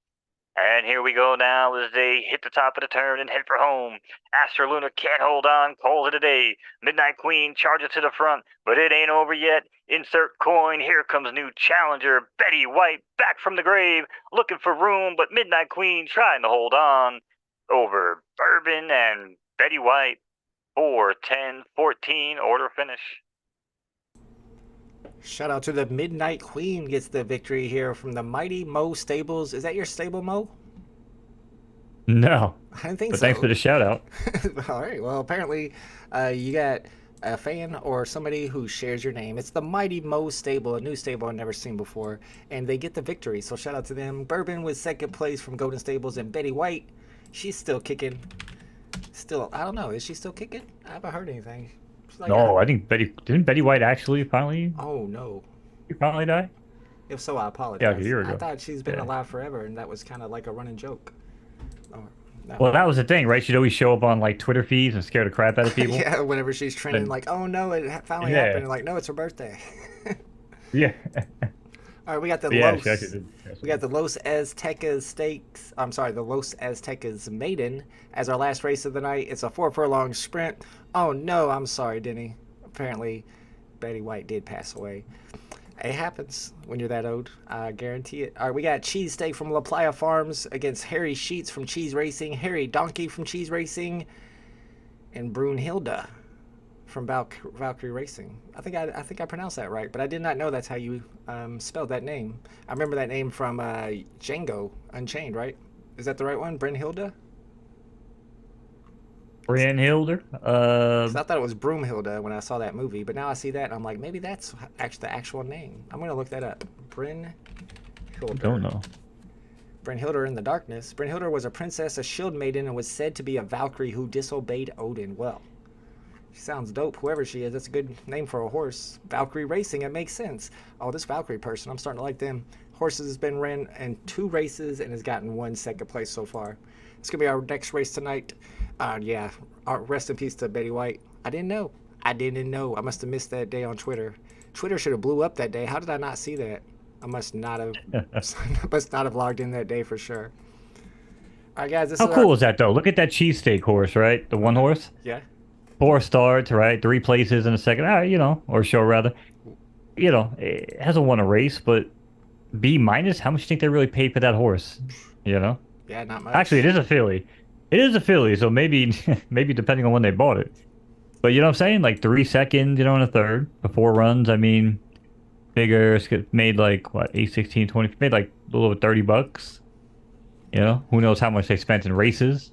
And here we go now as they hit the top of the turn and head for home. Astra Luna can't hold on, calls it a day. Midnight Queen charges to the front, but it ain't over yet. Insert coin, here comes new challenger, Betty White, back from the grave, looking for room, but Midnight Queen trying to hold on. Over Bourbon and Betty White, 4-10-14, order finish. Shout out to the Midnight Queen, gets the victory here from the Mighty Mo Stables. Is that your stable, Mo? No. I didn't think but so. Thanks for the shout out. All right. Well, apparently you got a fan or somebody who shares your name. It's the Mighty Mo Stable, a new stable I've never seen before, and they get the victory. So shout out to them. Bourbon with second place from Golden Stables, and Betty White, she's still kicking. Still, I don't know. Is she still kicking? I haven't heard anything. Like, no, I think didn't Betty White actually finally? Oh no. She finally died? If so, I apologize. Yeah, like a year ago. I thought she's been alive forever, and that was kind of like a running joke. Oh, no. Well, that was the thing, right? She'd always show up on like Twitter feeds and scare the crap out of people. Yeah, whenever she's trending, like, oh no, it finally happened. And like, no, it's her birthday. Yeah. All right, we got the Los Aztecas Stakes. I'm sorry, the Los Aztecas Maiden as our last race of the night. It's a 4 furlong sprint. Oh no, I'm sorry, Denny. Apparently, Betty White did pass away. It happens when you're that old. I guarantee it. All right, we got Cheesesteak from La Playa Farms against Harry Sheets from Cheese Racing, Harry Donkey from Cheese Racing, and Brunhilde from Valkyrie Racing. I think I pronounced that right, but I did not know that's how you spelled that name. I remember that name from Django Unchained, right? Is that the right one? Brunhilde? Brynhilde. 'Cause I thought it was Broomhilda when I saw that movie, but now I see that and I'm like, maybe that's actually the actual name. I'm gonna look that up. Brynhilde. Don't know. Brynhilde in the darkness. Brynhilde was a princess, a shield maiden, and was said to be a Valkyrie who disobeyed Odin. Well, she sounds dope. Whoever she is, that's a good name for a horse. Valkyrie racing, it makes sense. Oh, this Valkyrie person, I'm starting to like them. Horses has been ran in 2 races and has gotten 1 second place so far. It's gonna be our next race tonight. Yeah, rest in peace to Betty White. I didn't know. I must have missed that day on Twitter. Twitter should have blew up that day. How did I not see that? I must not have logged in that day for sure. All right, guys. This How is cool is that though? Look at that cheesesteak horse, right? The one horse. Yeah. 4 starts, right? 3 places in a second. Or show rather. It hasn't won a race, but B-. How much do you think they really paid for that horse? Yeah, not much. Actually, it is a filly. So maybe depending on when they bought it. But you know what I'm saying? Like 3 seconds, in a third, for 4 runs. I mean, bigger, made like, what, 8, 16, 20, made like a little over $30. Who knows how much they spent in races.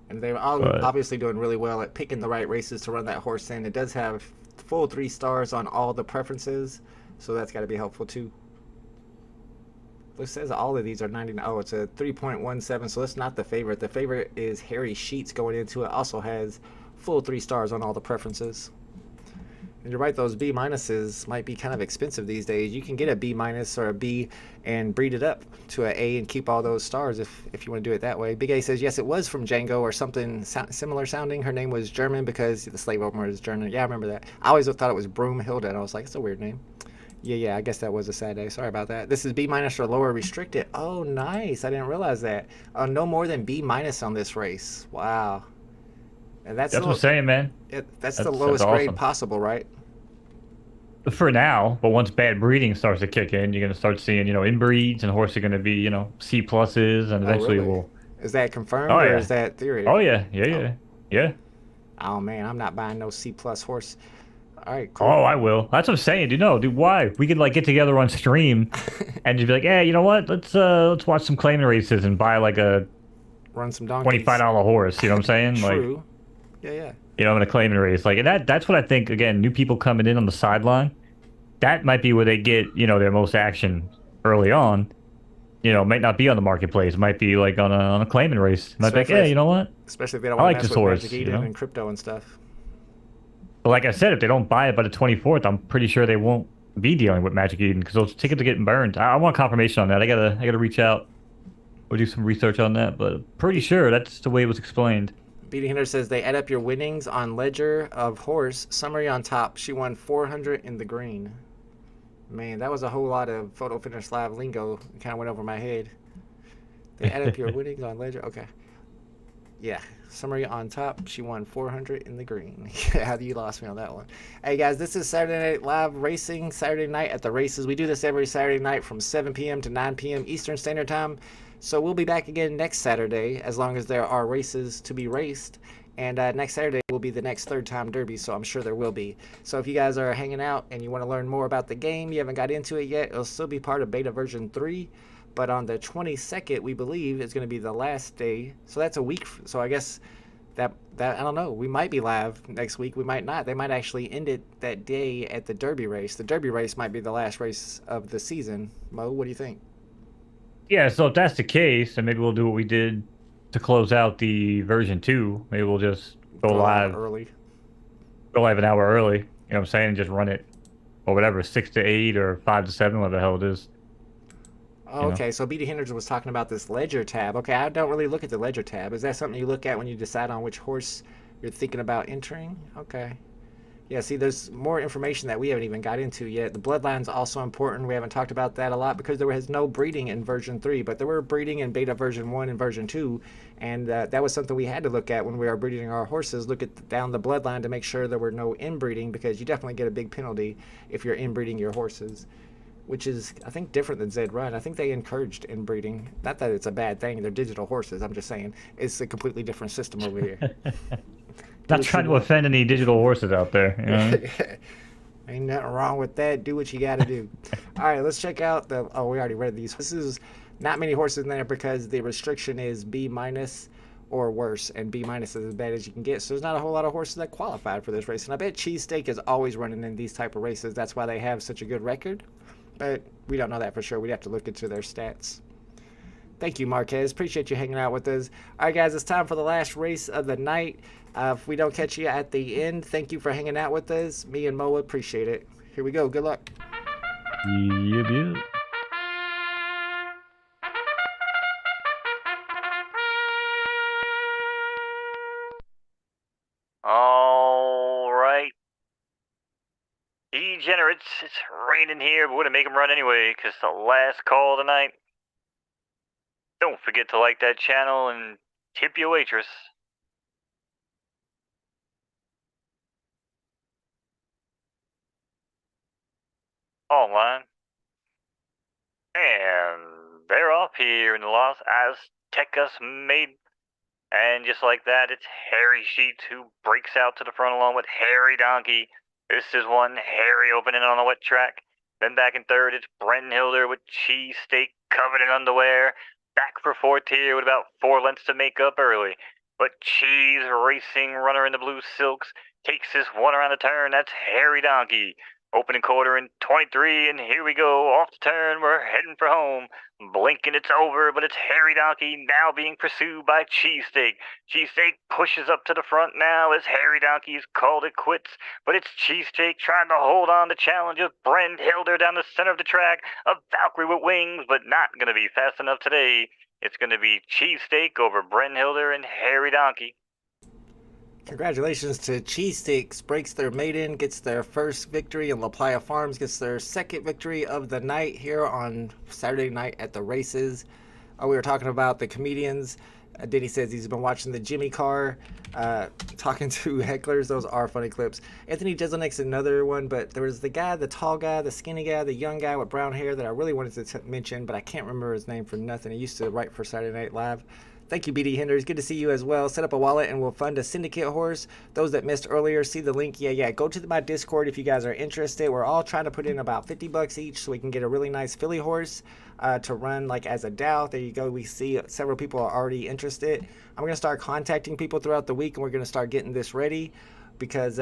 And they're obviously doing really well at picking the right races to run that horse in. It does have full 3 stars on all the preferences, so that's got to be helpful too. It says all of these are 99. Oh, it's a 3.17, so that's not the favorite. The favorite is Harry Sheets going into it. Also has full 3 stars on all the preferences. And you're right, those B minuses might be kind of expensive these days. You can get a B minus or a B and breed it up to an A and keep all those stars if you want to do it that way. Big A says, yes, it was from Django or something similar sounding. Her name was German because the slave owner is German. Yeah, I remember that. I always thought it was Broomhilde, and I was like, it's a weird name. Yeah, I guess that was a sad day. Sorry about that. This is B minus or lower restricted. Oh, nice. I didn't realize that. No more than B minus on this race. Wow. And that's what I'm saying, man. That's the lowest grade possible, right? For now, but once bad breeding starts to kick in, you're going to start seeing, inbreeds, and horses are going to be, C pluses, and eventually really? Is that confirmed or is that theory? Oh, yeah. Oh, man, I'm not buying no C plus horse. All right, cool. Oh, I will. That's what I'm saying, dude. Why? We could get together on stream and just be like, yeah, you know what? Let's watch some claiming races and buy run some donkeys. $25 horse. You know what I'm saying? True. Yeah. In a claiming race. That's what I think, again, new people coming in on the sideline, that might be where they get, their most action early on. Might not be on the marketplace. It might be on a claiming race. Might be like, hey, you know what? Especially if they don't want to mess with horse, Magic Eden and crypto and stuff. But like I said, if they don't buy it by the 24th, I'm pretty sure they won't be dealing with Magic Eden because those tickets are getting burned. I want confirmation on that. I gotta reach out or do some research on that, but pretty sure that's the way it was explained. Beating Hinder says they add up your winnings on ledger of horse. Summary on top. She won 400 in the green. Man, that was a whole lot of photo finish live lingo. It kind of went over my head. They add up your winnings on ledger. Okay. Yeah. Summary on top. She won 400 in the green. How you lost me on that one. Hey guys, this is Saturday Night Live Racing. Saturday night at the races. We do this every Saturday night from 7 p.m. to 9 p.m. Eastern Standard Time. So we'll be back again next Saturday as long as there are races to be raced. And next Saturday will be the next third time derby, so I'm sure there will be. So if you guys are hanging out and you want to learn more about the game, you haven't got into it yet, it'll still be part of beta version 3. But on the 22nd, we believe, is going to be the last day. So that's a week. So I guess that I don't know. We might be live next week. We might not. They might actually end it that day at the derby race. The derby race might be the last race of the season. Mo, what do you think? Yeah, so if that's the case, then maybe we'll do what we did to close out the version 2. Maybe we'll just go live early. Go live an hour early. You know what I'm saying? And just run it, or whatever, 6 to 8 or 5 to 7, whatever the hell it is. Oh, okay, so BD Hendricks was talking about this ledger tab. Okay, I don't really look at the ledger tab. Is that something you look at when you decide on which horse you're thinking about entering? Okay. Yeah, see, there's more information that we haven't even got into yet. The bloodline's also important. We haven't talked about that a lot because there was no breeding in version 3, but there were breeding in beta version 1 and version 2, and that was something we had to look at when we were breeding our horses, look at down the bloodline to make sure there were no inbreeding, because you definitely get a big penalty if you're inbreeding your horses, which is, I think, different than Zed Run. I think they encouraged inbreeding. Not that it's a bad thing. They're digital horses. I'm just saying it's a completely different system over here. Not trying to offend any digital horses out there. You know? Ain't nothing wrong with that. Do what you got to do. All right, let's check out we already read these. This is not many horses in there because the restriction is B minus or worse, and B- is as bad as you can get. So there's not a whole lot of horses that qualified for this race. And I bet Cheesesteak is always running in these type of races. That's why they have such a good record. But we don't know that for sure. We'd have to look into their stats. Thank you, Marquez. Appreciate you hanging out with us. All right, guys, it's time for the last race of the night. If we don't catch you at the end, thank you for hanging out with us. Me and Mo appreciate it. Here we go. Good luck. Yep. All right. Degenerates, it's raining here, but we're going to make them run anyway, because the last call tonight. Don't forget to like that channel and tip your waitress. Online. And they're off here in the Los Aztecas made. And just like that, it's Harry Sheets who breaks out to the front along with Harry Donkey. This is one Harry opening on the wet track. Then back in third, it's Brenton Hilder with Cheesesteak covered in underwear. Back for fourth here with about 4 lengths to make up early. But Cheese Racing Runner in the blue silks takes this one around the turn. That's Harry Donkey. Opening quarter in 23, and here we go. Off the turn, we're heading for home. Blinking, it's over, but it's Harry Donkey now being pursued by Cheesesteak. Cheesesteak pushes up to the front now as Harry Donkey's called it quits. But it's Cheesesteak trying to hold on the challenge of Brent Hilder down the center of the track. A Valkyrie with wings, but not going to be fast enough today. It's going to be Cheesesteak over Brent Hilder and Harry Donkey. Congratulations to Cheesesteaks. Breaks their maiden, gets their first victory, and La Playa Farms gets their second victory of the night here on Saturday night at the races. We were talking about the comedians. Denny says he's been watching the Jimmy Carr, talking to hecklers. Those are funny clips. Anthony Jeselnik's another one, but there was the guy, the tall guy, the skinny guy, the young guy with brown hair that I really wanted to mention, but I can't remember his name for nothing. He used to write for Saturday Night Live. Thank you, BD Henders. Good to see you as well. Set up a wallet and we'll fund a syndicate horse. Those that missed earlier, see the link. Yeah. Go to my Discord if you guys are interested. We're all trying to put in about $50 each so we can get a really nice filly horse to run like as a Dow. There you go. We see several people are already interested. I'm going to start contacting people throughout the week and we're going to start getting this ready because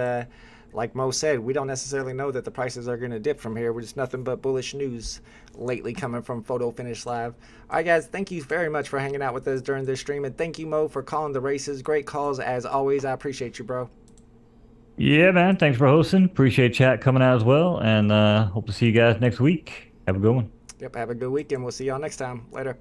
like Mo said, we don't necessarily know that the prices are going to dip from here. We're just nothing but bullish news lately coming from Photo Finish Live. All right, guys, thank you very much for hanging out with us during this stream. And thank you, Mo, for calling the races. Great calls, as always. I appreciate you, bro. Yeah, man. Thanks for hosting. Appreciate chat coming out as well. And hope to see you guys next week. Have a good one. Yep, have a good weekend. We'll see y'all next time. Later.